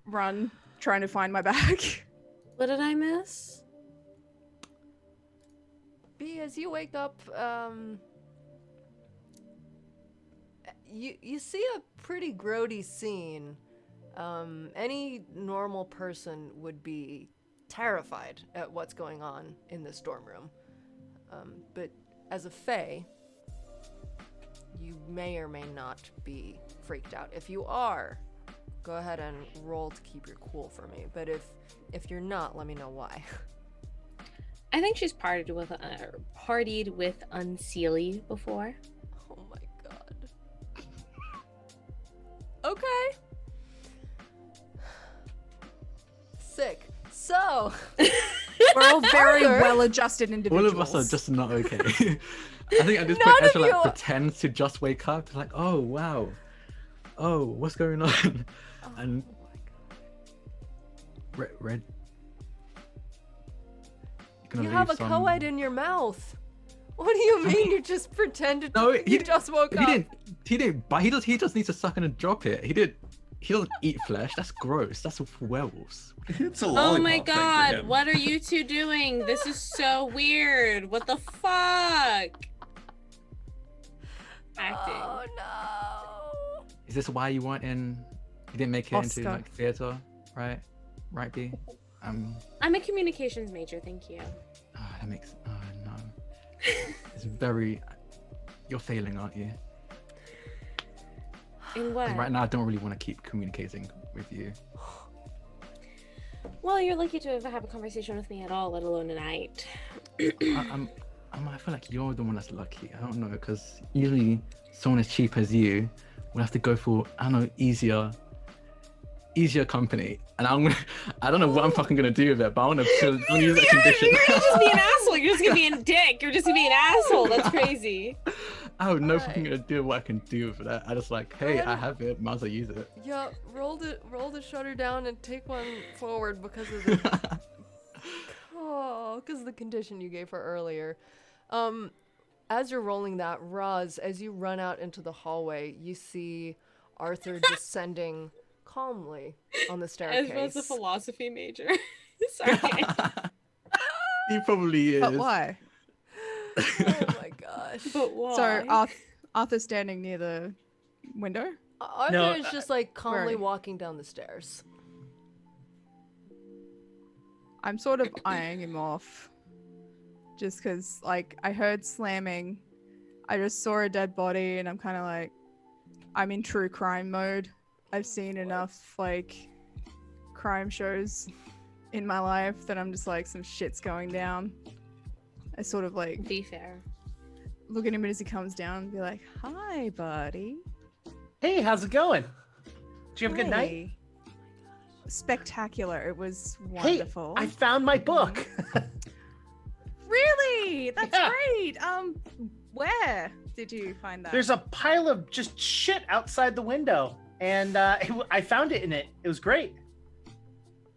run trying to find my bag. What did I miss? B, as you wake up, you see a pretty grody scene. Any normal person would be terrified at what's going on in this dorm room. But as a fae, you may or may not be freaked out. If you are, go ahead and roll to keep your cool for me. But if you're not, let me know why. I think she's partied with Unseelie before. Oh my god. Okay. Sick. So, We're all very Arthur. well-adjusted All individuals. of us are just not okay. I think at this None point, of Ezra like you- pretends to just wake up. Like, oh wow, oh what's going on? And Red, you have a co-ed in your mouth. What do you mean you just pretended No, you just woke up? He didn't. But he just needs to suck in and drop it. He doesn't eat flesh. That's gross. That's for werewolves. It's a Oh lollipop my thing for god, him. what are you two doing? This is so weird. What the fuck? Acting. Oh no. Is this why you weren't in? You didn't make it into Oscar. like theater, right? Right, B. I'm a communications major, thank you. Oh, that makes. Oh no. It's very. You're failing, aren't you? In what? 'Cause right now, I don't really want to keep communicating with you. Well, you're lucky to have a conversation with me at all, let alone tonight. I feel like you're the one that's lucky. I don't know, because usually someone as cheap as you would have to go for, I don't know, easier company. And I don't know what I'm fucking gonna do with it, but I want to use that condition. You're gonna just be an asshole. You're just gonna be a dick. You're just gonna be an asshole. That's crazy. I have no fucking idea what I can do with that. I just like, hey, Go I ahead. have it, might as well use it. Yeah, roll the shutter down and take one forward because of the because of the condition you gave her earlier. As you're rolling that, Roz, as you run out into the hallway, you see Arthur descending calmly on the staircase. Ezra's a philosophy major. Sorry. He probably is. But why? Oh my gosh. But why? So Arthur's standing near the window. Arthur No, is just like calmly Right. walking down the stairs. I'm sort of eyeing him off. Just because, like, I heard slamming. I just saw a dead body and I'm kind of like, I'm in true crime mode. I've seen enough like crime shows in my life that I'm just like, some shit's going down. I sort of like Be fair. look at him as he comes down and be like, hi, buddy. Hey, how's it going? Did you have a good night? Hey. Spectacular. It was Hey, wonderful. I found my book. Really? That's Yeah. great. Where did you find that? There's a pile of just shit outside the window, and I found it in it. It was great.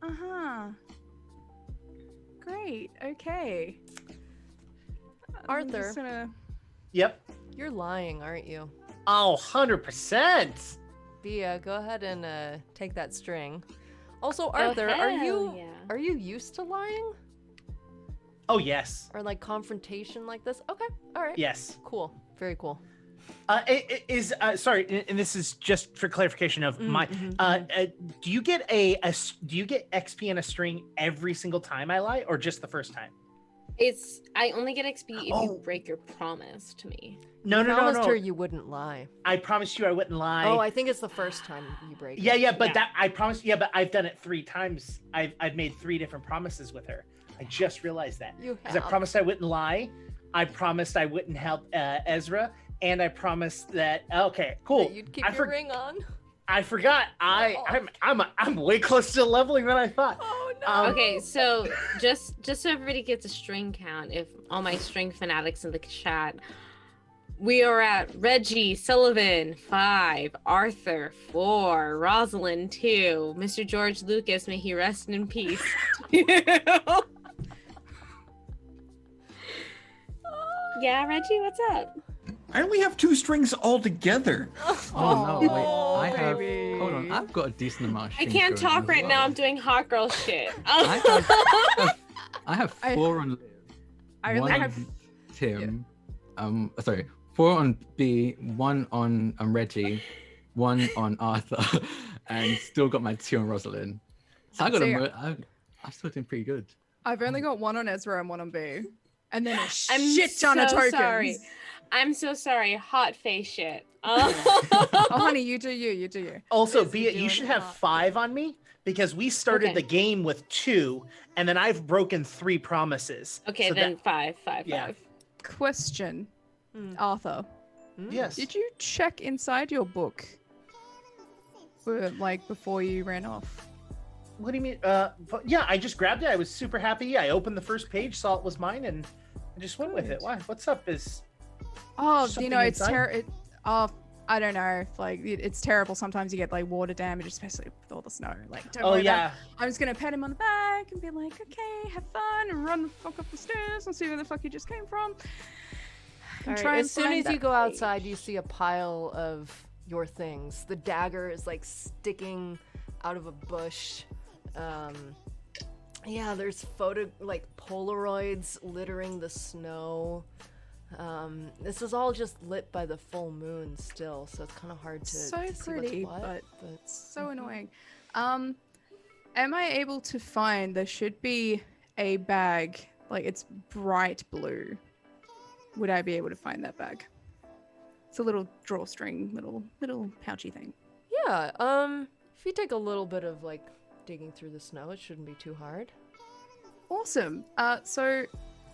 Uh-huh. Great. Okay. I'm Arthur. just gonna... Yep. You're lying, aren't you? Oh, 100%. Bia, go ahead and take that string. Also, Oh, Arthur, are hell yeah. you used to lying Oh, yes. or like confrontation like this? Okay, all right. Yes. Cool. Very cool. It is sorry, and this is just for clarification of my. Do you get do you get XP in a string every single time I lie, or just the first time? I only get XP if Oh. you break your promise to me. No, Promised her no. you wouldn't lie. I promised you I wouldn't lie. Oh, I think it's the first time you break. Yeah, it. yeah, but Yeah. that I promised. Yeah, but I've done it 3 times. I've made 3 different promises with her. I just realized that You because I have. promised I wouldn't lie. I promised I wouldn't help Ezra, and I promised that. Okay, cool. That you'd keep I your for- ring on. I forgot. Oh. I'm way close to leveling than I thought. Oh no. Okay, so just so everybody gets a string count, if all my string fanatics in the chat, we are at Reggie Sullivan 5, Arthur 4, Rosalind 2, Mr. George Lucas, may he rest in peace. 2. Yeah, Reggie, what's up? I only have 2 strings altogether. Oh, no, wait. I have. baby. Hold on. I've got a decent amount of I strings can't going talk as right now. well. I'm doing hot girl shit. I have 4 on Liv. I only 1 have... on Tim. Sorry. 4 on B, 1 on Reggie, 1 on Arthur, and still got my 2 on Rosalind. So I got See, I'm still doing pretty good. I've only got 1 on Ezra and 1 on B. And then a I'm shit ton of so tokens. sorry. I'm so sorry. Hot face shit. Oh, honey, you do you. You do you. Also, Yes, Bia, you you do should it a have lot. 5 on me because we started Okay. the game with 2, and then I've broken 3 promises. Okay, So then that- 5. Yeah. Question, Hmm. Arthur. Yes. Did you check inside your book? Like before you ran off? What do you mean? Yeah, I just grabbed it. I was super happy. I opened the first page, saw it was mine, and I just went with it. Good. Why? What's up? Is Oh, you something know, it's inside? terrible. I don't know. Like it's terrible. Sometimes you get like water damage, especially with all the snow. Like, don't oh worry about yeah, it. I'm just gonna pat him on the back and be like, okay, have fun, and run the fuck up the stairs and see where the fuck you just came from. All And right, and as soon find as you that go page. outside, you see a pile of your things. The dagger is like sticking out of a bush. Yeah, there's Polaroids littering the snow. This is all just lit by the full moon still, so it's kind of hard to So to see pretty, what's what, but So annoying. Am I able to find? There should be a bag. Like it's bright blue. Would I be able to find that bag? It's a little drawstring, little pouchy thing. yeah, if you take a little bit of like digging through the snow, it shouldn't be too hard. Awesome. So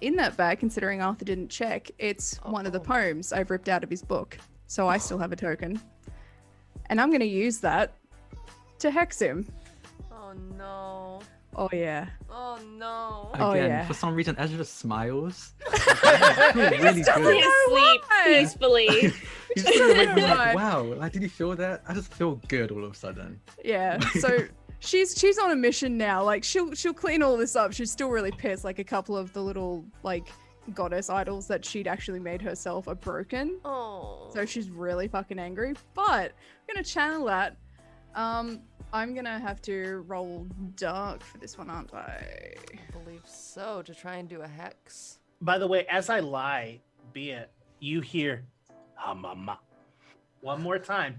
in that bag, considering Arthur didn't check, it's one of the Uh-oh. poems I've ripped out of his book. So I still have a token. And I'm going to use that to hex him. Oh no. Oh, yeah. Oh no. Oh, Again, yeah. for some reason, Ezra just smiles. I feel really good. Please sleep why. peacefully. He's just gonna make me Right. like, wow, like, did you feel that? I just feel good all of a sudden. Yeah. So she's on a mission now. Like she'll clean all this up. She's still really pissed. Like a couple of the little like goddess idols that she'd actually made herself are broken. Oh. So she's really fucking angry. But I'm gonna channel that. I'm gonna have to roll dark for this one, aren't I? I believe so, to try and do a hex. by the way, as I lie, Bia, you hear, ah, mama, one more time.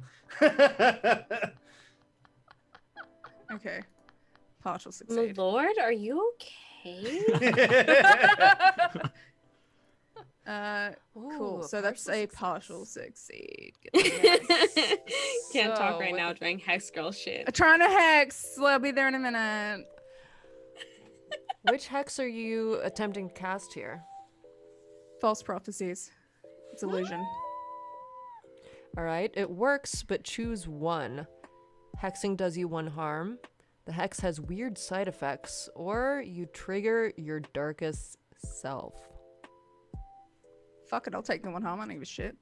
Okay. Partial My succeed. lord, are you okay? Cool. Ooh, So that's a partial success. succeed. Can't talk So, right with now the- doing hex girl shit. I'm trying to hex. I'll be there in a minute. Which hex are you attempting to cast here? False prophecies. It's illusion. All right, it works, but choose one. Hexing does you 1 harm. The hex has weird side effects, or you trigger your darkest self. Fuck it, I'll take the 1 harm. I don't give a shit.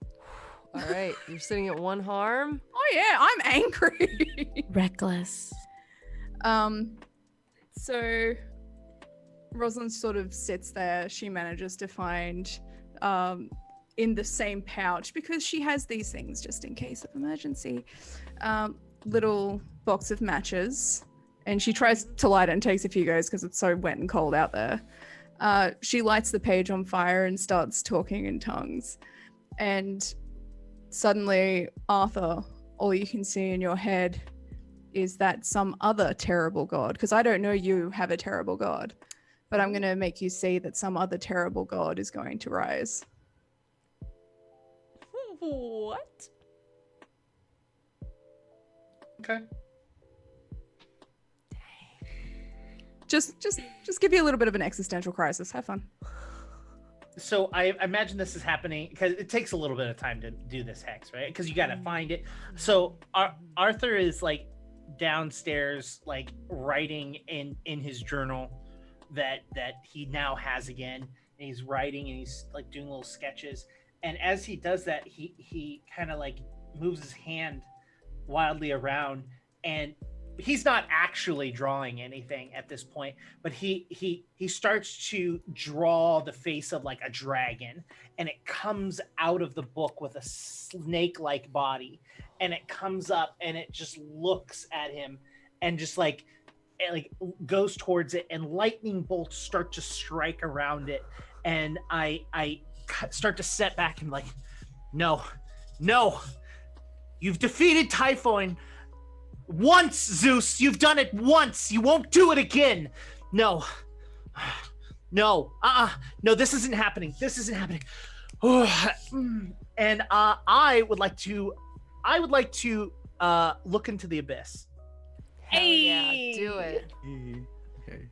All right, you're sitting at 1 harm. Oh yeah, I'm angry. Reckless. So Rosalind sort of sits there. She manages to find in the same pouch, because she has these things just in case of emergency, little box of matches, and she tries to light it and takes a few goes because it's so wet and cold out there. She lights the page on fire and starts talking in tongues, and suddenly, Arthur, all you can see in your head is that some other terrible god, because I don't know you have a terrible god, but I'm going to make you see that some other terrible god is going to rise. What? Okay. Just give you a little bit of an existential crisis. Have fun. So I imagine this is happening because it takes a little bit of time to do this hex, right? Because you got to find it. So Arthur is like downstairs, like writing in his journal that he now has again. And he's writing and he's like doing little sketches. And as he does that, he kind of like moves his hand wildly around, and he's not actually drawing anything at this point, but he starts to draw the face of like a dragon, and it comes out of the book with a snake-like body, and it comes up and it just looks at him and just like it goes towards it, and lightning bolts start to strike around it, and I start to set back and like, no, you've defeated Typhoon once, Zeus. You've done it once. You won't do it again. No, no, this isn't happening. And I would like to look into the abyss. Hell yeah, do it. Okay.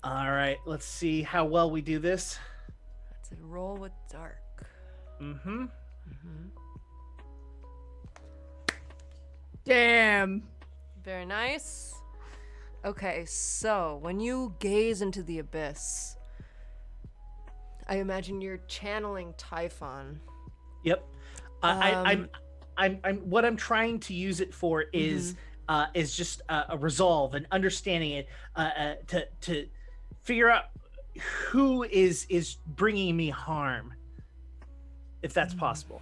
All right, let's see how well we do this. That's a roll with dark. Mm-hmm. Damn. Very nice. Okay, so when you gaze into the abyss, I imagine you're channeling Typhon. Yep. I'm what I'm trying to use it for is just a resolve and understanding it to figure out who is bringing me harm, if that's possible.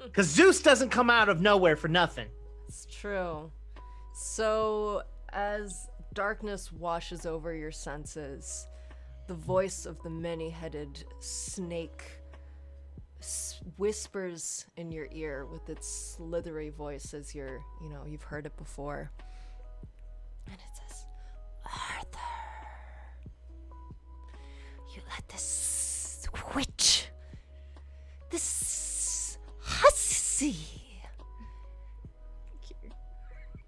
Because Zeus doesn't come out of nowhere for nothing. It's true. So, as darkness washes over your senses, the voice of the many-headed snake whispers in your ear with its slithery voice as you've heard it before. And it says, Arthur, you let this witch, this hussy,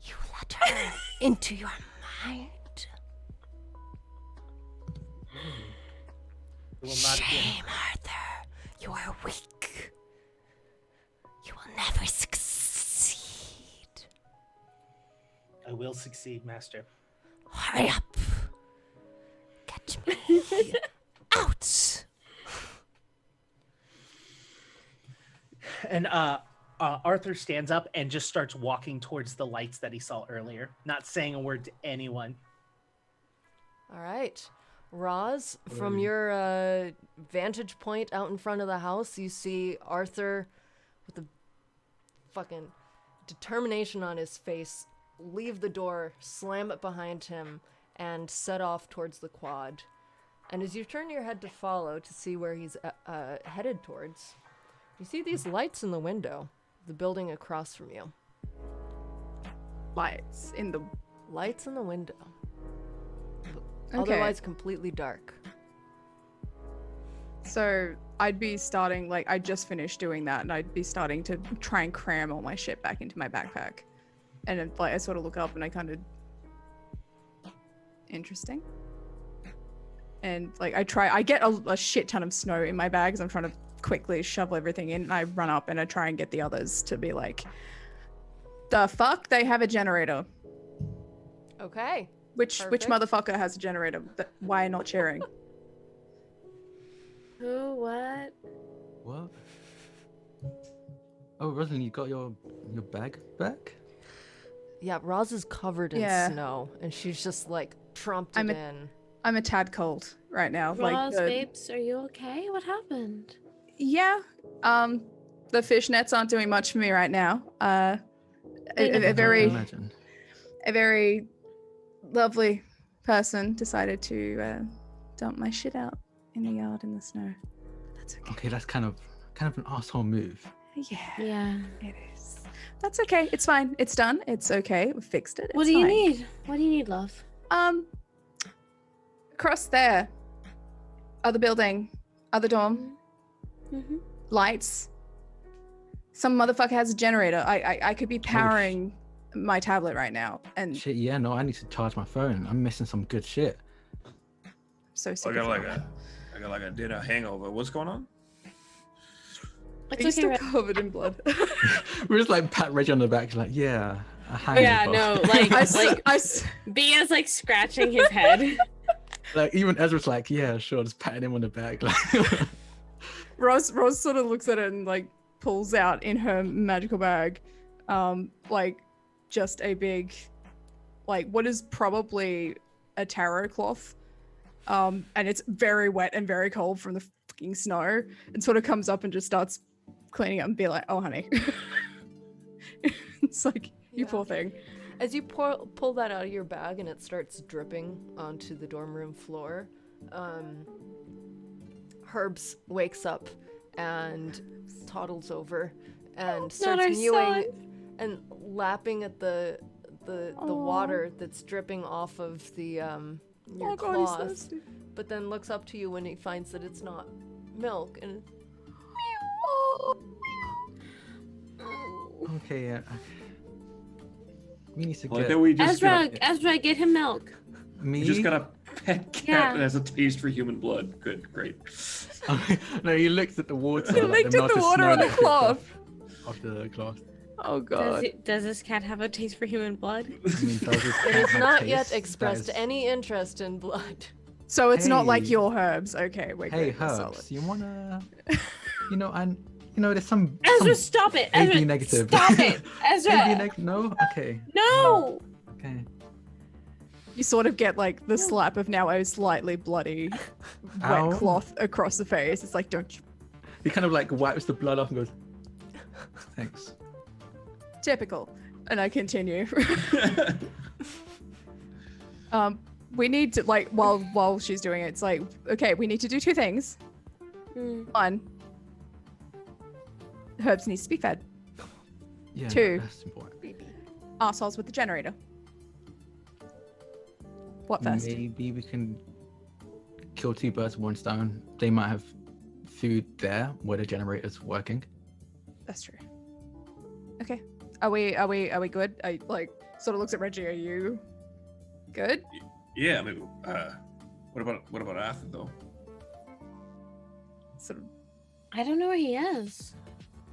you let her into your mind. It will not again. Shame, Arthur. You are weak. You will never succeed. I will succeed, Master. Hurry up. Get me out. And Arthur stands up and just starts walking towards the lights that he saw earlier, not saying a word to anyone. All right. Roz, from your vantage point out in front of the house, you see Arthur with a fucking determination on his face leave the door, slam it behind him, and set off towards the quad. And as you turn your head to follow to see where he's headed towards, you see these lights in the window, the building across from you. Lights in the... Lights in the window. Okay. Otherwise completely dark. So I'd be starting, like, I just finished doing that, and I'd be starting to try and cram all my shit back into my backpack. And then, like, I sort of look up and I kind of... Interesting. And, like, I get a shit ton of snow in my bags. I'm trying to quickly shovel everything in, and I run up and I try and get the others to be like, the fuck? They have a generator. Okay. Which Perfect. motherfucker has a generator? Why not cheering? Who? What? What? Oh, Rosalind, you got your bag back? Yeah, Roz is covered in Yeah. snow, and she's just like trumped I'm it a- in. I'm a tad cold right now. Roz, like babes, are you okay? What happened? Yeah. The fishnets aren't doing much for me right now. They A never I very will. imagine. a very lovely person decided to dump my shit out in the yard in the snow. That's okay. Okay, that's kind of an asshole move. Yeah, Yeah. it is. That's okay. It's fine. It's done. It's okay. We fixed it. What It's do you fine. need? What do you need, love? Across there. Other building. Other dorm. Mm-hmm. Lights. Some motherfucker has a generator. I could be powering my tablet right now, and Shit, yeah, no, I need to charge my phone. I'm missing some good shit. I'm so sick I got of like it. I got like a dinner hangover. What's going on? Are It's you okay, still Red. covered in blood? We're just like pat Reggie on the back, like, yeah, a hangover. Yeah, no, like, I Bia's like scratching his head. like even Ezra's like, yeah, sure, just patting him on the back. Like, Rose sort of looks at it and like pulls out in her magical bag, like just a big, like what is probably a taro cloth, and it's very wet and very cold from the fucking snow, and sort of comes up and just starts cleaning up and be like, oh honey. It's like, you Yeah. poor thing. As you pull that out of your bag and it starts dripping onto the dorm room floor, Herbs wakes up and toddles over and starts our mewing son. and lapping at the Aw. water that's dripping off of the your Oh god, he's cloth, thirsty. but then looks up to you when he finds that it's not milk and okay, yeah. We need to Like get that we just Ezra, got Ezra, get him milk. me. you just got a pet cat Yeah. that has a taste for human blood. Good, great. No, he looked at the water. He like, looked at the melted water snow on the that dripped cloth. off the cloth. Oh god. Does this cat have a taste for human blood? I mean, does this it cat has have not taste? yet That expressed is- any any interest in blood. So it's not like Hey. your herbs. Okay, we're Hey, good. We're solid. Herbs, you wanna? There's some. Ezra, some stop it! AB Ezra, negative. stop it! Ezra! No. Okay. No! Okay. You sort of get like the slap of now a slightly bloody Ow. wet cloth across the face. It's like, don't you... He kind of like wipes the blood off and goes, "Thanks." Typical. And I continue. We need to like while she's doing it, it's like, okay, we need to do two things. Mm. One, Herbs needs to be fed. Yeah. Two. That's important. Arseholes with the generator. What first? Maybe we can kill two birds with one stone. They might have food there where the generator's working. That's true. Okay. Are we good? I like sort of looks at Reggie. Are you good? Yeah, I mean, what about Arthur though? Sort of. I don't know where he is.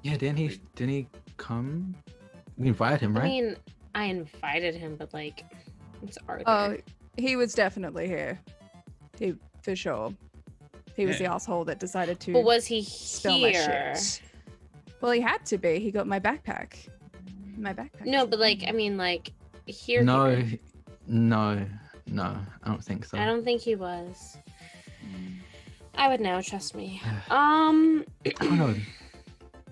Yeah, didn't he come? We invited him, I right? mean, I invited him, but like, it's Arthur. Oh, he was definitely here. He for sure. He was the Yeah. asshole that decided to but was he spill my here? shit. Well, he had to be. He got my backpack. My backpack. No, but like, I mean, like, here. No, here. no, I don't think so. I don't think he was. I would know, trust me. I don't know.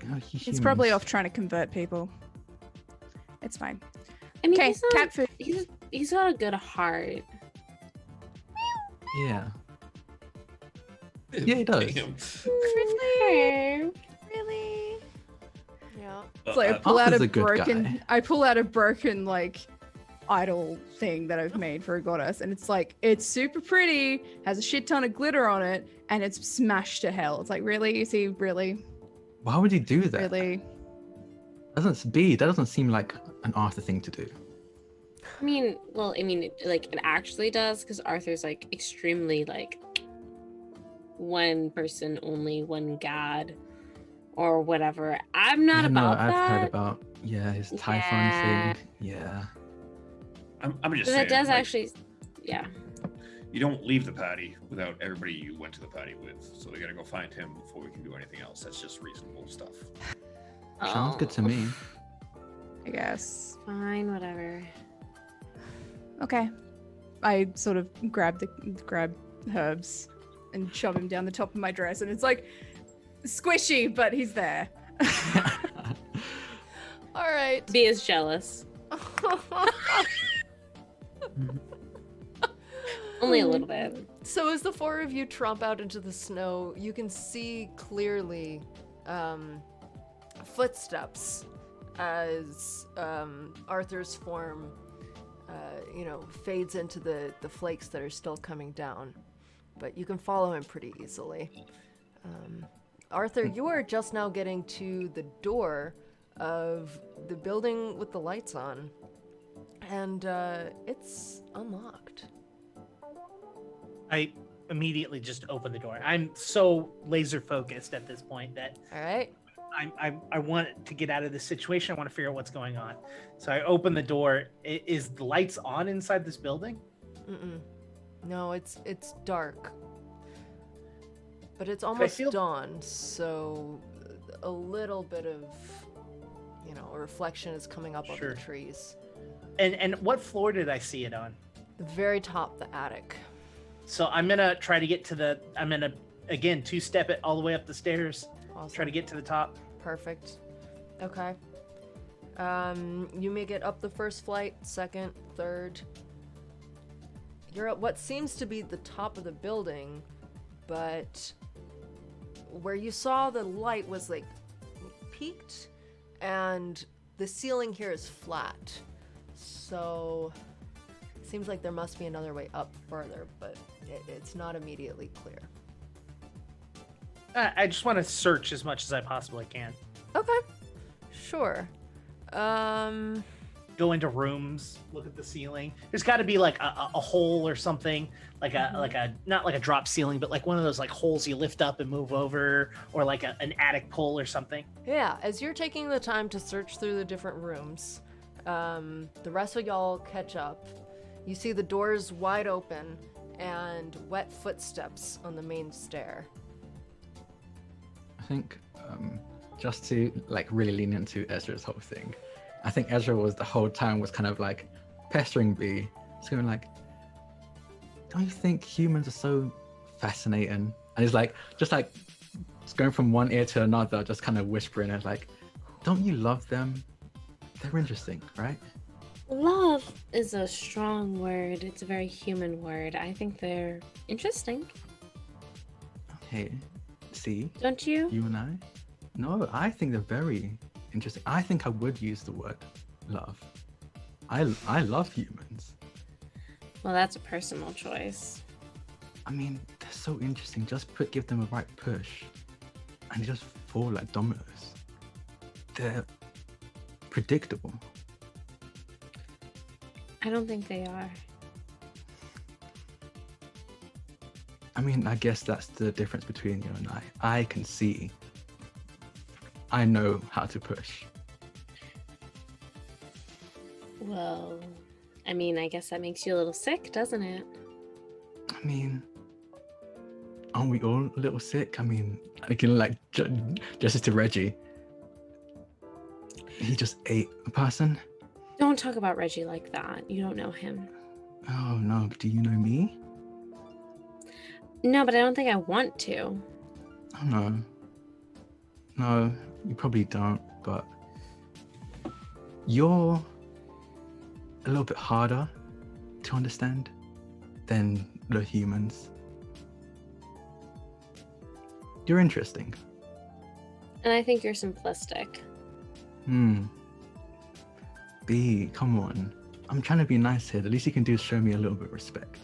No, He's probably humans. off trying to convert people. It's fine. I mean, Okay, he's, not, cat food. he's got a good heart. Yeah. Yeah, he does. Damn. Really? Yeah. It's like I Uh, pull out Arthur's a a good broken. guy. I pull out a broken like idol thing that I've made for a goddess, and it's like it's super pretty, has a shit ton of glitter on it, and it's smashed to hell. It's like, really? You see, really, Why would you do that? really? That doesn't seem like an Arthur thing to do. I mean, well, I mean, it actually does, because Arthur's like extremely like one person only, one god, or whatever. I'm not Yeah, about I've that. heard about his Typhon Yeah. thing. Yeah. I'm just But saying. that does like, actually, yeah. You don't leave the party without everybody you went to the party with, so they gotta go find him before we can do anything else. That's just reasonable stuff. Sounds good to Oh, me. I guess. Fine, whatever. Okay. I sort of grab herbs and shove him down the top of my dress, and it's like squishy, but he's there. All right. B is jealous. Only a little bit. So as the four of you tromp out into the snow, you can see clearly footsteps as Arthur's form, fades into the flakes that are still coming down. But you can follow him pretty easily. Arthur, you are just now getting to the door of the building with the lights on. And it's unlocked. I immediately just open the door. I'm so laser focused at this point that All right. I want to get out of this situation. I want to figure out what's going on. So I open the door. Is the lights on inside this building? Mm-mm. No, it's dark. But it's almost dawn, so a little bit of, a reflection is coming up on Sure. the trees. And what floor did I see it on? The very top, the attic. So I'm gonna try to get to I'm gonna again 2-step it all the way up the stairs. Awesome. Try to get to the top. Perfect. Okay. You may get up the first flight, second, third. You're at what seems to be the top of the building, but where you saw the light was like peaked, and the ceiling here is flat. So it seems like there must be another way up further, but it's not immediately clear. I just want to search as much as I possibly can. Okay. Sure. Go into rooms, look at the ceiling. There's got to be like a hole or something, like a not like a drop ceiling, but like one of those like holes you lift up and move over, or like an attic pole or something. Yeah, as you're taking the time to search through the different rooms, the rest of y'all catch up. You see the doors wide open and wet footsteps on the main stair. I think just to like really lean into Ezra's whole thing, I think Ezra was the whole time was kind of like pestering B. It's going like, don't you think humans are so fascinating? And he's like, just going from one ear to another, just kind of whispering it like, don't you love them? They're interesting, right? Love is a strong word. It's a very human word. I think they're interesting. Okay, see, Don't you? you and I? No, I think they're very interesting. I think I would use the word love. I love humans. Well, that's a personal choice. I mean, they're so interesting. Just give them a right push, and they just fall like dominoes. They're predictable. I don't think they are. I mean, I guess that's the difference between you and I. I can see. I know how to push. Well, I mean, I guess that makes you a little sick, doesn't it? I mean, aren't we all a little sick? I mean, again, like justice to Reggie. He just ate a person. Don't talk about Reggie like that. You don't know him. Oh no, do you know me? No, but I don't think I want to. Oh no. No, you probably don't, but you're a little bit harder to understand than the humans. You're interesting. And I think you're simplistic. B, come on. I'm trying to be nice here. The least you can do is show me a little bit of respect.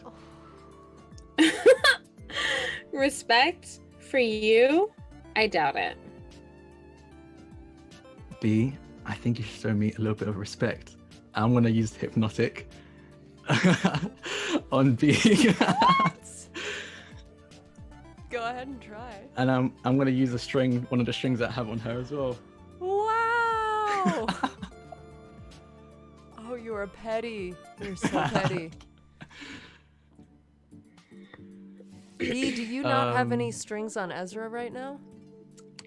Respect for you? I doubt it. B, I think you should show me a little bit of respect. I'm gonna use hypnotic on B. Go ahead and try. And I'm gonna use a string, one of the strings that I have on her as well. Wow! Oh, you are petty. You're so petty. B, do you not have any strings on Ezra right now?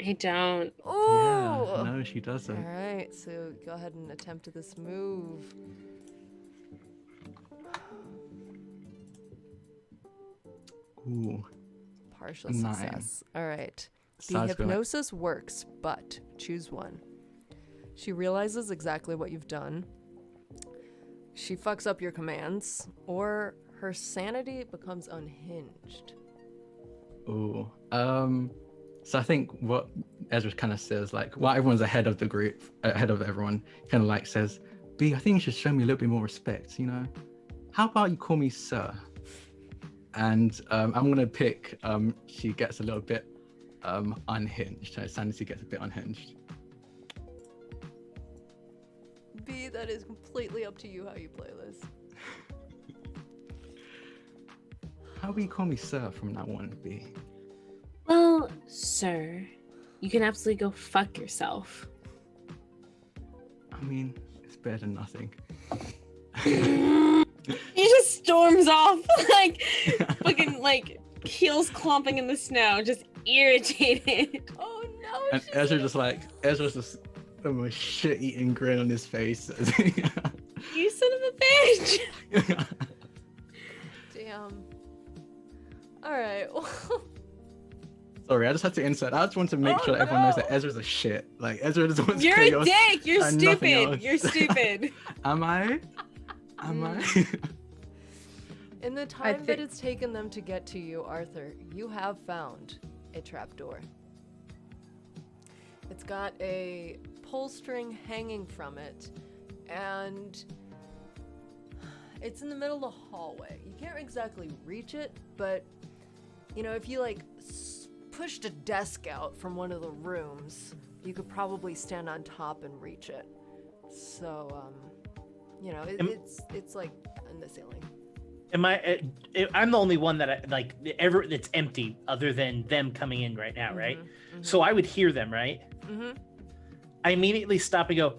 I don't. Oh! Yeah, no, she doesn't. All right, so go ahead and attempt this move. Ooh, Partial 9. success. All right. The Sounds good. hypnosis works, but choose one. She realizes exactly what you've done. She fucks up your commands, or her sanity becomes unhinged. Ooh. So I think what Ezra kind of says, like, while everyone's ahead of the group, ahead of everyone, kind of like says, B, I think you should show me a little bit more respect, you know? How about you call me sir? And I'm going to pick, she gets a little bit unhinged. Her sanity gets a bit unhinged. B, that is completely up to you how you play this. How about you call me sir from now on, B? Well, sir, you can absolutely go fuck yourself. I mean, it's better than nothing. He just storms off, like, fucking, like, heels clomping in the snow, just irritated. Oh no! And Ezra's just a shit-eating grin on his face. You son of a bitch! Damn. All right. Sorry, I just had to insert. I just want to make Oh, sure that everyone knows no. that Ezra's a shit. Like, Ezra just wants You're chaos a dick! You're and nothing stupid! else. You're stupid! Am I? Am I? In the time that think- it's taken them to get to you, Arthur, you have found a trapdoor. It's got a pull string hanging from it, and it's in the middle of the hallway. You can't exactly reach it, but you know, if you like pushed a desk out from one of the rooms, you could probably stand on top and reach it. So, you know, it's like in the ceiling. I'm the only one that that's empty other than them coming in right now, right? Mm-hmm. So I would hear them, right? Mm-hmm. I immediately stop and go,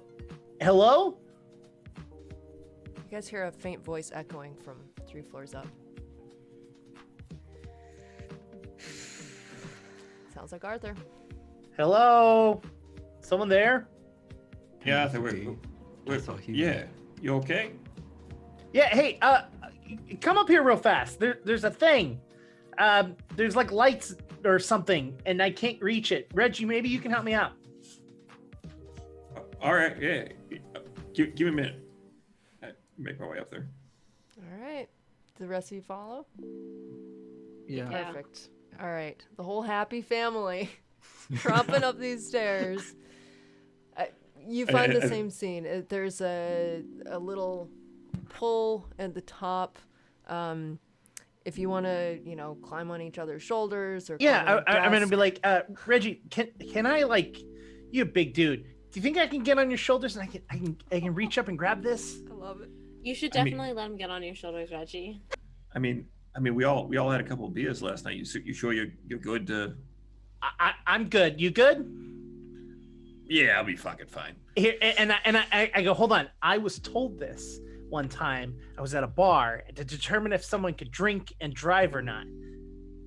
hello? You guys hear a faint voice echoing from 3 floors up. Sounds like Arthur. Hello? Someone there? Yeah, I think That's all he yeah. You okay? Yeah, hey, come up here real fast. There's a thing. There's like lights or something, and I can't reach it. Reggie, maybe you can help me out. All right, yeah. Give me a minute. I make my way up there. All right. The rest of you follow? Yeah. Yeah. Perfect. All right. The whole happy family tromping up these stairs. You find the same scene. There's a little pull at the top. If you want to, you know, climb on each other's shoulders or Yeah, climb on a I'm gonna desk. be like, Reggie, can I like, you a big dude? Do you think I can get on your shoulders and I can reach up and grab this? I love it. You should I mean- definitely let him get on your shoulders, Reggie. I mean, we all had a couple of beers last night. You sure you're good to? I'm good. You good? Yeah, I'll be fucking fine. Here, and I go, hold on. I was told this one time. I was at a bar to determine if someone could drink and drive or not,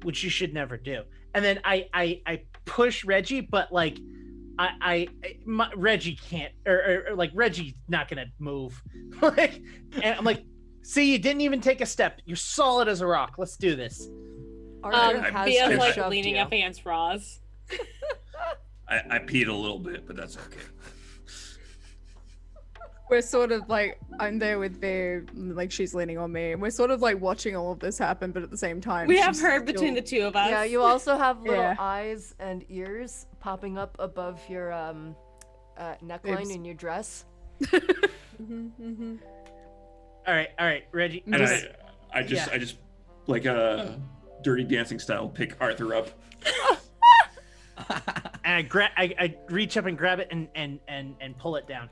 which you should never do. And then I push Reggie, but like Reggie can't, or like Reggie's not gonna move. Like, and I'm like, see, you didn't even take a step. You're solid as a rock. Let's do this. Arthur has Bia's like shoved leaning you. up against Roz. I peed a little bit, but that's okay. We're sort of like, I'm there with Babe, like she's leaning on me, and we're sort of like watching all of this happen, but at the same time, We have she's her still- between the two of us. Yeah, you also have little Yeah. eyes and ears popping up above your neckline Boobs. in your dress. Mhm, mhm. all right, Reggie. And just- I just like Dirty Dancing style pick Arthur up. and I reach up and grab it and pull it down.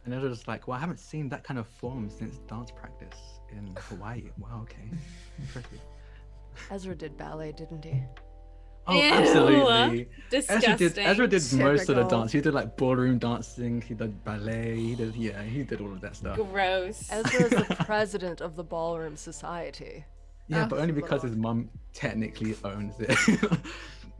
And Ezra's just like, well, I haven't seen that kind of form since dance practice in Hawaii. Wow, okay. Impressive. Ezra did ballet, didn't he? Oh, Ew. absolutely. Disgusting. Ezra did most of the Typical. dance. He did like ballroom dancing. He did ballet. He did all of that stuff. Gross. Ezra is the president of the Ballroom Society. Yeah, Oh, but only because Lord. his mum technically owns it.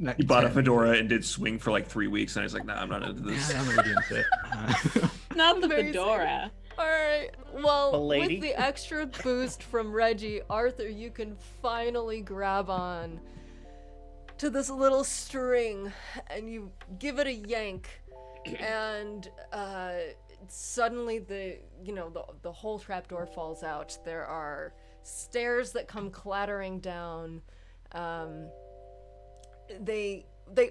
Like, He bought a technically. fedora and did swing for like 3 weeks, and he's like, "Nah, I'm not into Yeah, this." I'm not really into it. Not the Amazing. fedora. All right. Well, lady? with the extra boost from Reggie, Arthur, you can finally grab on to this little string, and you give it a yank, and suddenly the whole trapdoor falls out. There are stairs that come clattering down. They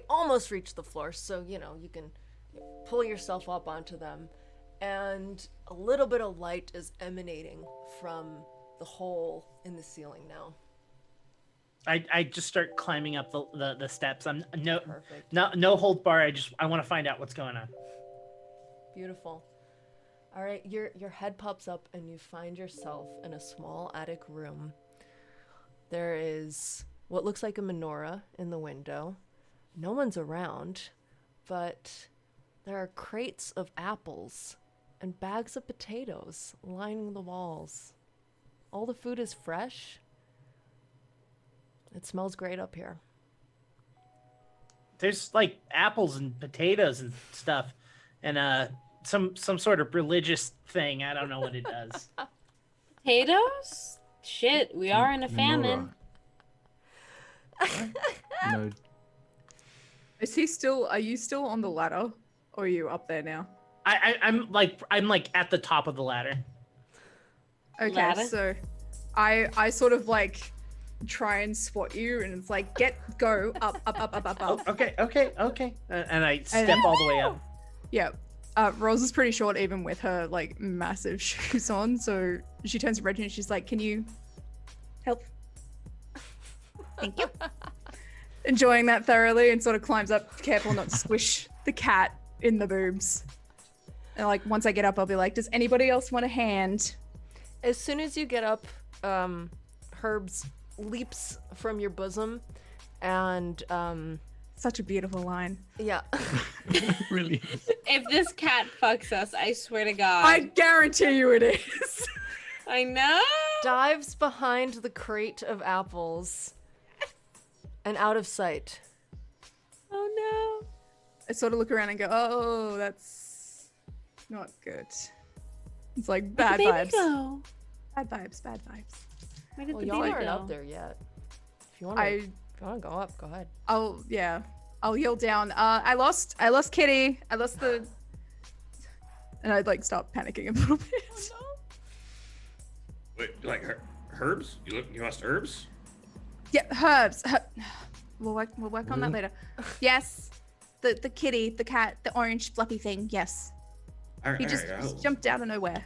almost reach the floor, so you can pull yourself up onto them, and a little bit of light is emanating from the hole in the ceiling now. I just start climbing up the steps. I'm Perfect. no hold bar. I want to find out what's going on. Beautiful. All right, your head pops up and you find yourself in a small attic room. There is what looks like a menorah in the window. No one's around, but there are crates of apples and bags of potatoes lining the walls. All the food is fresh. It smells great up here. There's like apples and potatoes and stuff, and some sort of religious thing. I don't know what it does. Potatoes? Shit, we are in a famine. No, Are you still on the ladder? Or are you up there now? I'm like at the top of the ladder. Okay, Ladder? so I sort of like try and swat you, and it's like go up. Okay. And I step all the way up. Yeah. Rose is pretty short even with her like massive shoes on, so she turns to Reggie and she's like, "Can you help?" Thank you. Enjoying that thoroughly, and sort of climbs up, careful not to squish the cat in the boobs. And like once I get up, I'll be like, "Does anybody else want a hand?" As soon as you get up, Herbs leaps from your bosom, and Such a beautiful line. yeah, really. If this cat fucks us, I swear to God. I guarantee you it is. I know. dives behind the crate of apples and out of sight. Oh no. I sort of look around and go, "Oh, that's not good." It's like Where'd bad the baby vibes. go? Bad vibes. Bad vibes. Where did Well, the y'all baby aren't go? up there yet. If you want to, I go up, go ahead. I'll yell down. I lost Kitty. I lost the. And I'd like start panicking a little bit. Wait, like herbs? You lost herbs? Yeah, herbs. We'll work on that later. Yes, the kitty, the cat, the orange fluffy thing. Yes, All right, he just jumped out of nowhere.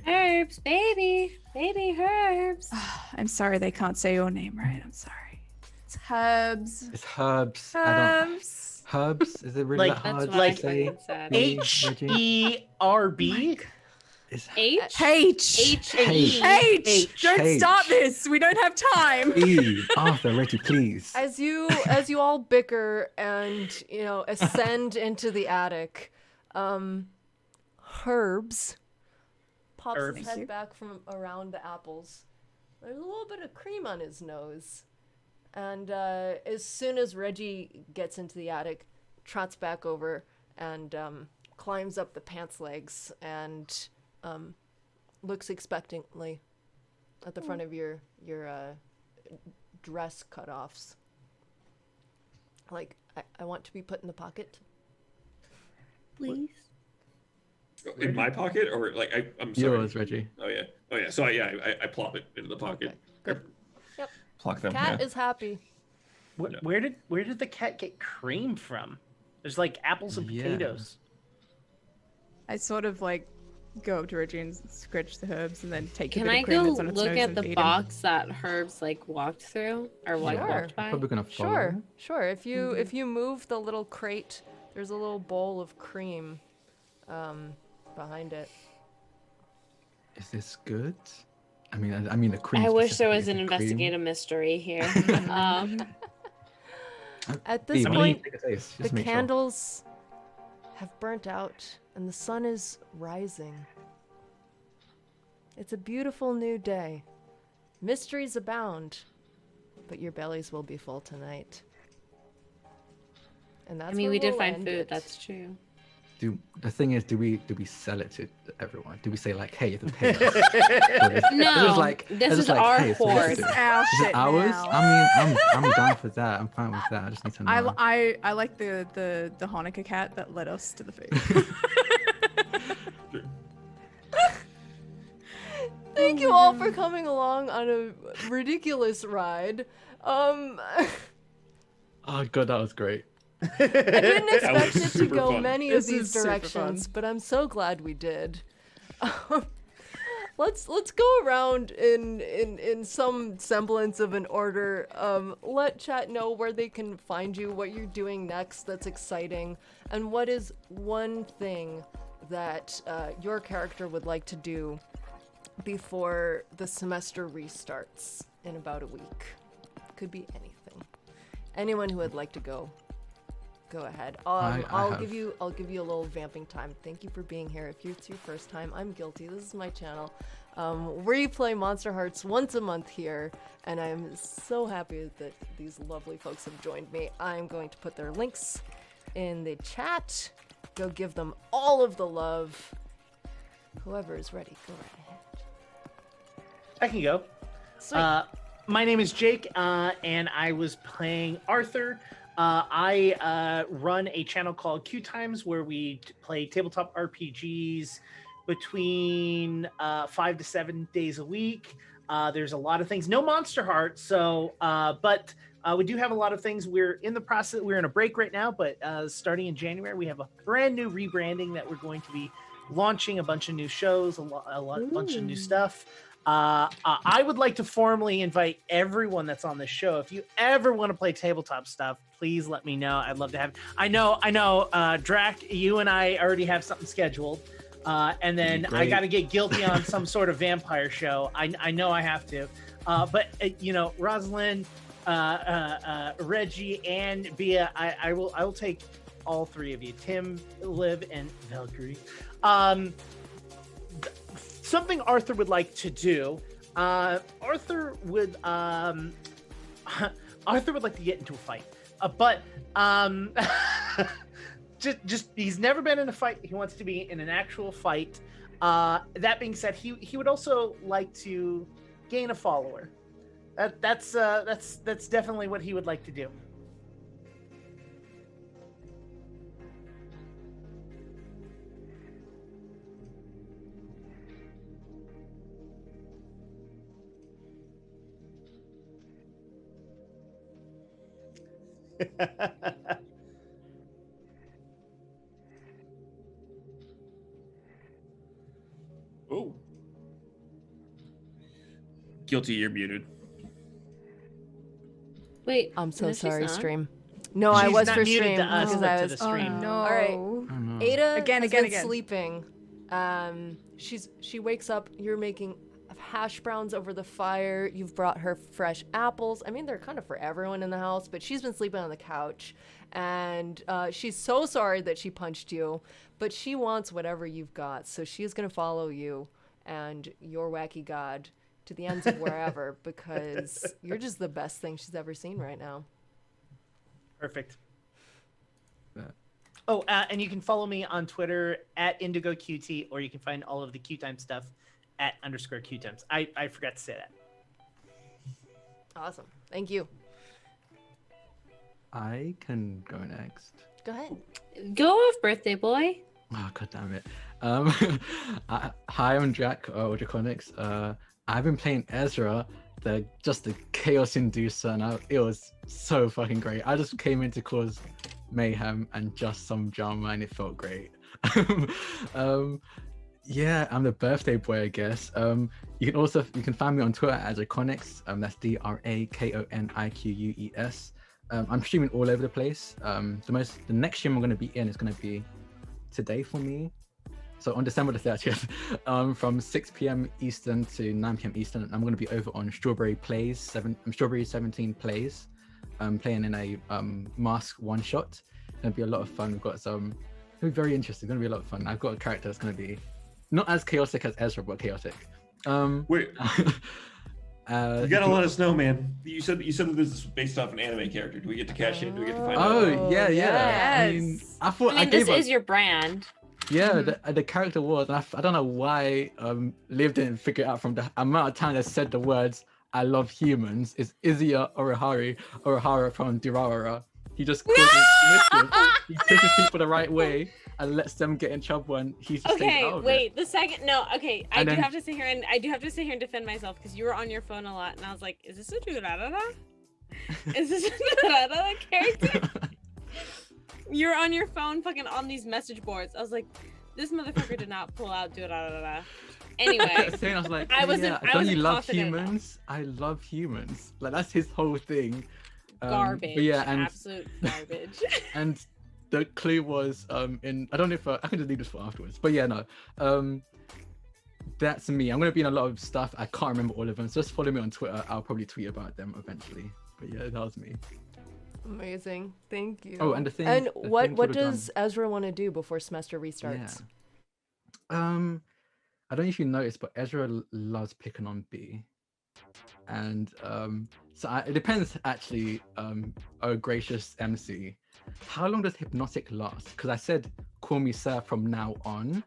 Herbs, baby herbs. I'm sorry they can't say your name right. I'm sorry. It's Herbs. It's herbs. I don't. Herbs. Herbs? Is it really Like- that That's hard what I to say? fucking said. HERB. It's H? H. H-E. H. Don't H. start this. We don't have time. E. Arthur, Reggie, please. As you all bicker and ascend into the attic, Herbs pops Herbs. his Thank you. head back from around the apples. There's a little bit of cream on his nose, and as soon as Reggie gets into the attic, trots back over and climbs up the pants legs and looks expectantly at the front of your dress cutoffs. Like, I want to be put in the pocket. Please. In my pocket, or like I'm sorry. Yours, Reggie. Oh yeah. So I plop it into the pocket. Okay, good. Yep. Pluck them. Cat yeah. is happy. Where did the cat get cream from? There's like apples and Yeah. potatoes. I sort of like go up to Reggie and scratch the herbs, and then take the Can bit I of cream go that's on its look nose at and the feed him. box that Herbs like walked through or like Sure. walked by? Probably gonna follow. Sure, sure. If you move the little crate, there's a little bowl of cream behind it. Is this good? I mean the cream. I wish there was specifically, an the cream. investigative mystery here. At this Bea, why don't you point, take a taste? the Just make sure. candles have burnt out and the sun is rising. It's a beautiful new day. Mysteries abound, but your bellies will be full tonight. And that's I mean, where we did we'll find end food. it. That's true. The thing is, do we sell it to everyone? Do we say like, hey, you have to pay us? Or is- No, it's like- this it's is like, our hey, it's what we hoard. do. This is our Is it shit ours? now. I mean, I'm down for that. I'm fine with that. I just need to know. I like the Hanukkah cat that led us to the feast. Thank you all for coming along on a ridiculous ride. Oh god, that was great. I didn't That was expect it to super go fun. many of This these is super directions, fun. but I'm so glad we did. Let's go around in some semblance of an order. Let chat know where they can find you, what you're doing next that's exciting, and what is one thing that your character would like to do before the semester restarts in about a week. Could be anything. Anyone who would like to go ahead. I I'll have- give you a little vamping time. Thank you for being here. If it's your first time, I'm guilty. This is my channel. We play Monsterhearts once a month here, and I'm so happy that these lovely folks have joined me. I'm going to put their links in the chat. Go give them all of the love. Whoever is ready, go right ahead. I can go. Sweet. My name is Jake, and I was playing Arthur. I run a channel called Q Times where we play tabletop RPGs between 5 to 7 days a week. There's a lot of things. No Monsterhearts, so but we do have a lot of things. We're in the process. We're in a break right now, but starting in January, we have a brand new rebranding that we're going to be launching. A bunch of new shows, bunch of new stuff. I would like to formally invite everyone that's on this show. If you ever want to play tabletop stuff, please let me know. I'd love to have. I know. Drac, you and I already have something scheduled, and then I Great. got to get guilty on some sort of vampire show. I know I have to, but Rosalind, Reggie, and Bea, I will take all three of you. Tim, Liv, and Valkyrie. Something Arthur would like to do. Arthur would like to get into a fight, but just he's never been in a fight. He wants to be in an actual fight. That being said, he would also like to gain a follower. That's definitely what he would like to do. Oh. Guilty, you're muted. Wait, I'm so no, she's sorry, not. stream. No, I She's was not for muted stream to us, because but I to was. the stream. no. All right. I don't know. Ada Again, has again, been again. sleeping. She wakes up. You're making hash browns over the fire. You've brought her fresh apples. I mean, they're kind of for everyone in the house, but she's been sleeping on the couch, and she's so sorry that she punched you, but she wants whatever you've got, so she's gonna follow you and your wacky god to the ends of wherever because you're just the best thing she's ever seen right now. Perfect. Yeah. Oh, and you can follow me on Twitter at IndigoQT, or you can find all of the QTime stuff at _QTimes. I forgot to say that. Awesome. Thank you. I can go next. Go ahead. Go off, birthday boy. Oh god damn it. Hi, I'm Jack or Draconics. I've been playing Ezra, the chaos inducer, and it was so fucking great. I just came in to cause mayhem and just some drama, and it felt great. Yeah, I'm the birthday boy, I guess. You can find me on Twitter as Draconics. That's DRAKONIQUES. I'm streaming all over the place. The next stream I'm going to be in is going to be today for me. So on December the 30th, from 6 p.m. Eastern to 9 p.m. Eastern, I'm going to be over on Strawberry 17 Plays, playing in a mask one shot. It's going to be a lot of fun. We've got some. It's going to be very interesting. It's going to be a lot of fun. I've got a character that's going to be not as chaotic as Ezra, but chaotic. Wait, you gotta let us know, man. You said that this is based off an anime character. Do we get to cash in? Do we get to find out? Oh yeah. Yes. I thought I mean, this is your brand. Yeah, the character was. And I don't know why Liv didn't figure it out from the amount of time that said the words "I love humans." Is Izia Orihara from Durarara. He just calls it He pushes people the right way and lets them get in trouble, and he's just Okay, out of wait. it. The second, no. Okay, I And do then- have to sit here and defend myself because you were on your phone a lot, and I was like, "Is this a Durarara? Is this a Durarara character?" You were on your phone, fucking on these message boards. I was like, "This motherfucker did not pull out Durarara." Anyway, Saying, I was like, I wasn't- I don't wasn't you love confident enough. humans? I love humans. Like that's his whole thing. garbage. But yeah, and absolute garbage. and the clue was in I don't know if I can just leave this for afterwards, but yeah, no, that's me. I'm gonna be in a lot of stuff. I can't remember all of them, so just follow me on Twitter. I'll probably tweet about them eventually. But yeah, that was me. Amazing. Thank you. Oh, and the thing. And the what thing for the does Ezra want to do before semester restarts? Yeah. I don't know if you noticed, but Ezra loves picking on B, and it depends actually. Oh gracious MC, how long does hypnotic last? Because I said call me sir from now on.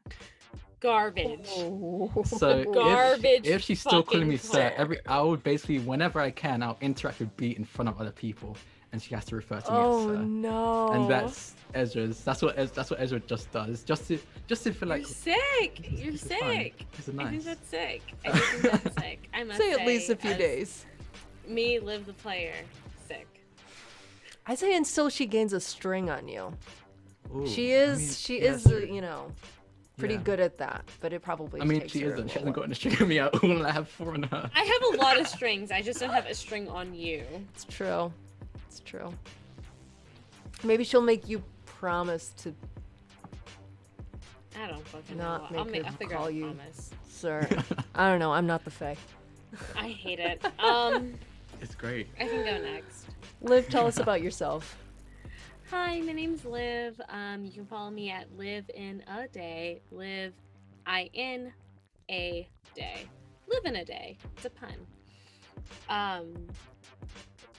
Garbage. So Garbage if she's still calling me fucking sir, I would basically whenever I can, I'll interact with B in front of other people, and she has to refer to me Oh as sir. no. And that's Ezra's. That's what Ezra just does, just to feel like You're sick. You're this is fine. sick. This is I think nice. that's sick. I do think that's sick. I must say at least a few as days. Me, Liv the player, sick. I say until she gains a string on you. Ooh, She I is, mean, she yeah, is, true. pretty Yeah. good at that. But it probably. I mean, takes she her a isn't. She little hasn't while. gotten a string on me at all. I have 4 on her. I have a lot of strings. I just don't have a string on you. It's true. It's true. Maybe she'll make you promise to, I don't fucking Not know. make her I'll figure call out a you. promise. sir. I don't know. I'm not the Fae. I hate it. It's great. I can go next. Liv, tell us about yourself. Hi, my name's Liv. You can follow me at Live in a Day. Live, I-N, a day. Live in a day. It's a pun.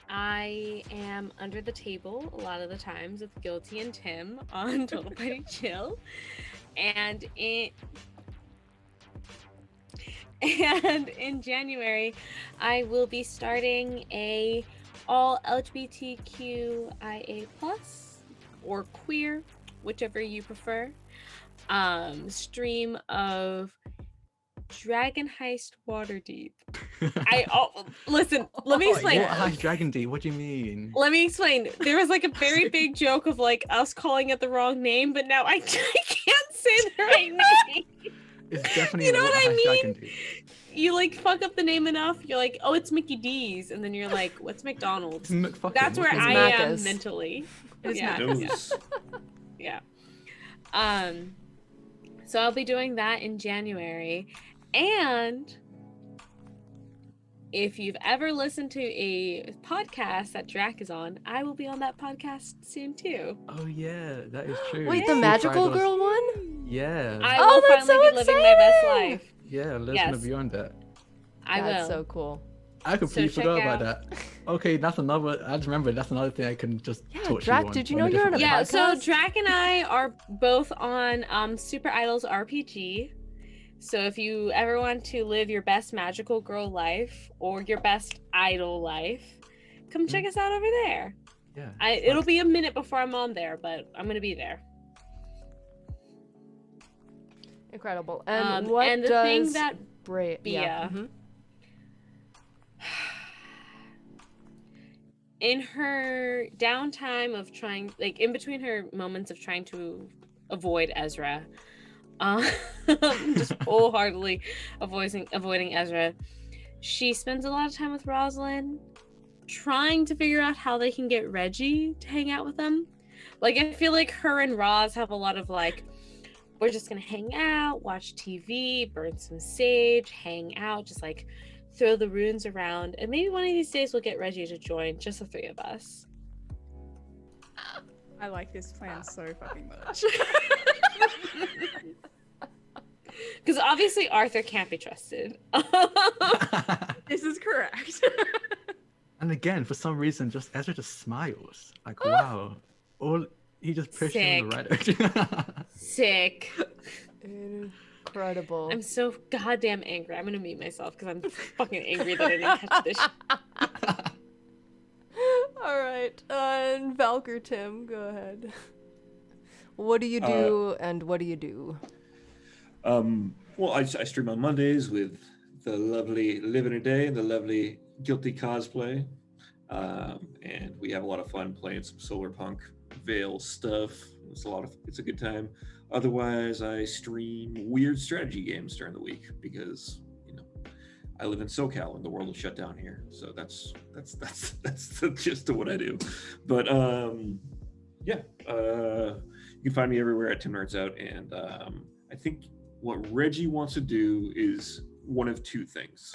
I am under the table a lot of the times with Guilty and Tim on Total Party Chill, and in January, I will be starting a all LGBTQIA+ or queer, whichever you prefer, stream of Dragon Heist Waterdeep. Listen, let me explain. What High Dragon D? What do you mean? Let me explain. There was like a very big joke of like us calling it the wrong name, but now I can't say the right name. It's definitely You know what what I High Dragon mean? D. You like fuck up the name enough, you're like, oh, it's Mickey D's, and then you're like, what's McDonald's? It's McFucking. That's where It's I am Macca's. mentally. It's Yeah. Macca's. Yeah. Yeah. So I'll be doing that in January. And if you've ever listened to a podcast that Drac is on, I will be on that podcast soon too. Oh yeah, that is true. Wait, the Super magical Idols- girl one? Yeah. I Oh, will that's finally so be living my best exciting! life. Yeah, let's Yes. gonna be on that. I That's will. so cool. I completely check forgot about out- that. Okay, that's another. I just remember that's another thing I can just Yeah, torture Drac, you on. did you on know a you're on a different Yeah, level. so podcast? Drac and I are both on Super Idols RPG. So if you ever want to live your best magical girl life or your best idol life, come check us out over there. Yeah. It'll be a minute before I'm on there, but I'm gonna be there. Incredible. And what and the does thing that Brea? Yeah. Bea- mhm. in her downtime of trying, like in between her moments of trying to avoid Ezra, just wholeheartedly avoiding Ezra. She spends a lot of time with Rosalind, trying to figure out how they can get Reggie to hang out with them. Like, I feel like her and Roz have a lot of like, we're just gonna hang out, watch TV, burn some sage, hang out, just like throw the runes around, and maybe one of these days we'll get Reggie to join, just the three of us. I like this plan so fucking much. Because obviously Arthur can't be trusted. This is correct. And again, for some reason, just Ezra just smiles. Like, wow. He just pushed him in the right direction. Sick. Incredible. I'm so goddamn angry. I'm gonna mute myself because I'm fucking angry that I didn't catch this. All right. And Valkyr Tim, go ahead. What do you do and what do you do? Well, I stream on Mondays with the lovely Living a Day and the lovely Guilty Cosplay. And we have a lot of fun playing some solar punk Veil stuff. It's a good time. Otherwise, I stream weird strategy games during the week because, you know, I live in SoCal and the world is shut down here. So that's the gist of what I do. But you can find me everywhere at Tim Nerds Out. And I think what Reggie wants to do is one of two things: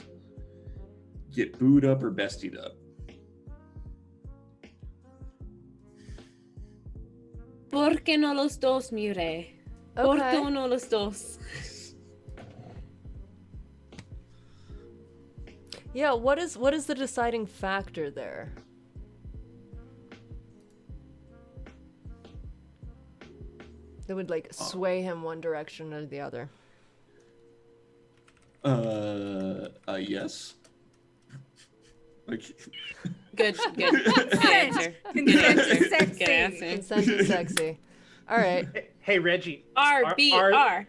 get booed up or bestied up. ¿Por qué no los dos, mi rey? ¿Por qué no los dos? Yeah, what is the deciding factor there? That would like sway him one direction or the other. Yes. Like, Good answer. Consent is sexy. Good answer. Consent is sexy. All right. Hey, Reggie. RBR.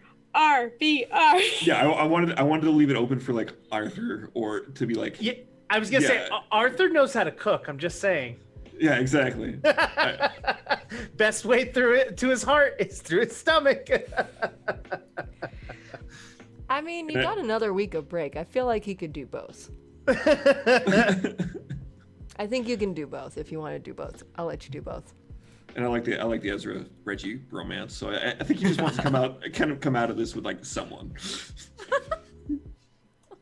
yeah, I wanted to leave it open for like Arthur or to be like. Yeah, I was gonna say Arthur knows how to cook. I'm just saying. Yeah, exactly. Best way through it to his heart is through his stomach. I mean, you got another week of break. I feel like he could do both. I think you can do both if you want to do both. I'll let you do both. And I like the Ezra Reggie romance. So I think he just wants to come out of this with like someone.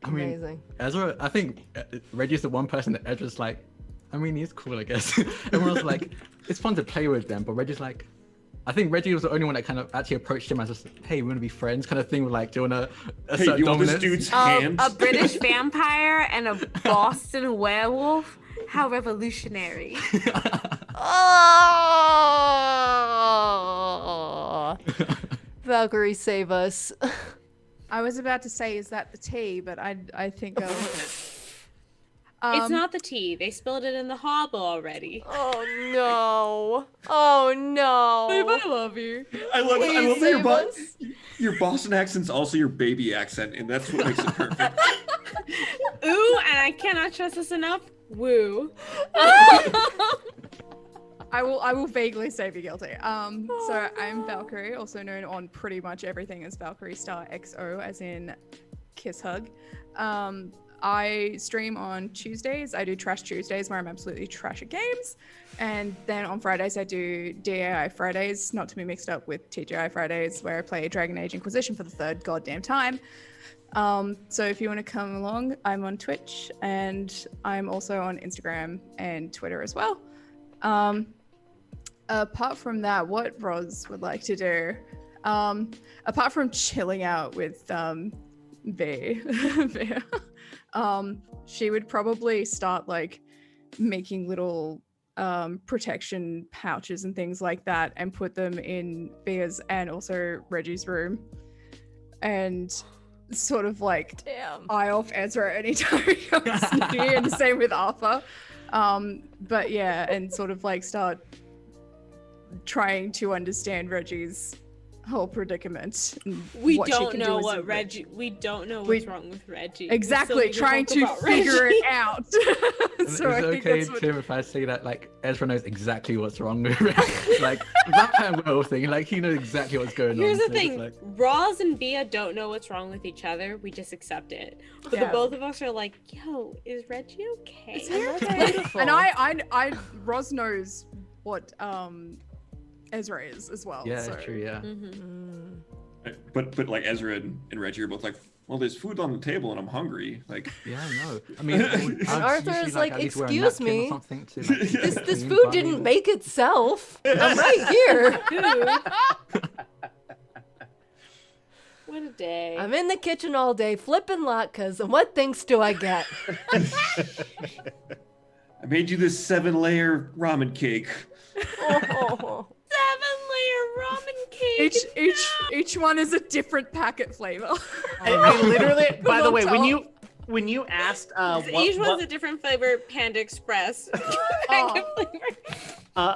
I mean, Amazing. Ezra, I think Reggie's the one person that Ezra's like, I mean, he's cool, I guess. Everyone else like, it's fun to play with them, but Reggie's like, I think Reggie was the only one that kind of actually approached him as just, hey, we want to be friends kind of thing with like doing a Hey, you want this dude's hands? A British vampire and a Boston werewolf? How revolutionary. Oh! Valkyrie, save us. I was about to say, is that the tea? But I think It's not the tea. They spilled it in the hobble already. Oh no. Oh no. Babe, I love you. I love Please that your Boston accent's also your baby accent, and that's what makes it perfect. Ooh, and I cannot trust this enough. Woo. I will vaguely say be guilty. So I'm Valkyrie, also known on pretty much everything as Valkyrie Star XO, as in kiss hug. I stream on Tuesdays. I do Trash Tuesdays, where I'm absolutely trash at games. And then on Fridays, I do DAI Fridays, not to be mixed up with TGI Fridays, where I play Dragon Age Inquisition for the third goddamn time. So if you want to come along, I'm on Twitch, and I'm also on Instagram and Twitter as well. Apart from that, what Roz would like to do, apart from chilling out with V, she would probably start like making little protection pouches and things like that, and put them in Bea's and also Reggie's room, and sort of like eye off Ezra anytime he comes near, and the same with Arthur. But yeah, and sort of like start trying to understand Reggie's whole predicament. and We what she don't can know do as a what witch. Reggie. We don't know We- what's wrong with Reggie. Exactly, We still trying need to talk about figure Reggie. it out. Is So I it think okay, that's what... Tim, if I say that like Ezra knows exactly what's wrong with it? Like vampire werewolf thing, like he knows exactly what's going Here's on. the so it's thing: like, Roz and Bia don't know what's wrong with each other. We just accept it. But the Yeah. both of us are like, "Yo, is Reggie okay?" Is And he that's okay? beautiful. And Roz knows what Ezra is as well. yeah, so. it's true. Yeah. Mhm. But like Ezra and Reggie are both like, well, there's food on the table and I'm hungry. Like, Yeah, I know. I mean, I'd Arthur usually, is like, at least wear a "Excuse napkin or me, something to, like, keep This it this clean, food but I didn't mean- make itself. I'm right here. Dude. What a day. I'm in the kitchen all day flipping latkes, and what things do I get? I made you this 7-layer ramen cake. Oh, 7-layer ramen cake. Each one is a different packet flavor. I literally, by the Come way, on, when you asked Each one's what, a different flavor. Panda Express.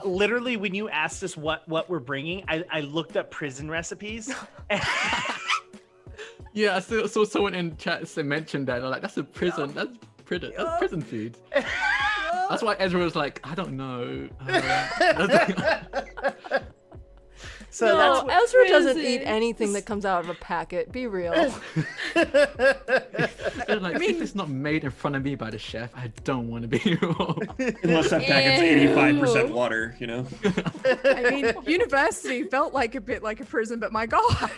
literally when you asked us what we're bringing, I looked up prison recipes. Yeah, I saw someone in chat mentioned that. They're like, that's a prison. That's prison food. That's why Ezra was like, I don't know. So no, that's what, Ezra doesn't prison. eat anything that comes out of a packet. Be real. They're like, if it's not made in front of me by the chef, I don't want to be involved. Unless that packet's 85% water, you know? I mean, university felt like a bit like a prison, but my god.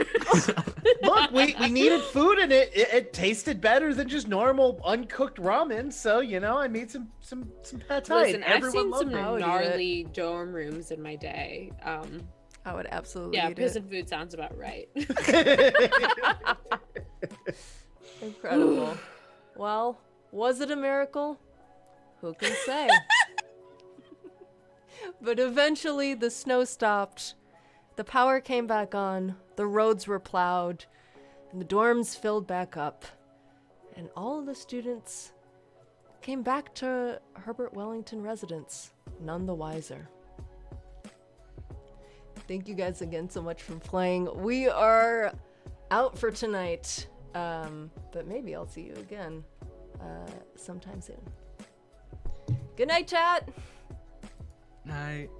look, we needed food and it tasted better than just normal uncooked ramen. So I made some pad thai. Listen, and I've everyone seen loved some it. I would eat it. gnarly dorm rooms in my day. I would absolutely Yeah, eat prison food sounds about right. it. Incredible. Well, was it a miracle? Who can say? But eventually the snow stopped, the power came back on, the roads were plowed, and the dorms filled back up. And all of the students came back to Herbert Wellington residence, none the wiser. Thank you guys again so much for playing. We are out for tonight, but maybe I'll see you again sometime soon. Good night, chat. Night.